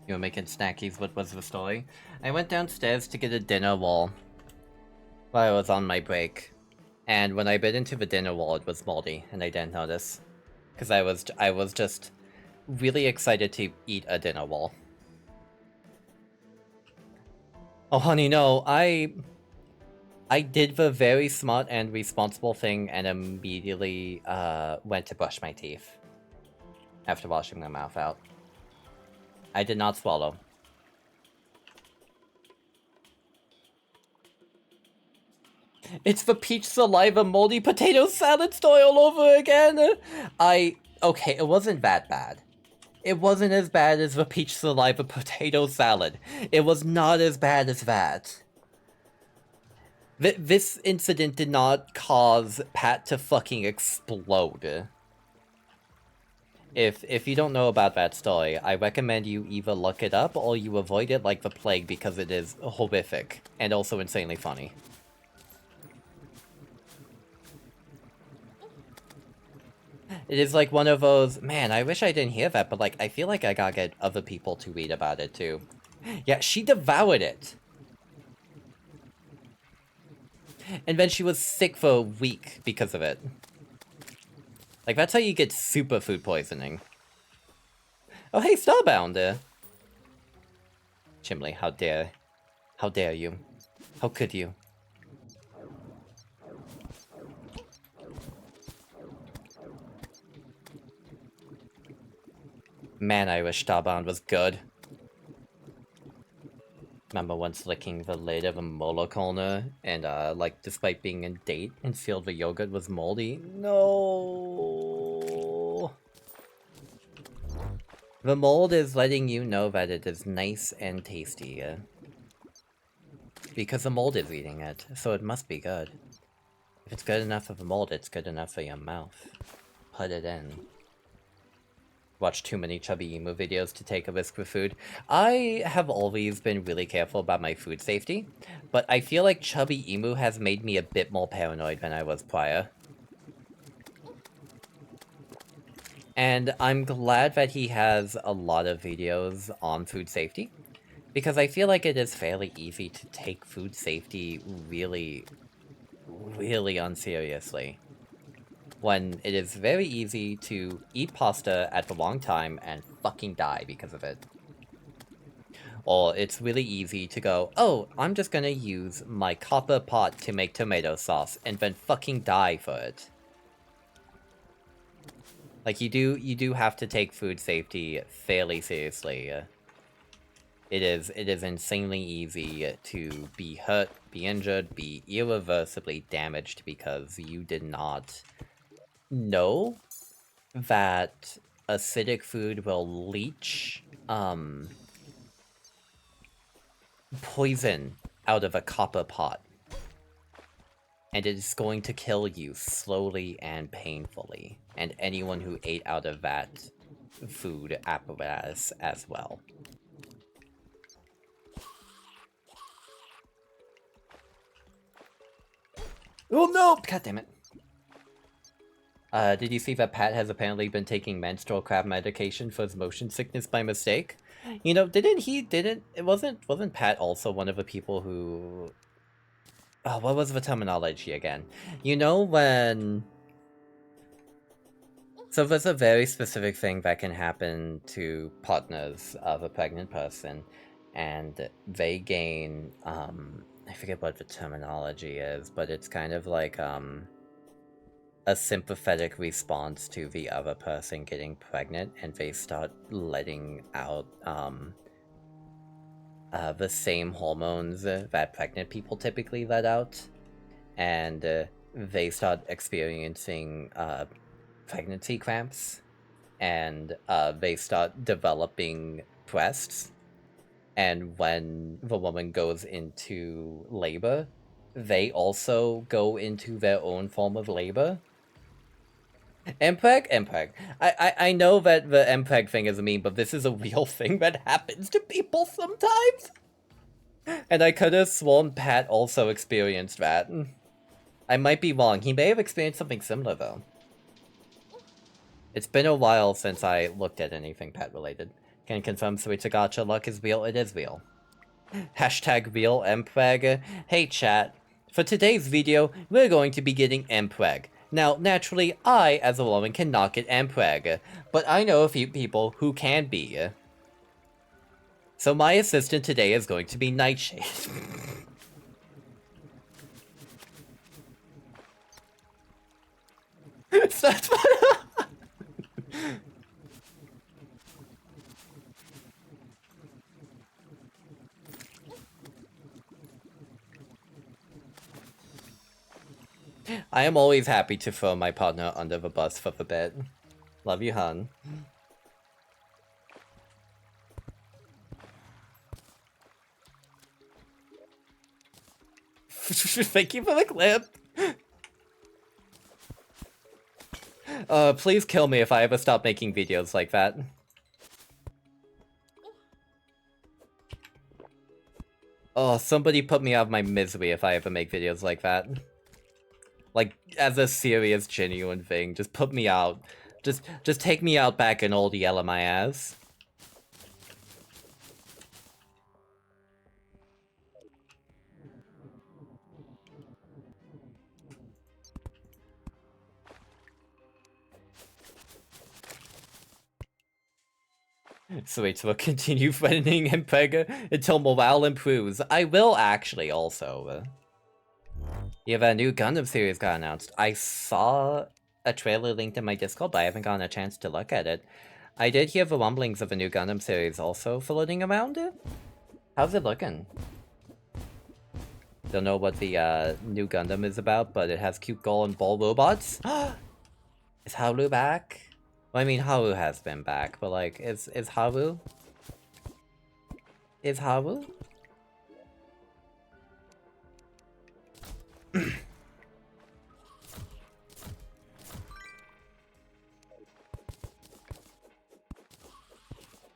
You were making snackies, what was the story? I went downstairs to get a dinner wall while I was on my break. And when I bit into the dinner wall, it was moldy, and I didn't notice. Because I was just really excited to eat a dinner wall. Oh honey, no, I did the very smart and responsible thing and immediately went to brush my teeth after washing my mouth out. I did not swallow. It's the peach saliva moldy potato salad story all over again! Okay, it wasn't that bad. It wasn't as bad as the peach saliva potato salad. It was not as bad as that. This incident did not cause Pat to fucking explode. If you don't know about that story, I recommend you either look it up or you avoid it like the plague because it is horrific and also insanely funny. It is like one of those, man, I wish I didn't hear that, but like, I feel like I gotta get other people to read about it too. Yeah, she devoured it. And then she was sick for a week because of it. Like, that's how you get super food poisoning. Oh, hey, Starbound! Chimley, how dare you? How could you? Man, I wish Starbound was good. Remember once licking the lid of a molar corner, and like, despite being a date and filled with yogurt was moldy? No. The mold is letting you know that it is nice and tasty. Because the mold is eating it, so it must be good. If it's good enough for the mold, it's good enough for your mouth. Put it in. Watch too many Chubby Emu videos to take a risk with food. I have always been really careful about my food safety, but I feel like Chubby Emu has made me a bit more paranoid than I was prior. And I'm glad that he has a lot of videos on food safety, because I feel like it is fairly easy to take food safety really, really unseriously. When it is very easy to eat pasta at the wrong time and fucking die because of it. Or it's really easy to go, oh, I'm just gonna use my copper pot to make tomato sauce and then fucking die for it. Like, you do have to take food safety fairly seriously. It is insanely easy to be hurt, be injured, be irreversibly damaged because you did not know that acidic food will leach, poison out of a copper pot. And it is going to kill you slowly and painfully. And anyone who ate out of that food apparatus as well. Oh no! God damn it. Did you see that Pat has apparently been taking menstrual crab medication for his motion sickness by mistake? You know, wasn't Pat also one of the people who... Oh, what was the terminology again? You know when... So there's a very specific thing that can happen to partners of a pregnant person, and they gain, I forget what the terminology is, but it's kind of like, a sympathetic response to the other person getting pregnant, and they start letting out, the same hormones that pregnant people typically let out, and they start experiencing, pregnancy cramps, and they start developing breasts, and when the woman goes into labor, they also go into their own form of labor. MPEG? MPEG. I know that the MPEG thing is a meme, but this is a real thing that happens to people sometimes! And I could have sworn Pat also experienced that. I might be wrong. He may have experienced something similar, though. It's been a while since I looked at anything pet related. Can confirm Cereza gacha luck is real, it is real. Hashtag real MPEG. Hey chat, for today's video, we're going to be getting MPEG. Now, naturally, I, as a woman, cannot get MPEG, but I know a few people who can be. So my assistant today is going to be Nightshade. So that's what I am always happy to throw my partner under the bus for the bit. Love you, hun. Thank you for the clip. Please kill me if I ever stop making videos like that. Oh, somebody put me out of my misery if I ever make videos like that. Like, as a serious, genuine thing, just put me out. Just take me out back and old yell at my ass. Sweet, so we'll continue threatening MPEG until morale improves. I will actually also. Yeah, that new Gundam series got announced. I saw a trailer linked in my Discord, but I haven't gotten a chance to look at it. I did hear the rumblings of a new Gundam series also floating around it. How's it looking? Don't know what the new Gundam is about, but it has cute girl and ball robots. Is Haru back? Well, I mean, Haru has been back, but like, is Haru? Is Haru?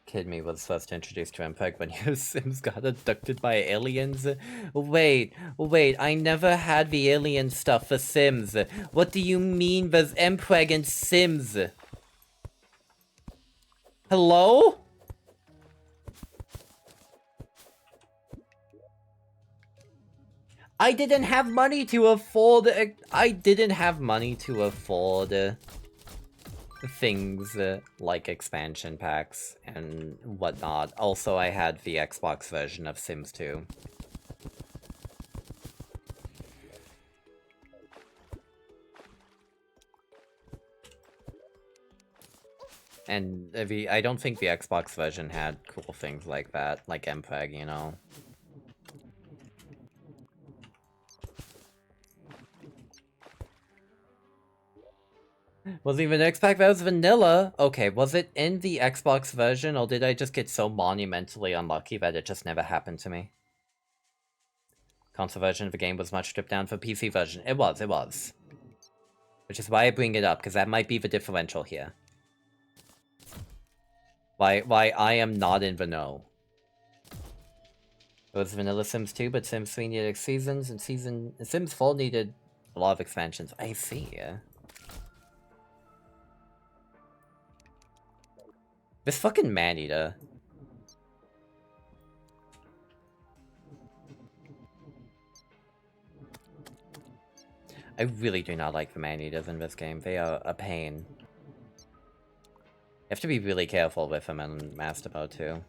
Kid me was first introduced to MPEG when his Sims got abducted by aliens. Wait, I never had the alien stuff for Sims. What do you mean there's MPEG in Sims? Hello? I didn't have money to afford things like expansion packs and whatnot. Also, I had the Xbox version of Sims 2. And I don't think the Xbox version had cool things like that, like MPEG, you know? Was even X-Pack that was vanilla? Okay, was it in the Xbox version, or did I just get so monumentally unlucky that it just never happened to me? Console version of the game was much stripped down for PC version. It was. Which is why I bring it up, because that might be the differential here. Why I am not in the know. It was vanilla Sims 2, but Sims 3 needed seasons, and Sims 4 needed a lot of expansions. I see. This fucking man-eater. I really do not like the man-eaters in this game. They are a pain. You have to be really careful with them in Master Mode too.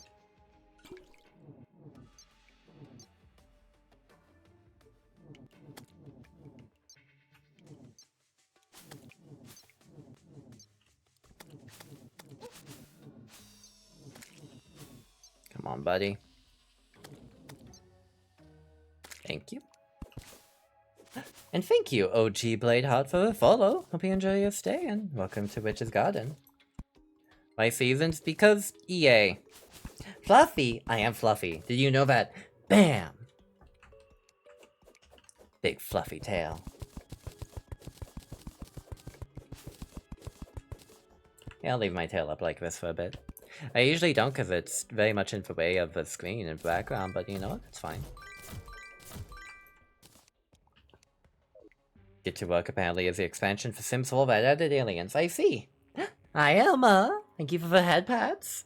Come on, buddy. Thank you. And thank you, OG Bladeheart, for the follow. Hope you enjoy your stay, and welcome to Witch's Garden. My seasons, because EA. Fluffy! I am Fluffy. Did you know that? Bam! Big fluffy tail. Yeah, I'll leave my tail up like this for a bit. I usually don't because it's very much in the way of the screen and background, but you know what? It's fine. Get to Work apparently is the expansion for Sims 4 that added aliens. I see. Hi, Elma. Thank you for the head pats.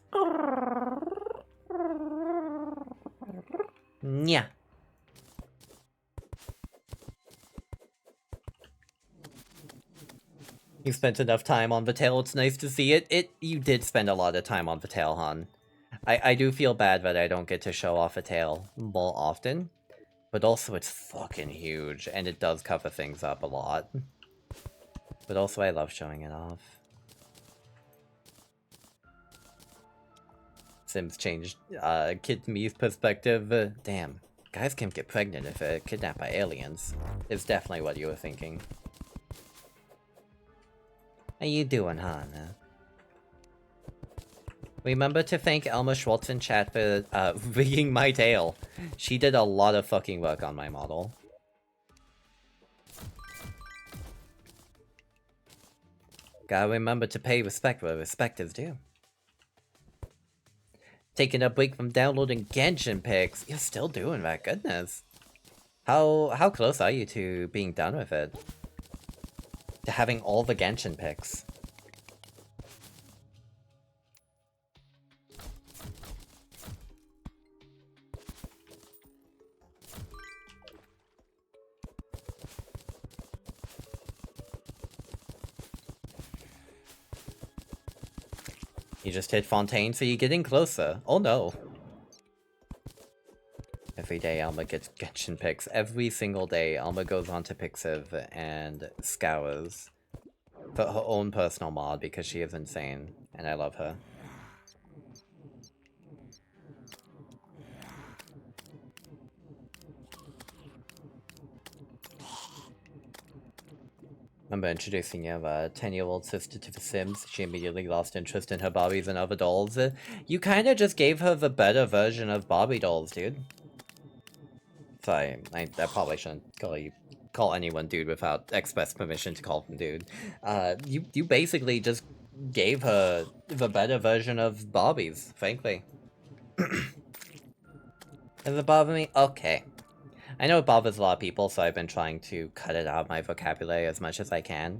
Yeah. You spent enough time on the tail, it's nice to see it. You did spend a lot of time on the tail, hon. I do feel bad that I don't get to show off a tail more often. But also it's fucking huge, and it does cover things up a lot. But also I love showing it off. Sims changed Kid Me's perspective. Damn, guys can't get pregnant if they're kidnapped by aliens. It's definitely what you were thinking. How you doing, Hannah? Remember to thank Elma Schwartz in chat for rigging my tail. She did a lot of fucking work on my model. Gotta remember to pay respect where respect is due. Taking a break from downloading Genshin pics. You're still doing that, goodness. How close are you to being done with it? To having all the Genshin pics? You just hit Fontaine, so you're getting closer. Oh no. Every day Alma gets Genshin pics. Every single day Alma goes on to Pixiv and scours for her own personal mod because she is insane, and I love her. Remember introducing your 10-year-old sister to The Sims? She immediately lost interest in her Barbies and other dolls. You kinda just gave her the better version of Barbie dolls, dude. Sorry, I probably shouldn't call anyone dude without express permission to call them dude. You basically just gave her the better version of Barbies, frankly. Does it bother me? Okay. I know it bothers a lot of people, so I've been trying to cut it out of my vocabulary as much as I can,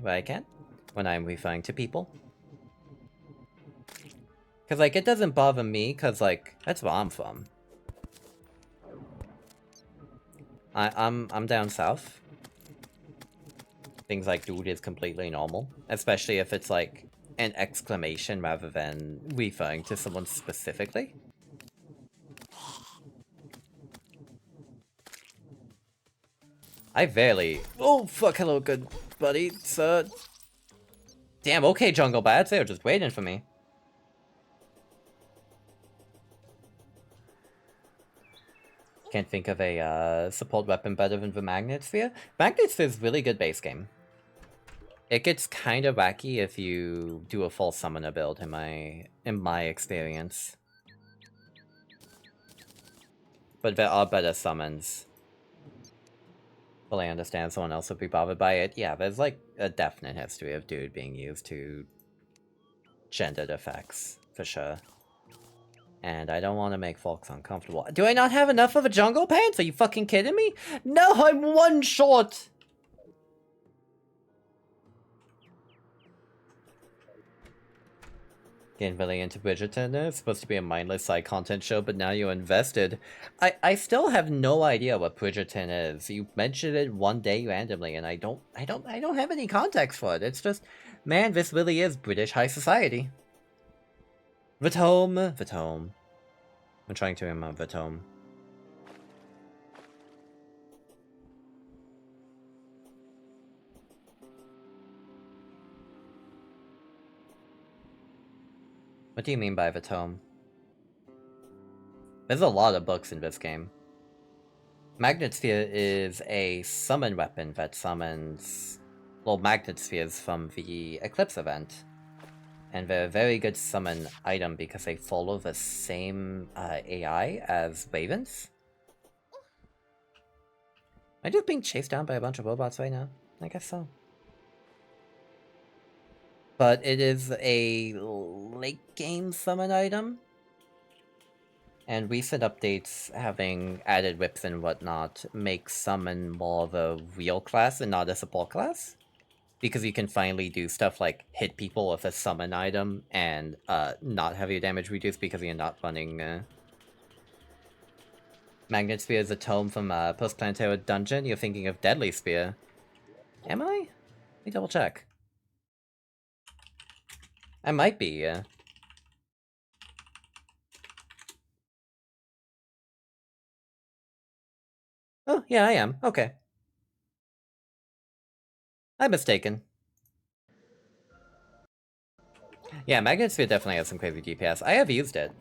when I'm referring to people. Cause like, it doesn't bother me, cause like, that's where I'm from. I'm down south. Things like dude is completely normal, especially if it's like an exclamation rather than referring to someone specifically. I barely... Oh, fuck, hello, good buddy, sir. Damn, okay, Jungle Bats, they were just waiting for me. Can't think of a support weapon better than the Magnet Sphere. Magnet Sphere is really good base game. It gets kind of wacky if you do a full summoner build, in my experience. But there are better summons. Fully understand someone else would be bothered by it. Yeah, there's like a definite history of dude being used to gendered effects, for sure. And I don't want to make folks uncomfortable. Do I not have enough of a jungle pants? Are you fucking kidding me? No, I'm one short! Getting really into Bridgerton. It's supposed to be a mindless side content show, but now you're invested. I still have no idea what Bridgerton is. You mentioned it one day randomly, and I don't have any context for it. It's just, man, this really is British high society. Vatome. I'm trying to remember Vatome. What do you mean by Vatome? There's a lot of books in this game. Magnet Sphere is a summon weapon that summons, well, Magnet Spheres from the Eclipse event. And they're a very good summon item because they follow the same AI as Ravens. Am I just being chased down by a bunch of robots right now? I guess so. But it is a late game summon item. And recent updates, having added whips and whatnot, make summon more of a real class and not a support class. Because you can finally do stuff like hit people with a summon item and not have your damage reduced because you're not running... Magnet Spear is a tome from Post-Planetary Dungeon. You're thinking of Deadly Spear. Am I? Let me double check. I might be, yeah. Oh, yeah, I am. Okay. I'm mistaken. Yeah, Magnet Sphere definitely has some crazy DPS. I have used it.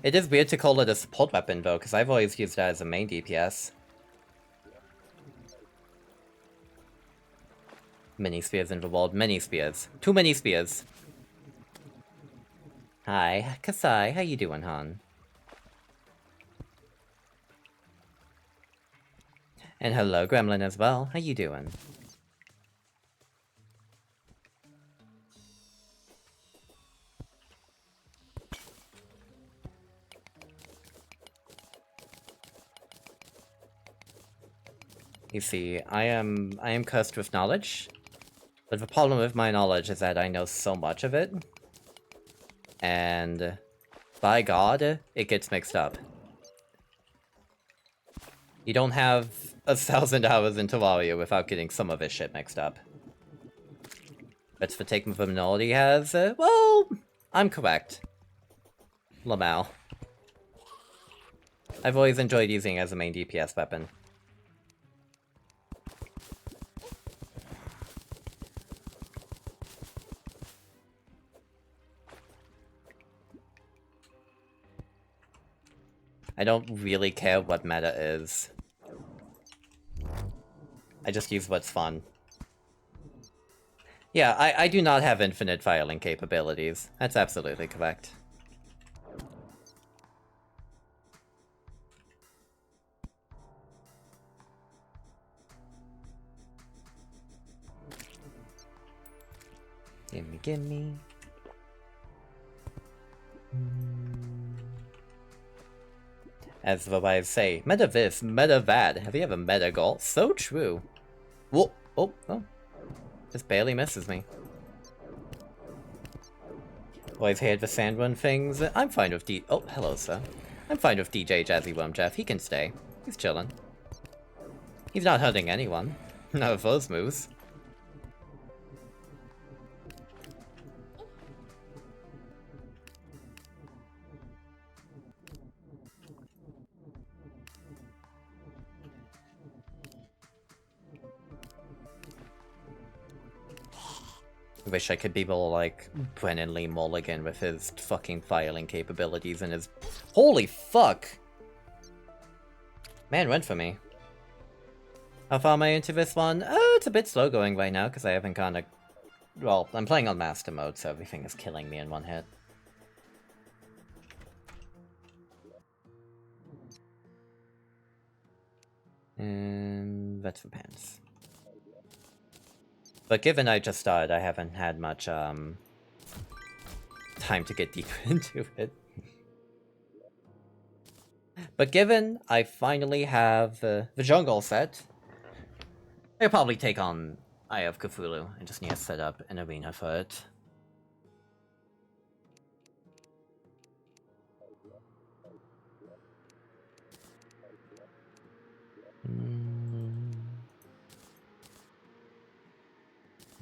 It is weird to call it a support weapon, though, because I've always used that as a main DPS. Mini spears in the world. Many spears. Too many spears. Hi, Kasai. How you doing, hon? And hello, Gremlin, as well. How you doing? You see, I am cursed with knowledge, but the problem with my knowledge is that I know so much of it, and by God, it gets mixed up. You don't have 1,000 hours in Terraria without getting some of this shit mixed up. That's the take the minority has, well, I'm correct. Lamau. I've always enjoyed using it as a main DPS weapon. I don't really care what meta is. I just use what's fun. Yeah, I do not have infinite filing capabilities. That's absolutely correct. Gimme. As the wives say, meta this, meta that. Have you ever met a goal? So true. Whoa, oh. Just barely misses me. Always heard the sandrun things. I'm fine with oh, hello, sir. I'm fine with DJ Jazzy Worm Jeff. He can stay. He's chillin'. He's not hurting anyone. Not with those moves. I wish I could be more like Brennan Lee Mulligan with his fucking filing capabilities and his... Holy fuck! Man went for me. How far am I into this one? It's a bit slow going right now because I haven't gone to... Well, I'm playing on Master Mode, so everything is killing me in one hit. And that's for pants. But given I just started, I haven't had much time to get deeper into it. But given I finally have the jungle set, I'll probably take on Eye of Cthulhu. I just need to set up an arena for it.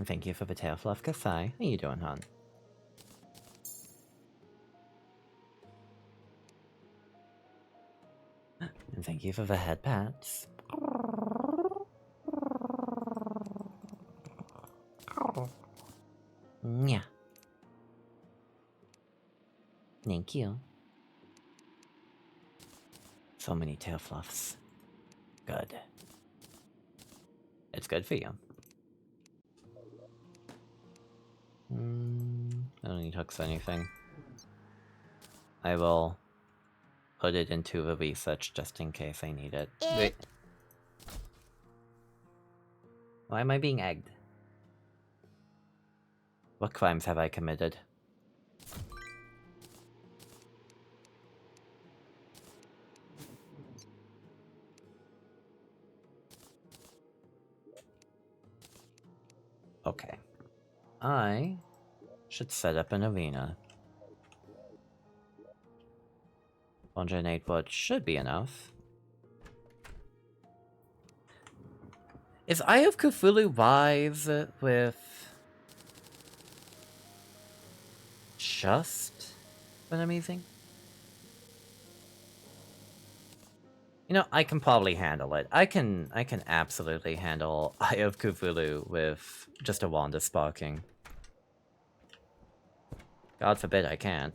Thank you for the tail fluff, Kasai. How you doing, hon? And thank you for the head pats. Yeah. Thank you. So many tail fluffs. Good. It's good for you. I don't need hooks for anything. I will put it into the research just in case I need it. Wait. Why am I being egged? What crimes have I committed? Okay. I should set up an arena. 108 wood should be enough. Is Eye of Cthulhu wise with just what I'm using? You know, I can probably handle it. I can absolutely handle Eye of Cthulhu with just a wand of sparking. God forbid I can't.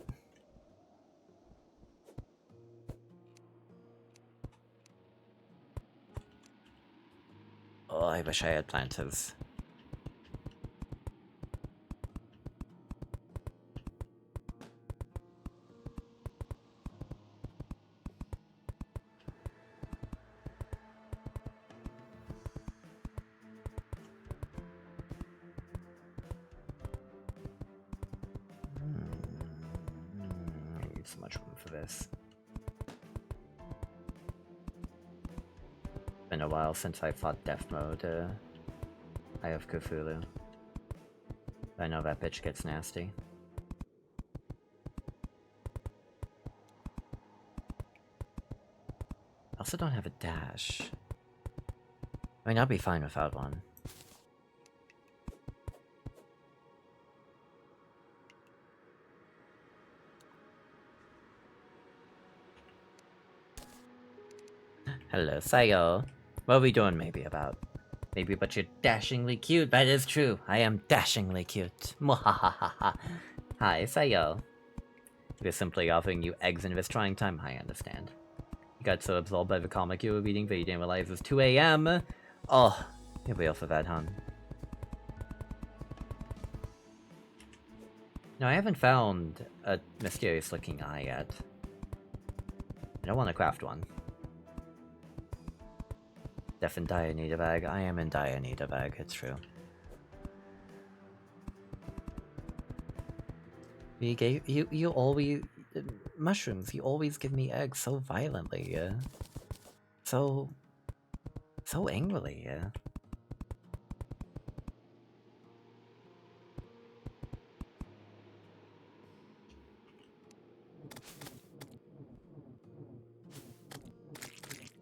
Oh, I wish I had planters. I need so much room for this. Been a while since I fought Death Mode, Eye of Cthulhu. I know that bitch gets nasty. I also don't have a dash. I mean, I'll be fine without one. Hello, Sayo. What are we doing maybe about? Maybe but you're dashingly cute. That is true. I am dashingly cute. Mwahahaha. Hi, Sayo. We're simply offering you eggs in this trying time, I understand. You got so absorbed by the comic you were reading that you didn't realize it was 2 AM. Oh, you're real for that, hon. No, I haven't found a mysterious looking eye yet. I don't want to craft one. Def in dire need of egg. I am in dire need of egg, it's true. You always... mushrooms, you always give me eggs so violently, So angrily,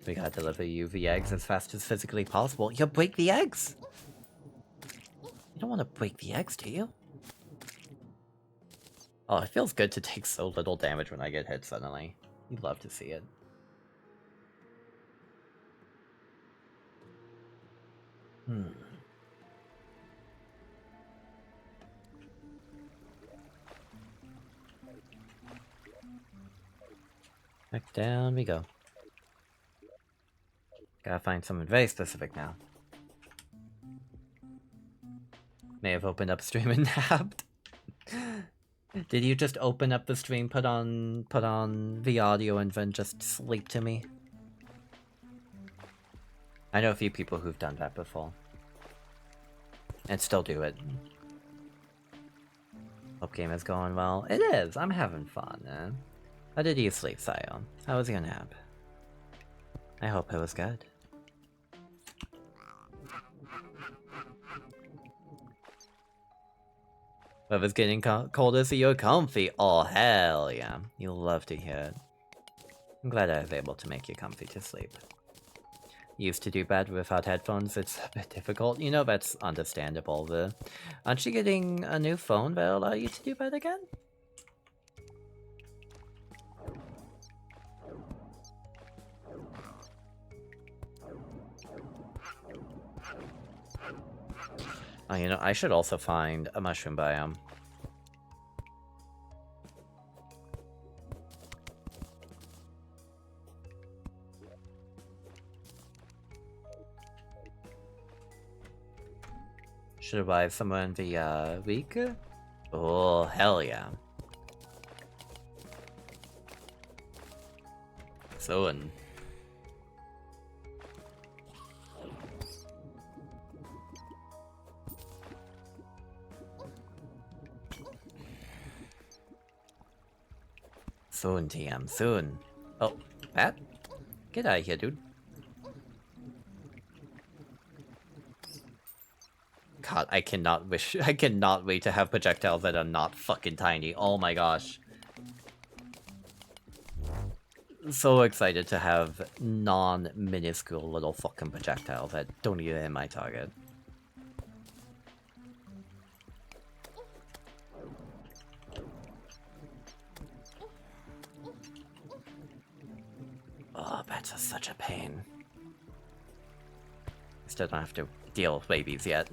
We gotta deliver you the eggs as fast as physically possible. You break the eggs! You don't want to break the eggs, do you? Oh, it feels good to take so little damage when I get hit suddenly. You'd love to see it. Back down we go. Gotta find something very specific now. May have opened up stream and napped. Did you just open up the stream, put on the audio, and then just sleep to me? I know a few people who've done that before. And still do it. Hope game is going well. It is! I'm having fun. How did you sleep, Sion? How was your nap? I hope it was good. Weather's getting colder, so you're comfy. Oh, hell yeah. You'll love to hear it. I'm glad I was able to make you comfy to sleep. Used to do bad without headphones, it's a bit difficult. You know, that's understandable. Aren't you getting a new phone that'll allow you to do bad again? Oh, you know, I should also find a mushroom biome. Should arrive somewhere in the week? Oh, hell yeah. Soon. Soon, TM, soon. Oh, Pat? Get out of here, dude. God, I cannot wait to have projectiles that are not fucking tiny. Oh my gosh. So excited to have non-minuscule little fucking projectiles that don't even hit my target. Oh, bats are such a pain. Still don't have to deal with babies yet.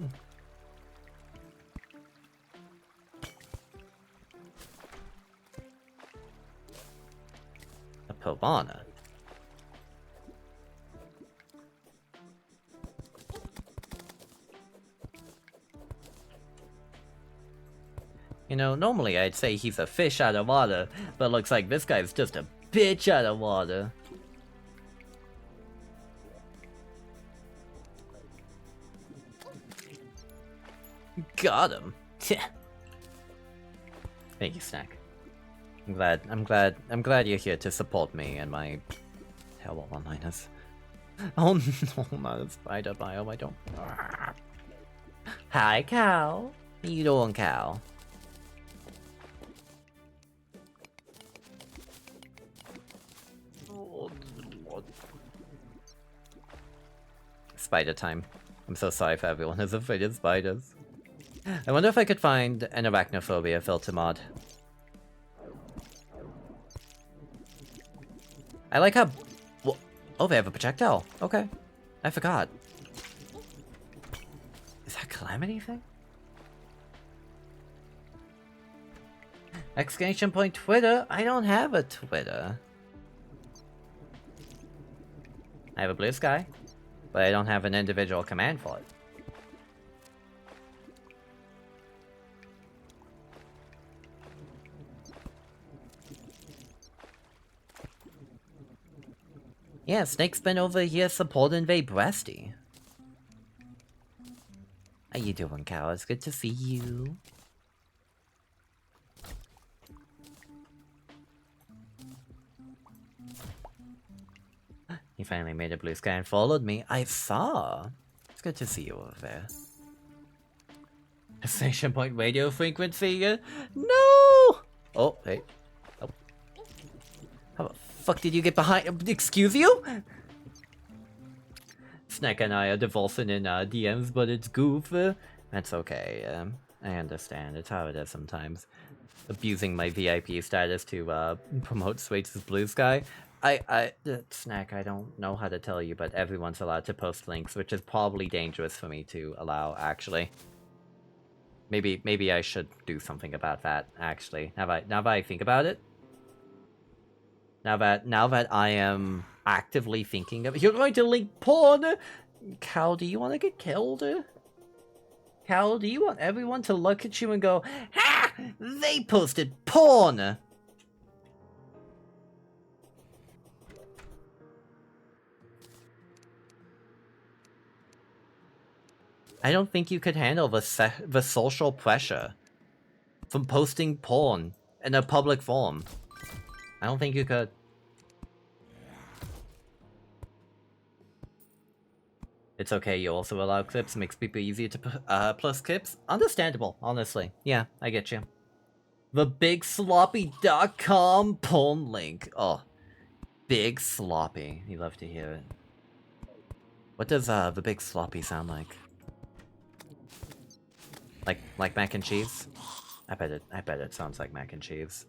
A Pavana. You know, normally I'd say he's a fish out of water, but looks like this guy's just a bitch out of water. Got him. Thank you, Snack. I'm glad you're here to support me and my terrible one-liners. Oh no, not a spider biome, I don't. Hi, Cow. How you doing, Cow? Spider time. I'm so sorry for everyone who's afraid of spiders. I wonder if I could find an arachnophobia filter mod. I like how... Oh, they have a projectile. Okay. I forgot. Is that Calamity thing? Exclamation point Twitter? I don't have a Twitter. I have a blue sky, but I don't have an individual command for it. Yeah, Snake's been over here supporting Vay Breasty. How you doing, Cow? It's good to see you. He finally made a blue sky and followed me. I saw. It's good to see you over there. Station point radio frequency? No! Oh, hey. Oh. How the fuck did you get behind? Excuse you? Snack and I are divorcing in DMs, but it's goof. That's okay. I understand. It's how it is sometimes. Abusing my VIP status to promote Swaits' Blue Sky. Snack, I don't know how to tell you, but everyone's allowed to post links, which is probably dangerous for me to allow, actually. Maybe I should do something about that, actually. Now that I think about it. Now that I am actively thinking of it. You're going to link porn? Cal, do you want to get killed? Cal, do you want everyone to look at you and go, ha! They posted porn! I don't think you could handle the social pressure from posting porn in a public forum. I don't think you could. It's okay, you also allow clips, makes people easier to plus clips. Understandable, honestly. Yeah, I get you. TheBigSloppy.com porn link. Oh, Big Sloppy. You love to hear it. What does the Big Sloppy sound like? Like mac and cheese? I bet it sounds like mac and cheese.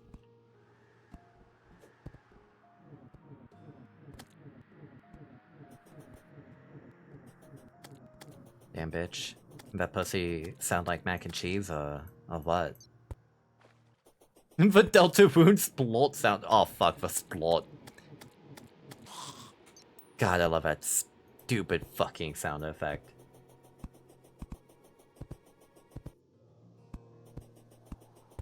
Damn bitch. That pussy sound like mac and cheese or what? The Delta Wound splort sound. Oh fuck, the splort. God, I love that stupid fucking sound effect.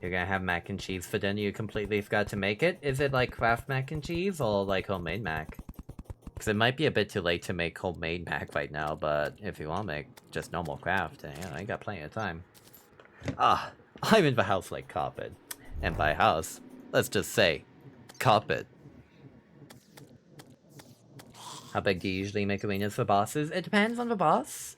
You're gonna have mac and cheese for dinner, you completely forgot to make it? Is it like Kraft mac and cheese or like homemade mac? Because it might be a bit too late to make homemade mac right now, but if you want to make just normal Kraft, yeah, I got plenty of time. Ah, I'm in the house like carpet. And by house, let's just say, carpet. How big do you usually make arenas for bosses? It depends on the boss.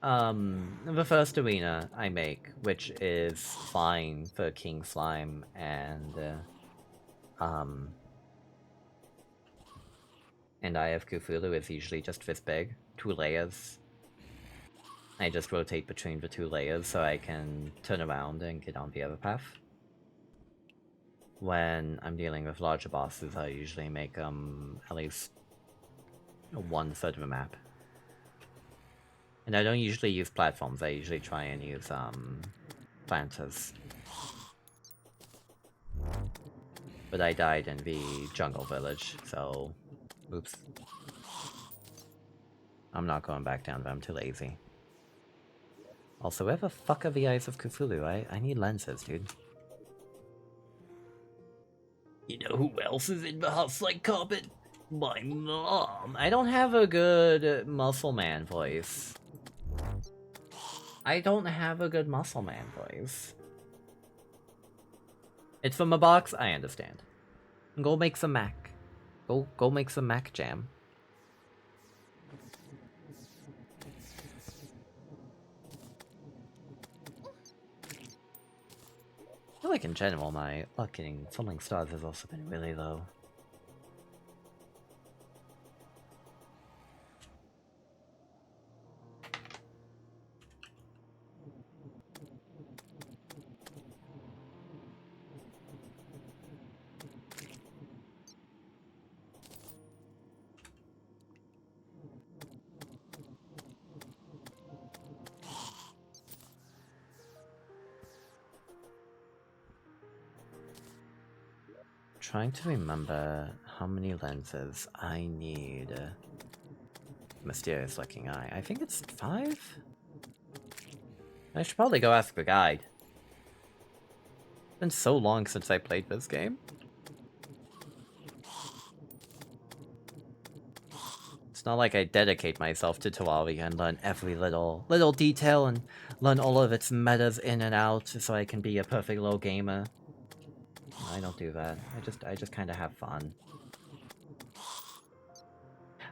The first arena I make, which is fine for King Slime and I have Cthulhu, is usually just this big. 2 layers. I just rotate between the 2 layers so I can turn around and get on the other path. When I'm dealing with larger bosses, I usually make at least 1/3 of a map. And I don't usually use platforms, I usually try and use planters. But I died in the jungle village, so oops. I'm not going back down there, I'm too lazy. Also, where the fuck are the eyes of Cthulhu? I need lenses, dude. You know who else is in the house like carpet? My mom. I don't have a good muscle man voice. I don't have a good muscle man voice. It's from a box, I understand. Go make some mac. Go make some mac jam. I feel like in general my luck getting falling stars has also been really low. Trying to remember how many lenses I need. Mysterious looking eye. I think it's 5? I should probably go ask the guide. It's been so long since I played this game. It's not like I dedicate myself to Terraria and learn every little detail and learn all of its metas in and out so I can be a perfect little gamer. I don't do that. I just kind of have fun.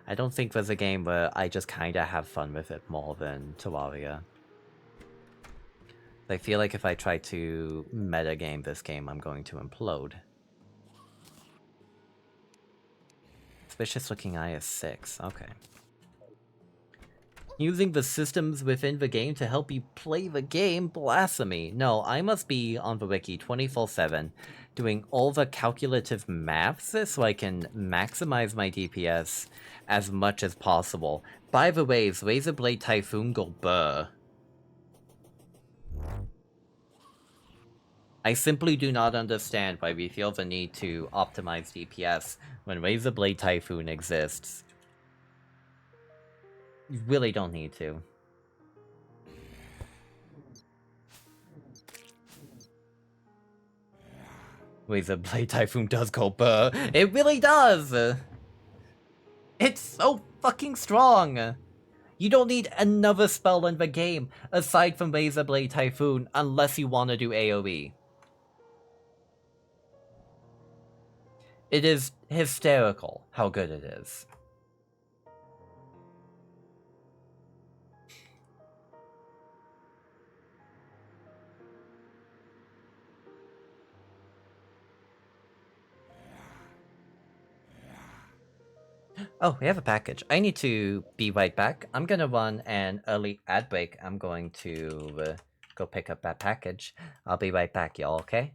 I don't think there's a game where I just kind of have fun with it more than Terraria. I feel like if I try to meta game this game, I'm going to implode. Suspicious looking eye is 6. Okay. Using the systems within the game to help you play the game? Blasphemy. No, I must be on the wiki 24/7, doing all the calculative maths so I can maximize my DPS as much as possible. By the way, is Razorblade Typhoon go burr? I simply do not understand why we feel the need to optimize DPS when Razorblade Typhoon exists. You really don't need to. Razorblade Typhoon does go burr. It really does! It's so fucking strong! You don't need another spell in the game aside from Razor Blade Typhoon unless you want to do AoE. It is hysterical how good it is. Oh, we have a package. I need to be right back. I'm gonna run an early ad break. I'm going to go pick up that package. I'll be right back, y'all, okay?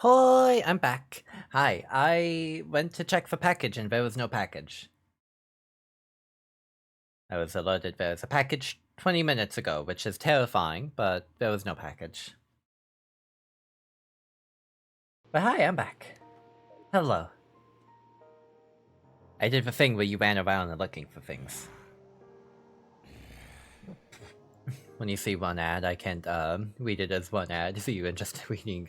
Hoi, I'm back. Hi, I went to check for package and there was no package. I was alerted there was a package 20 minutes ago, which is terrifying, but there was no package. But hi, I'm back. Hello. I did the thing where you ran around and looking for things. When you see one ad, I can't read it as one ad, so you are just reading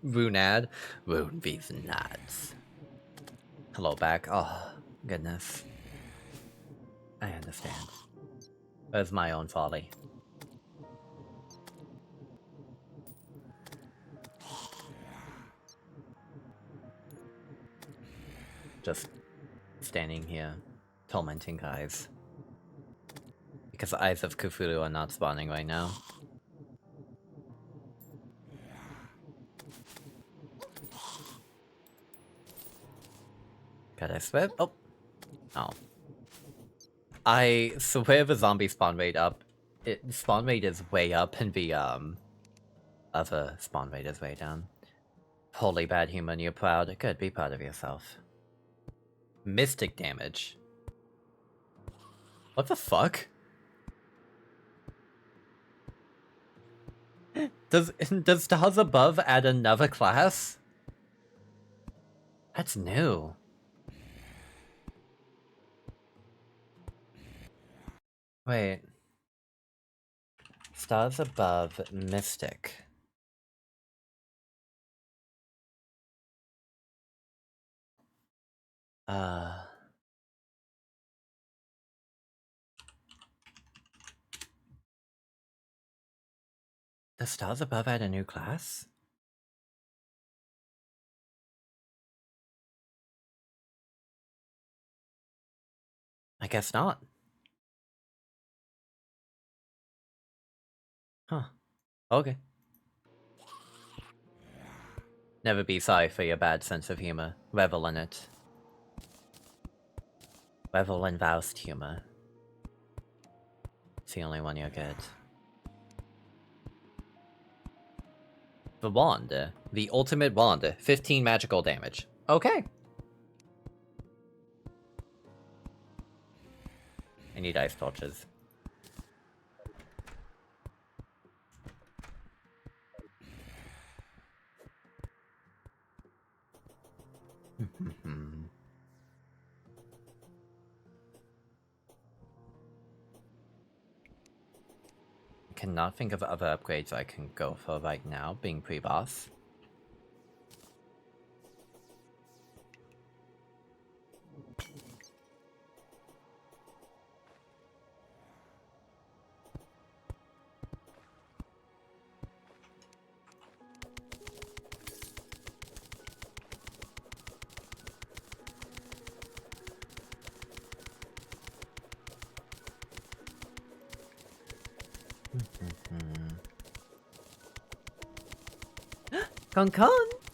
rune ad. Rune these nuts. Hello back. Oh, goodness. I understand. It was my own folly. Just standing here, tormenting guys. Because the Eyes of Cthulhu are not spawning right now. Could I swear? Oh. Oh. I swear the zombie spawn rate up. Spawn rate is way up and the other spawn rate is way down. Holy bad human, you're proud. Good, be proud of yourself. Mystic damage. What the fuck? Does Stars Above add another class? That's new. Wait. Stars Above Mystic. Does Stars Above add a new class? I guess not. Huh. Okay. Never be sorry for your bad sense of humor. Revel in it. Revel in Faust humor. It's the only one you'll get. The wand. The ultimate wand. 15 magical damage. Okay. I need ice torches. Cannot think of other upgrades I can go for right now, being pre-boss.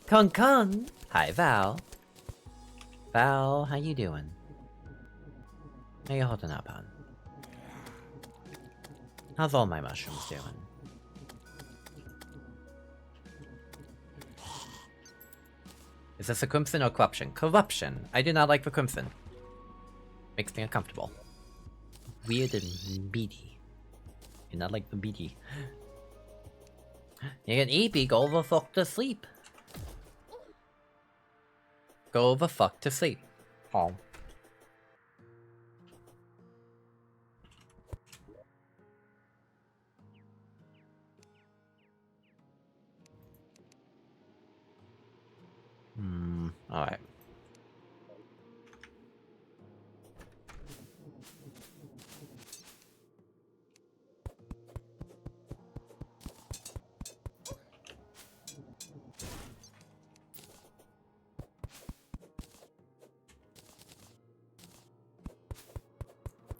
Con! Con! Hi, Val. Val, how you doing? How you holding up, hon? How's all my mushrooms doing? Is this a crimson or corruption? Corruption! I do not like the crimson. Makes me uncomfortable. Weird and beady. You're not like the beady. You can eat, go the fuck to sleep. Go the fuck to sleep. Oh. Alright.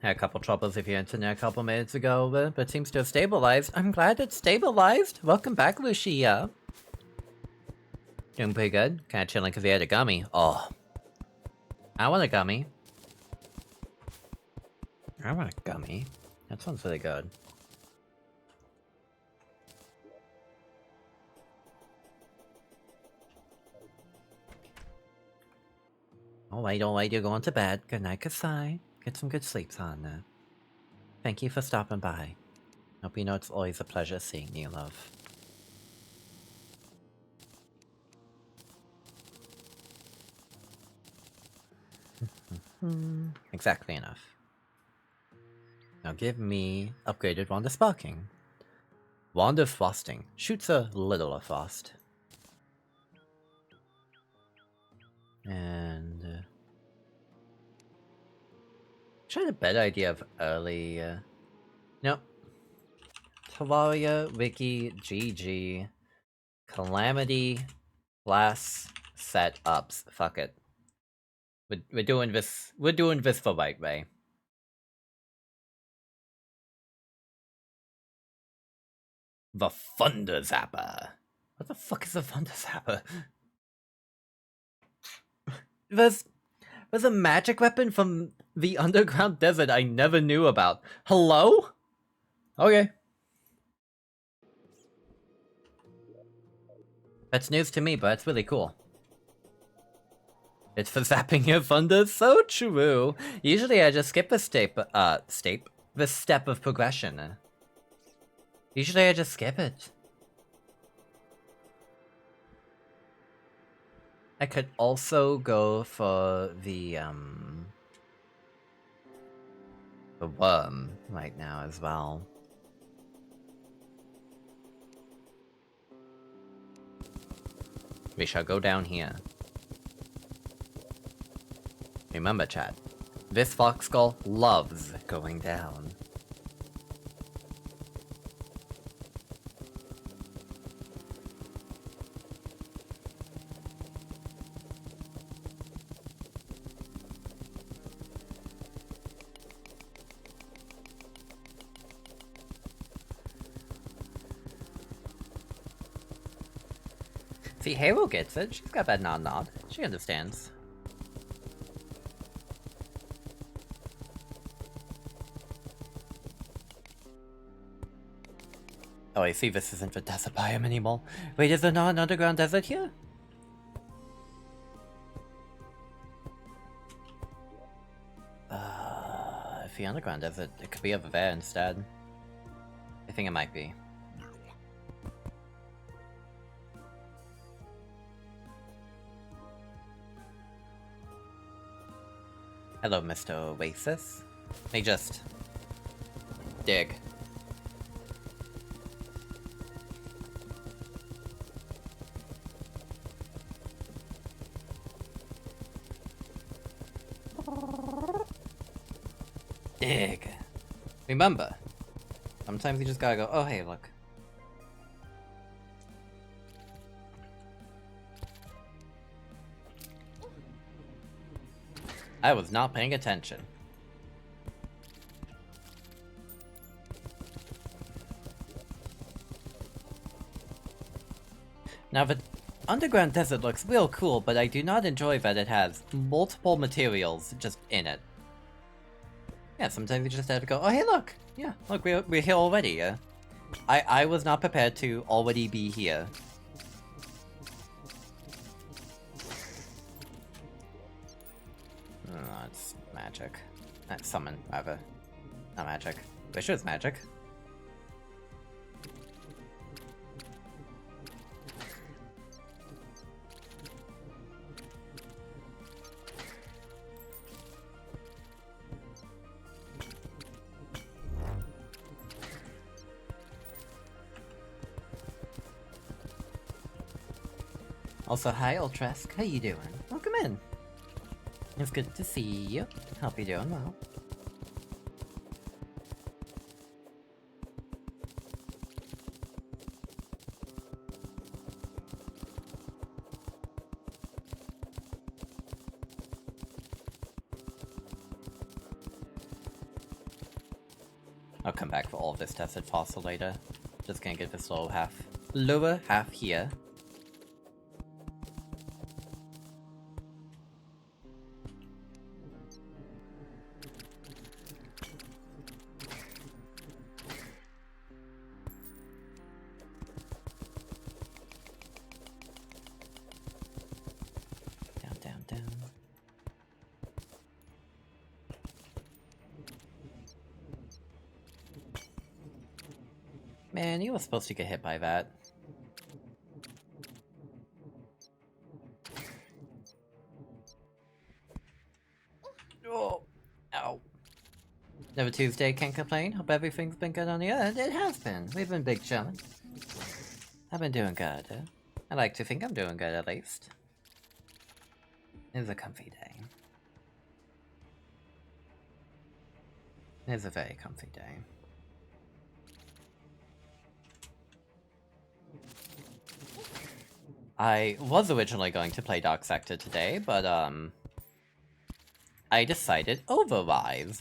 Had a couple troubles with your internet a couple minutes ago, but seems to have stabilized. I'm glad it's stabilized. Welcome back, Lucia. Doing pretty good. Kinda chilling because we had a gummy. Oh. I want a gummy. I want a gummy. That sounds really good. Alright, you're going to bed. Good night, Kasai. Get some good sleeps on. Thank you for stopping by. Hope you know it's always a pleasure seeing you, love. Exactly enough. Now give me upgraded Wand of Sparking. Wand of Frosting. Shoots a little of frost. And... try a better idea of early... nope. Terraria, Wiki, GG, Calamity, class, setups. Fuck it. We're doing this. We're doing this the right way. The Thunder Zapper. What the fuck is a Thunder Zapper? There's a magic weapon from the underground desert I never knew about. Hello? Okay. That's news to me, but it's really cool. It's for zapping your thunder? So true. Usually I just skip the the step of progression. Usually I just skip it. I could also go for the worm right now as well. We shall go down here. Remember, chat, this fox skull loves going down. See, Halo gets it. She's got that nod. She understands. Oh, I see this isn't the desert biome anymore. Wait, is there not an underground desert here? If the underground desert, it could be over there instead. I think it might be. Hello, Mr. Oasis. Let me just... dig. Dig. Remember, sometimes you just gotta go, oh hey, look. I was not paying attention. Now the underground desert looks real cool, but I do not enjoy that it has multiple materials just in it. Yeah, sometimes you just have to go, oh hey look! Yeah, look, we're here already. I was not prepared to already be here. Oh, it's magic. Summon, rather. Not magic. Wish it was magic. Also, hi Ultrask, how you doing? Welcome in. It's good to see you. Hope you're doing well. I'll come back for all of this tested fossil later. Just gonna get this lower half here. Down. Man, you were supposed to get hit by that. Oh, ow. Never Tuesday, can't complain. Hope everything's been good on the end. It has been. We've been big chillin'. I've been doing good. I like to think I'm doing good, at least. It's a comfy day. It's a very comfy day. I was originally going to play Dark Sector today, but, I decided otherwise.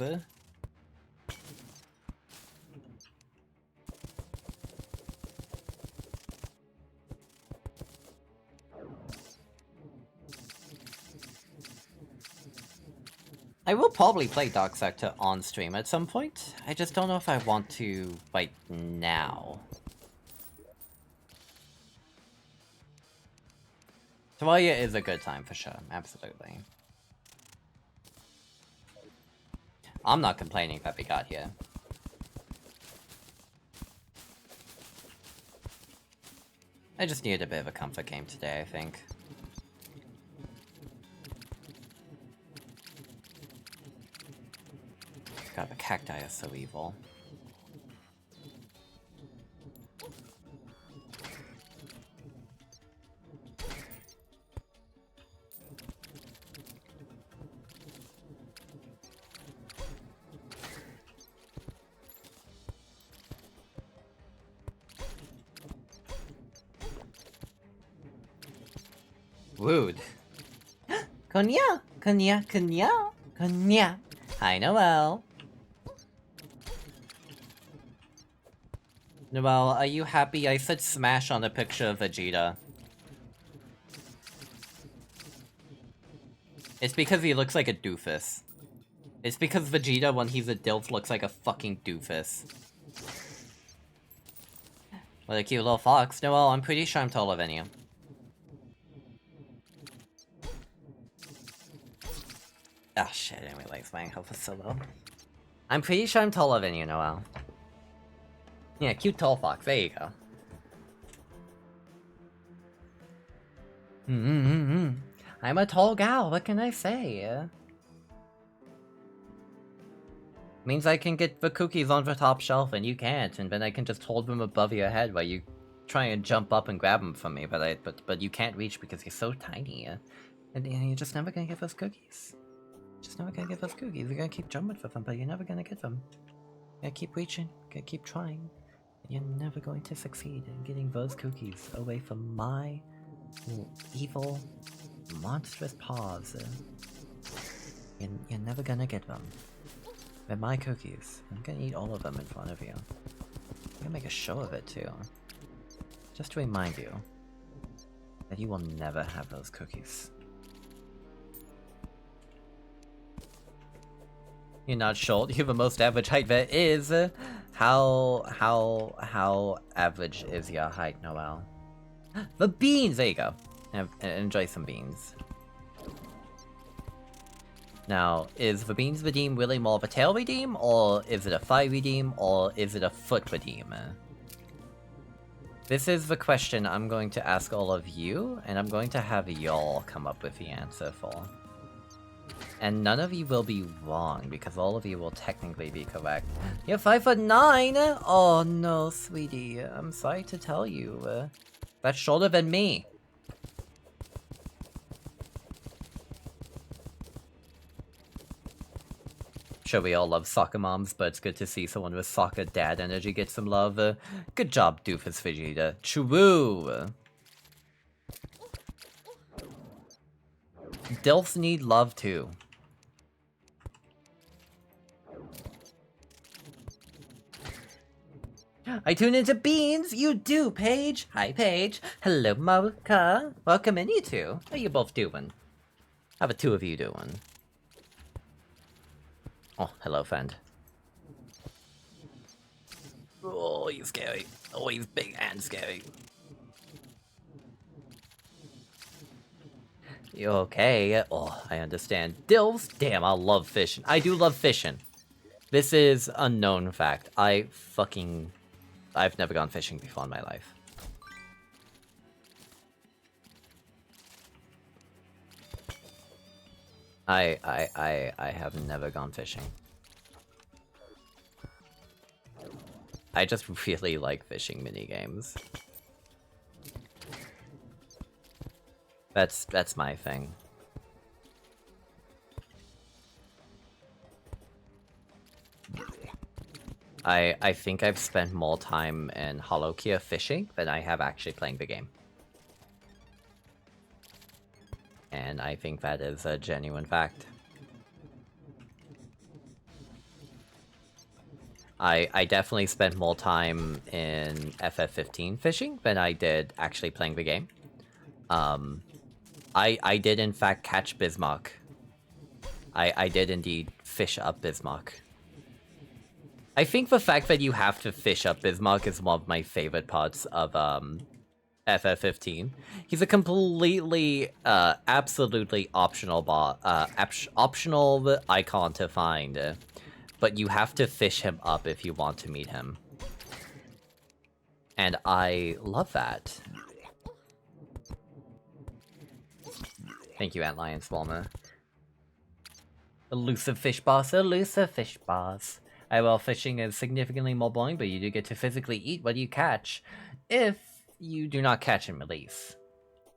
I will probably play Dark Sector on stream at some point. I just don't know if I want to right now. Terraria is a good time for sure, absolutely. I'm not complaining that we got here. I just needed a bit of a comfort game today, I think. God, the cacti is so evil. Rude. Konya! Konya! Konya! Konya! Hi, Noelle! Noelle, are you happy I said smash on a picture of Vegeta? It's because he looks like a doofus. It's because Vegeta, when he's a DILF, looks like a fucking doofus. What a cute little fox. Noelle, I'm pretty sure I'm taller than you. Oh shit, I didn't realize my health was so low. I'm pretty sure I'm taller than you, Noelle. Yeah, cute tall fox, there you go. I'm a tall gal, what can I say? Means I can get the cookies on the top shelf and you can't, and then I can just hold them above your head while you try and jump up and grab them from me, but you can't reach because you're so tiny. And you're just never gonna get those cookies. Just never gonna get those cookies. You're gonna keep jumping for them, but you're never gonna get them. You gotta keep reaching, you gotta keep trying. You're never going to succeed in getting those cookies away from my evil, monstrous paws. You're never gonna get them. They're my cookies. I'm gonna eat all of them in front of you. I'm gonna make a show of it too. Just to remind you that you will never have those cookies. You're not short, you're the most average height there is. How average is your height, Noelle? The beans! There you go. Enjoy some beans. Now, is the beans redeem really more of a tail redeem, or is it a thigh redeem, or is it a foot redeem? This is the question I'm going to ask all of you, and I'm going to have y'all come up with the answer for. And none of you will be wrong, because all of you will technically be correct. You're 5'9"! Oh no, sweetie. I'm sorry to tell you. That's shorter than me. Sure, we all love soccer moms, but it's good to see someone with soccer dad energy get some love. Good job, doofus Vegeta. True! DILFs need love too. I tune into beans! You do, Paige! Hi, Paige! Hello, Mocha! Welcome in, you two. How you both doing? How the two of you doing? Oh, hello, friend. Oh, he's scary. Oh, he's big and scary. You okay? Oh, I understand. Dills? Damn, I love fishing. I do love fishing. This is a known fact. I fucking I've never gone fishing before in my life. I have never gone fishing. I just really like fishing minigames. That's my thing. I think I've spent more time in Hollow-Kia fishing than I have actually playing the game. And I think that is a genuine fact. I definitely spent more time in FF15 fishing than I did actually playing the game. I did in fact catch Bismarck. I did indeed fish up Bismarck. I think the fact that you have to fish up Bismarck is one of my favorite parts of FF15. He's a completely, absolutely optional optional icon to find, but you have to fish him up if you want to meet him. And I love that. Thank you, Antlion Swalma. Elusive fish boss, elusive fish boss. Well, fishing is significantly more boring, but you do get to physically eat what you catch, if you do not catch and release.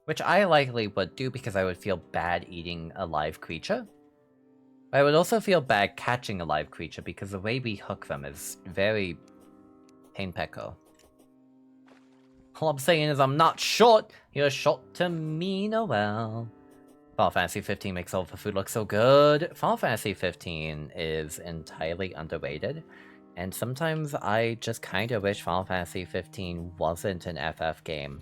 Which I likely would do because I would feel bad eating a live creature. But I would also feel bad catching a live creature because the way we hook them is very painpeko. All I'm saying is I'm not short. You're short to me, Noel. Final Fantasy 15 makes all the food look so good. Final Fantasy 15 is entirely underrated. And sometimes I just kind of wish Final Fantasy 15 wasn't an FF game.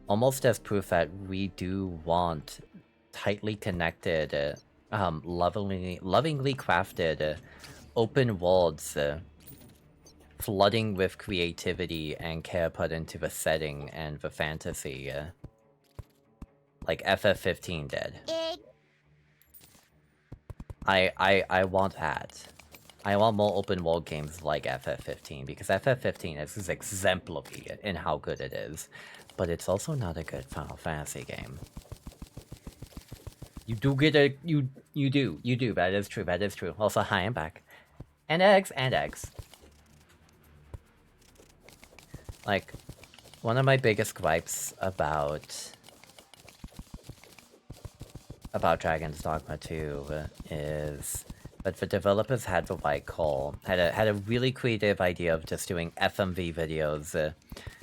Almost as proof that we do want tightly connected, lovingly crafted, open worlds, flooding with creativity and care put into the setting and the fantasy, like FF15 did. I want that. I want more open world games like FF15, because FF15 is exemplary in how good it is, but it's also not a good Final Fantasy game. You do get a... You do, that is true. Also, hi, I'm back. And eggs. Like, one of my biggest gripes about Dragon's Dogma 2 is that the developers had the right call, had a really creative idea of just doing FMV videos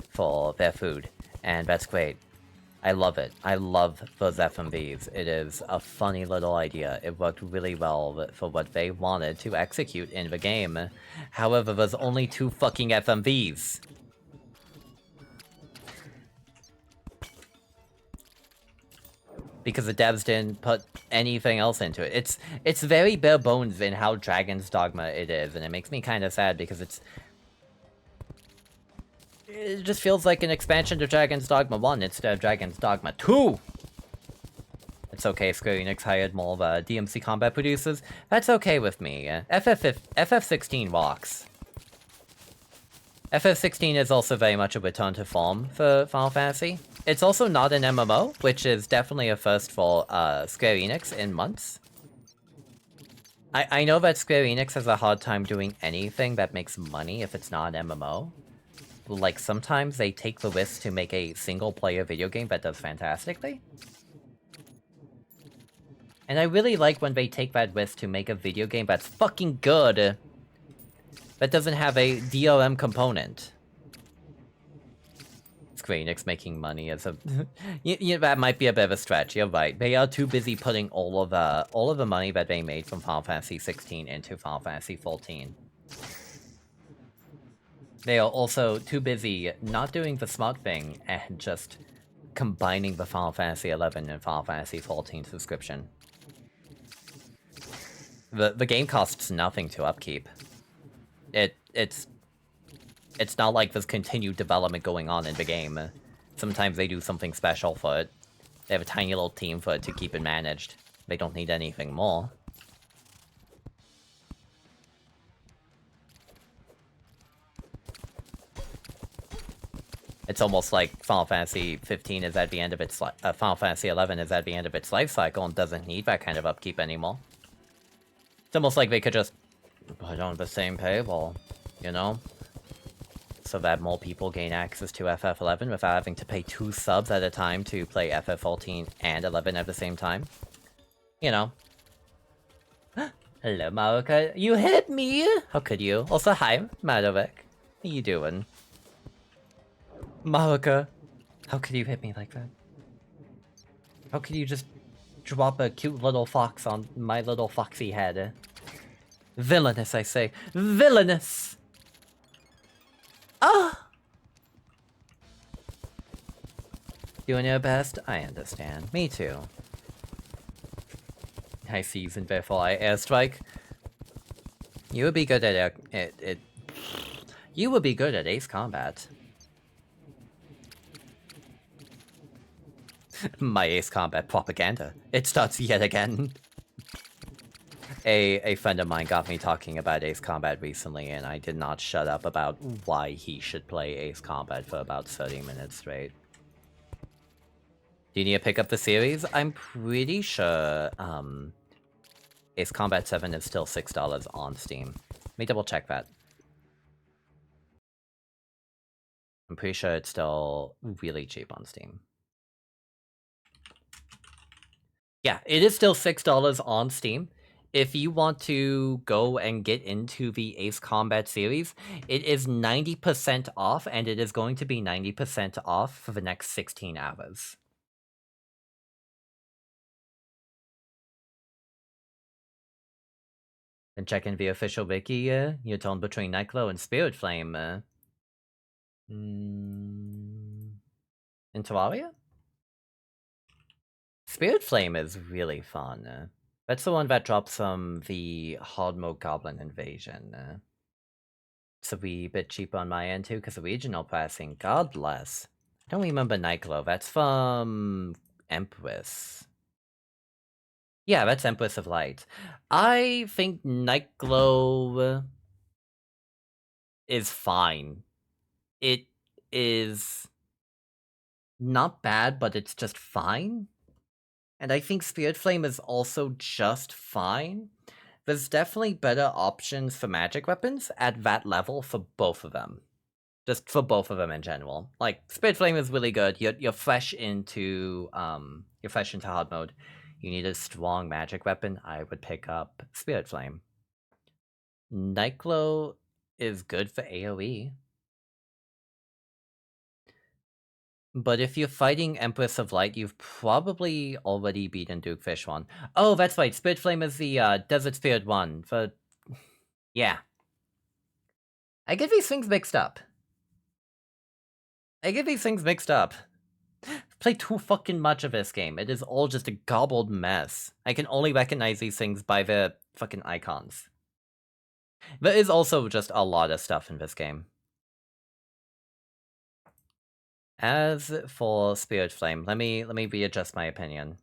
for their food, and that's great. I love it. I love those FMVs. It is a funny little idea. It worked really well for what they wanted to execute in the game. However, there's only 2 fucking FMVs. Because the devs didn't put anything else into it. It's very bare bones in how Dragon's Dogma it is, and it makes me kind of sad because it just feels like an expansion to Dragon's Dogma 1 instead of Dragon's Dogma 2! It's okay, Square Enix hired more of DMC combat producers. That's okay with me. FF16 rocks. FF16 is also very much a return to form for Final Fantasy. It's also not an MMO, which is definitely a first for Square Enix in months. I know that Square Enix has a hard time doing anything that makes money if it's not an MMO. Like, sometimes they take the risk to make a single-player video game that does fantastically. And I really like when they take that risk to make a video game that's fucking good, that doesn't have a DRM component. Square Enix making money as a... that might be a bit of a stretch, you're right. They are too busy putting all of the money that they made from Final Fantasy 16 into Final Fantasy 14. They are also too busy not doing the smart thing and just combining the Final Fantasy 11 and Final Fantasy 14 subscription. The game costs nothing to upkeep. It's not like there's continued development going on in the game. Sometimes they do something special for it. They have a tiny little team for it to keep it managed. They don't need anything more. It's almost like Final Fantasy 15 is at the end of its Final Fantasy 11 is at the end of its life cycle and doesn't need that kind of upkeep anymore. It's almost like they could just put on the same paywall, you know? So that more people gain access to FF11 without having to pay 2 subs at a time to play FF14 and 11 at the same time. You know. Hello, Maruka. You hit me! How could you? Also, hi, Madovic. How you doing? Maruka, how could you hit me like that? How could you just drop a cute little fox on my little foxy head? Villainous, I say. Villainous! Ah! Doing your best? I understand. Me too. High season before I airstrike. You would be good at it. You would be good at Ace Combat. My Ace Combat propaganda. It starts yet again. A friend of mine got me talking about Ace Combat recently, and I did not shut up about why he should play Ace Combat for about 30 minutes straight. Do you need to pick up the series? I'm pretty sure Ace Combat 7 is still $6 on Steam. Let me double check that. I'm pretty sure it's still really cheap on Steam. Yeah, it is still $6 on Steam. If you want to go and get into the Ace Combat series, it is 90% off, and it is going to be 90% off for the next 16 hours. And check in the official wiki, you're torn between Nightglow and Spirit Flame. In Terraria? Spirit Flame is really fun. That's the one that drops from the hard mode Goblin Invasion. It's a wee bit cheap on my end too, because the regional pricing, God bless. I don't remember Nightglow, that's from Empress. Yeah, that's Empress of Light. I think Nightglow is fine. It is not bad, but it's just fine. And I think Spirit Flame is also just fine. There's definitely better options for magic weapons at that level for both of them. Just for both of them in general. Like, Spirit Flame is really good. You're fresh into hard mode. You need a strong magic weapon, I would pick up Spirit Flame. Nightglow is good for AoE. But if you're fighting Empress of Light, you've probably already beaten Duke Fish one. Oh, that's right. Spirit Flame is the Desert Spirit one. For yeah. I get these things mixed up. Play too fucking much of this game. It is all just a gobbled mess. I can only recognize these things by the fucking icons. There is also just a lot of stuff in this game. As for Spirit Flame, let me readjust my opinion.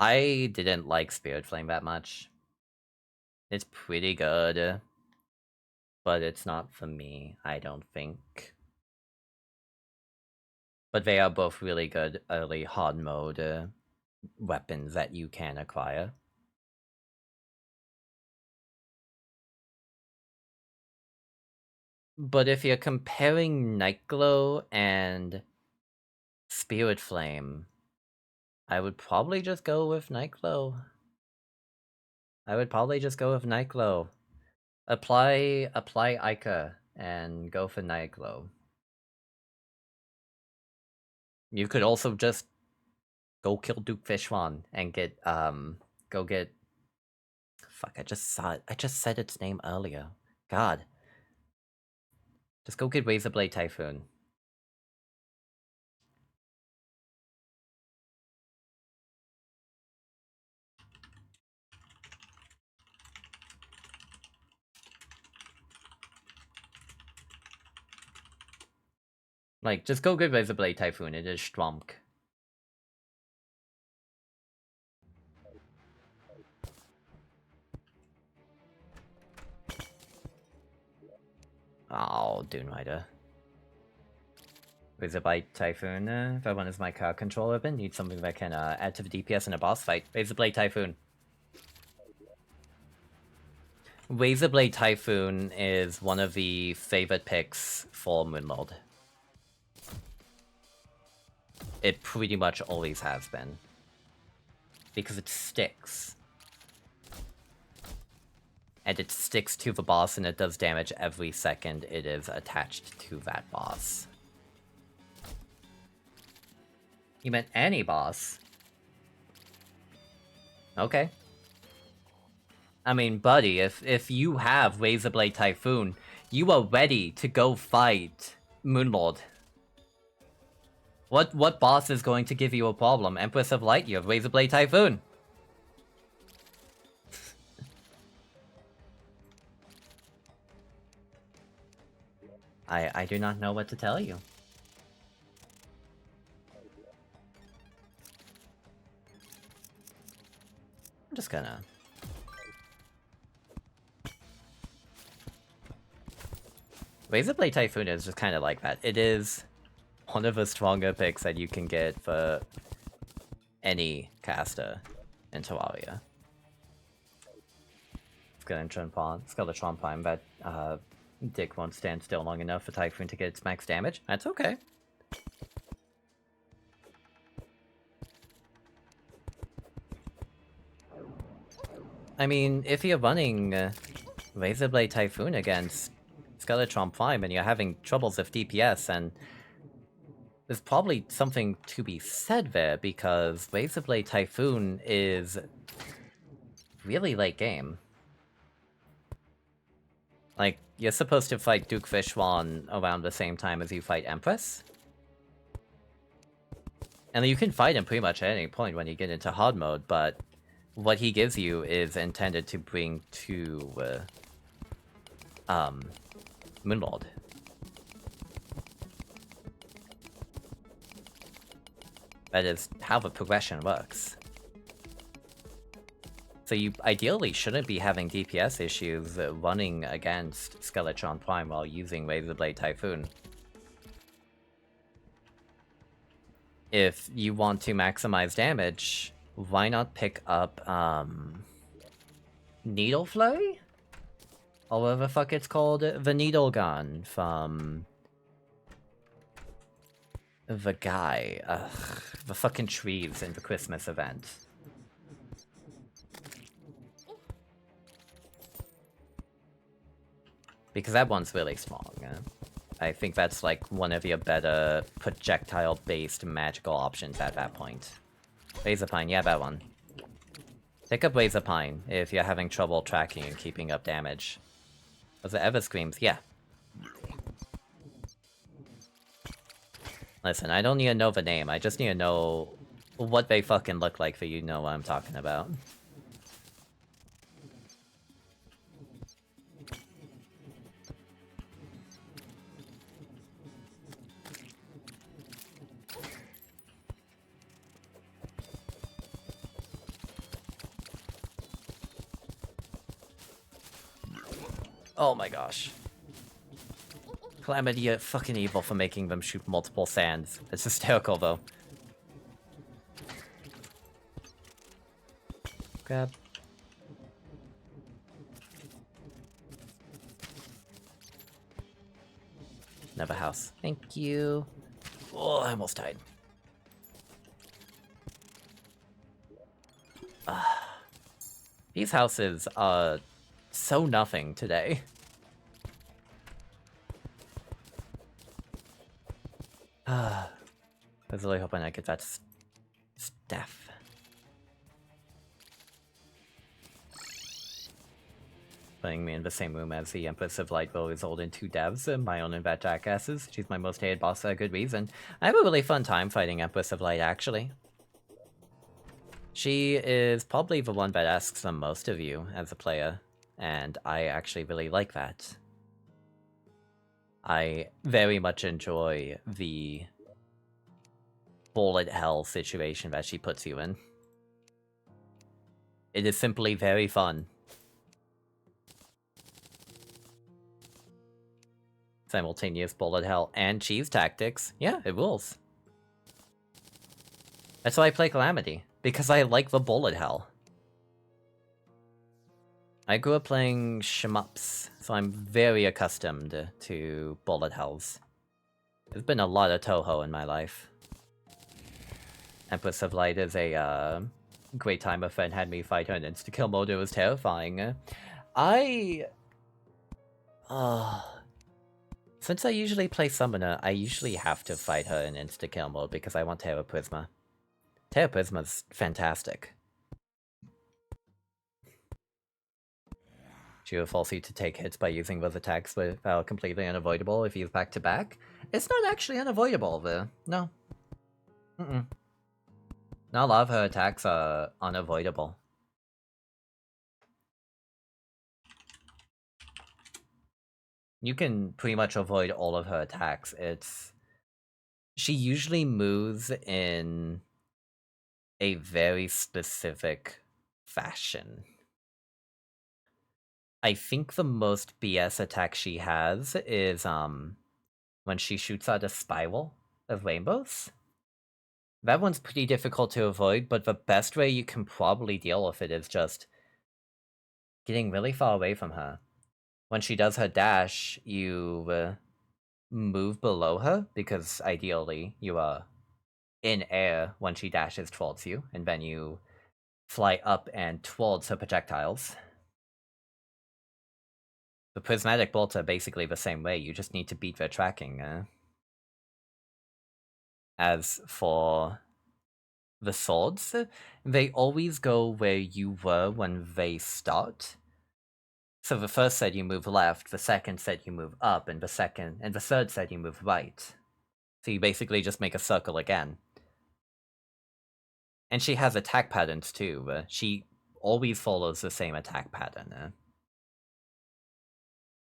I didn't like Spirit Flame that much. It's pretty good, but it's not for me, I don't think. But they are both really good early hard mode weapons that you can acquire. But if you're comparing Nightglow and Spirit Flame, I would probably just go with Nightglow. Apply Ica and go for Nightglow. You could also just go kill Duke Fishwan and get go get fuck, I just saw it. I just said its name earlier. God. Just go get Razorblade Typhoon. Like, just go get Razorblade Typhoon, it is strong. Oh, Dune Rider. Razorblade Typhoon, if I want as my card control weapon, need something that can add to the DPS in a boss fight. Razorblade Typhoon. Razorblade Typhoon is one of the favorite picks for Moonlord. It pretty much always has been. Because it sticks. And it sticks to the boss and it does damage every second it is attached to that boss. You meant any boss? Okay. I mean, buddy, if you have Razorblade Typhoon, you are ready to go fight Moonlord. What boss is going to give you a problem? Empress of Light, you have Razorblade Typhoon. I do not know what to tell you. I'm just gonna... Razorblade Typhoon is just kind of like that. It is one of the stronger picks that you can get for any caster in Terraria. Skeletron Prime, but Dick won't stand still long enough for Typhoon to get its max damage. That's okay. I mean, if you're running Razorblade Typhoon against Skeletron Prime and you're having troubles with DPS, and there's probably something to be said there, because Razorblade Typhoon is really late game. Like, you're supposed to fight Duke Fishwan around the same time as you fight Empress. And you can fight him pretty much at any point when you get into hard mode, but what he gives you is intended to bring to Moonlord. That is how the progression works. So you ideally shouldn't be having DPS issues running against Skeletron Prime while using Razorblade Typhoon. If you want to maximize damage, why not pick up Needle Flurry? Or whatever the fuck it's called, the Needle Gun from the guy, the fucking trees in the Christmas event. Because that one's really strong. I think that's like one of your better projectile-based magical options at that point. Razorpine, yeah, that one. Pick up Razorpine if you're having trouble tracking and keeping up damage. Was it Ever Screams? Yeah. Listen, I don't need to know the name, I just need to know what they fucking look like for you to know what I'm talking about. Oh my gosh. Calamity, you're fucking evil for making them shoot multiple sands. It's hysterical, though. Grab. Another house. Thank you. Oh, I almost died. These houses are so nothing today. I was really hoping I get that staff. Putting me in the same room as the Empress of Light will result in 2 devs, my own and that jackasses. She's my most hated boss for a good reason. I have a really fun time fighting Empress of Light, actually. She is probably the one that asks the most of you as a player, and I actually really like that. I very much enjoy the bullet hell situation that she puts you in. It is simply very fun. Simultaneous bullet hell and cheese tactics. Yeah, it rules. That's why I play Calamity, because I like the bullet hell. I grew up playing shmups, so I'm very accustomed to bullet hells. There's been a lot of Toho in my life. Empress of Light is a great time. A friend had me fight her in insta-kill mode. It was terrifying. Since I usually play Summoner, I usually have to fight her in insta-kill mode because I want Terra Prisma. Terra Prisma's fantastic. She will force you to take hits by using those attacks without completely unavoidable if he's back-to-back. It's not actually unavoidable, though. No. Not a lot of her attacks are unavoidable. You can pretty much avoid all of her attacks. She usually moves in a very specific fashion. I think the most BS attack she has is when she shoots out a spiral of rainbows. That one's pretty difficult to avoid, but the best way you can probably deal with it is just getting really far away from her. When she does her dash, you move below her, because ideally you are in air when she dashes towards you, and then you fly up and towards her projectiles. The prismatic bolts are basically the same way, you just need to beat their tracking. As for the swords, they always go where you were when they start. So the first set you move left, the second set you move up, and the third set you move right. So you basically just make a circle again. And she has attack patterns too. She always follows the same attack pattern.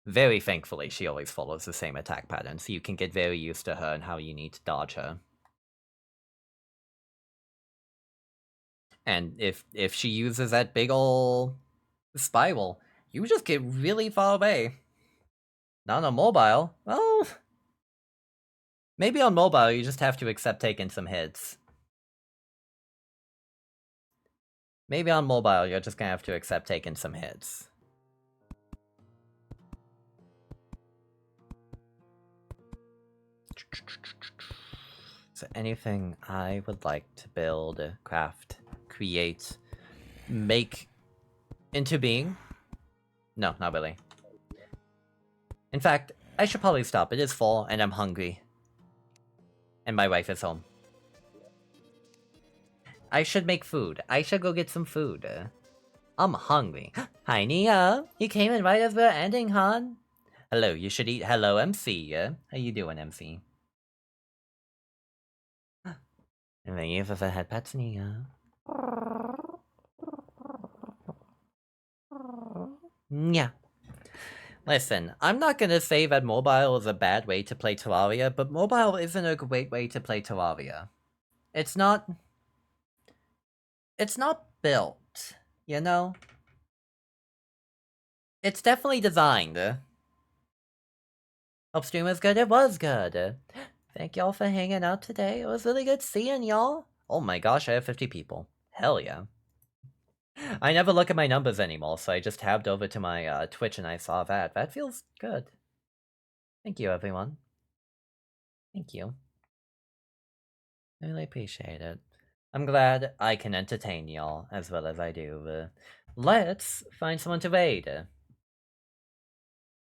Very thankfully, she always follows the same attack pattern, so you can get very used to her and how you need to dodge her. And if she uses that big ol' spiral, you just get really far away. Not on mobile. Well, maybe on mobile you just have to accept taking some hits. Maybe on mobile you're just gonna have to accept taking some hits. Is there anything I would like to build, craft, create, make into being? No, not really. In fact, I should probably stop. It is fall and I'm hungry. And my wife is home. I should make food. I should go get some food. I'm hungry. Hi, Nia. You came in right as we're ending, hon. Hello, you should eat. Hello, MC. How you doing, MC? And then you've ever had pets, Nia. Yeah. Listen, I'm not gonna say that mobile is a bad way to play Terraria, but mobile isn't a great way to play Terraria. It's not built, you know? It's definitely designed. Hope stream was good, it was good. Thank y'all for hanging out today, it was really good seeing y'all. Oh my gosh, I have 50 people. Hell yeah. I never look at my numbers anymore, so I just tabbed over to my Twitch and I saw that. That feels good. Thank you, everyone. Thank you. I really appreciate it. I'm glad I can entertain y'all as well as I do. Let's find someone to raid.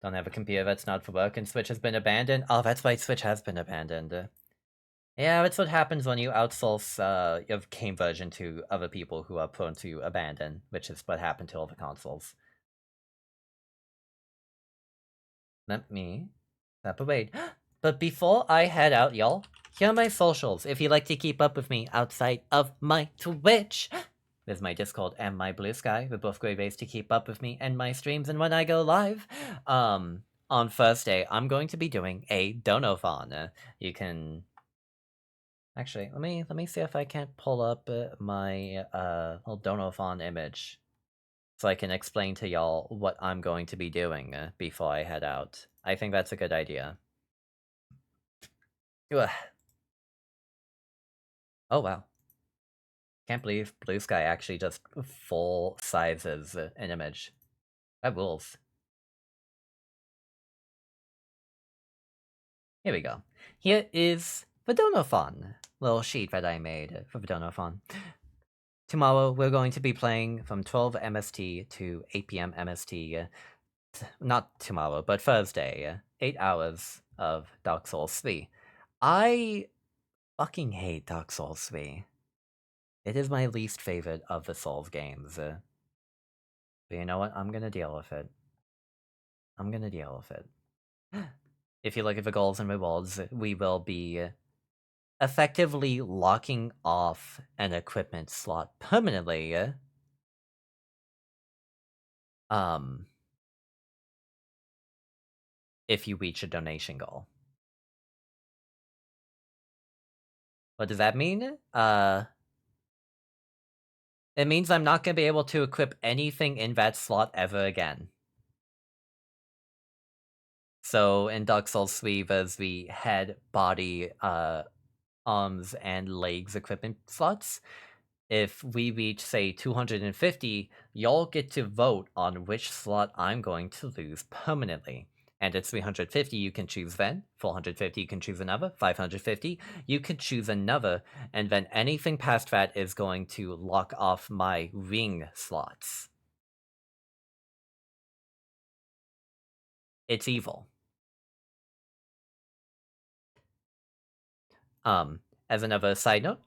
Don't have a computer that's not for work and Switch has been abandoned. Oh, that's why Switch has been abandoned. Yeah, that's what happens when you outsource your game version to other people who are prone to abandon, which is what happened to all the consoles. Let me separate. But before I head out, y'all, here are my socials if you'd like to keep up with me outside of my Twitch. There's my Discord and my Blue Sky. They're both great ways to keep up with me and my streams and when I go live. On Thursday, I'm going to be doing a donathon. You can... Actually, let me see if I can't pull up my little donathon image. So I can explain to y'all what I'm going to be doing before I head out. I think that's a good idea. Ugh. Oh wow. Can't believe Blue Sky actually just full sizes an image. That rules. Here we go. Here is Vidonophon, little sheet that I made for Vidonophon. Tomorrow we're going to be playing from 12 MST to 8 p.m. MST. Not tomorrow, but Thursday. 8 hours of Dark Souls 3. I fucking hate Dark Souls 3. It is my least favorite of the Souls games. But you know what? I'm gonna deal with it. I'm gonna deal with it. If you look at the goals and rewards, we will be effectively locking off an equipment slot permanently. If you reach a donation goal. What does that mean? It means I'm not gonna be able to equip anything in that slot ever again. So in Dark Souls 3, there's the head, body, arms, and legs equipment slots. If we reach, say, 250, y'all get to vote on which slot I'm going to lose permanently. And it's 350, you can choose then. 450, you can choose another. 550, you can choose another. And then anything past that is going to lock off my ring slots. It's evil. As another side note,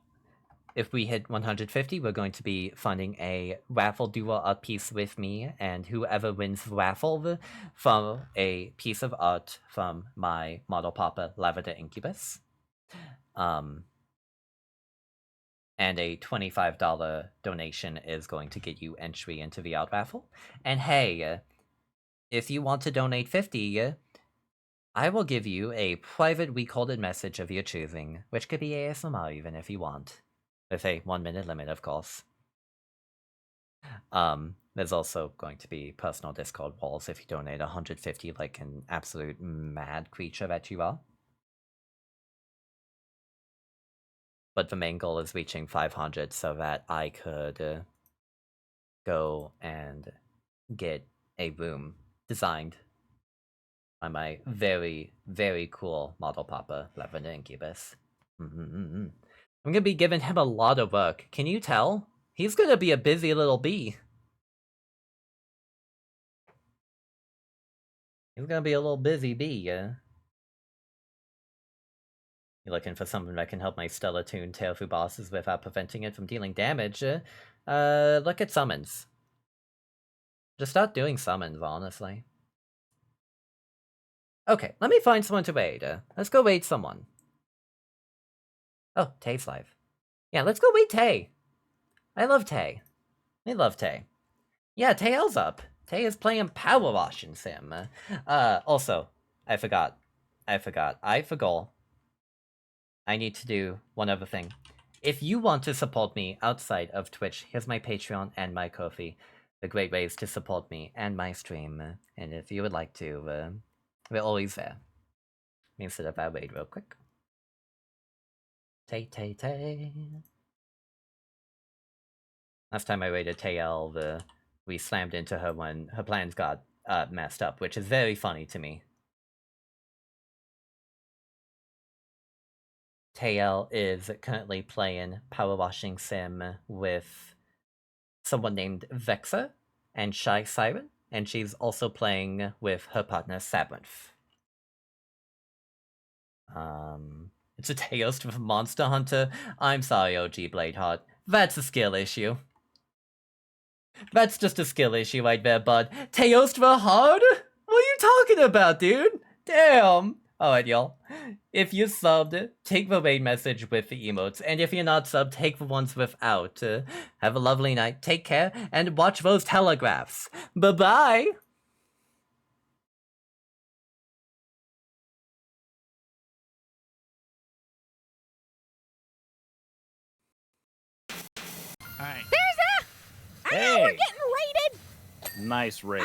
if we hit 150, we're going to be funding a raffle duo art piece with me, and whoever wins the raffle from a piece of art from my model papa, Lavender Incubus. And a $25 donation is going to get you entry into the art raffle. And hey, if you want to donate 50, I will give you a private recorded message of your choosing, which could be ASMR even if you want. With a 1-minute limit, of course. There's also going to be personal Discord walls if you donate 150 like an absolute mad creature that you are. But the main goal is reaching 500 so that I could go and get a room designed by my very, very cool model papa, Lavender Incubus. I'm gonna be giving him a lot of work. Can you tell? He's gonna be a busy little bee. He's gonna be a little busy bee, yeah? You're looking for something that can help my Stellar Tune Teofu bosses without preventing it from dealing damage? Look at summons. Just start doing summons, honestly. Okay, let me find someone to raid. Let's go raid someone. Oh, Tay's live. Yeah, let's go raid Tay. I love Tay. I love Tay. Yeah, Tayl's up. Tay is playing Power Wash in Sim. Also, I forgot. I forgot I need to do one other thing. If you want to support me outside of Twitch, here's my Patreon and my Ko-fi. The great ways to support me and my stream. And if you would like to, we're always there. Let me set up that raid real quick. Tay. Last time I raided Tayel, we slammed into her when her plans got messed up, which is very funny to me. Tayel is currently playing Power Washing Sim with someone named Vexa and Shy Siren, and she's also playing with her partner Sabanth. It's a Teost with Monster Hunter. I'm sorry, OG Bladeheart. That's a skill issue. That's just a skill issue right there, bud. Teost were hard? What are you talking about, dude? Damn. Alright, y'all. If you subbed, take the raid message with the emotes, and if you're not subbed, take the ones without. Have a lovely night, take care, and watch those telegraphs. Bye-bye!
Alright.
Cereza! I know we're getting raided!
Nice raid.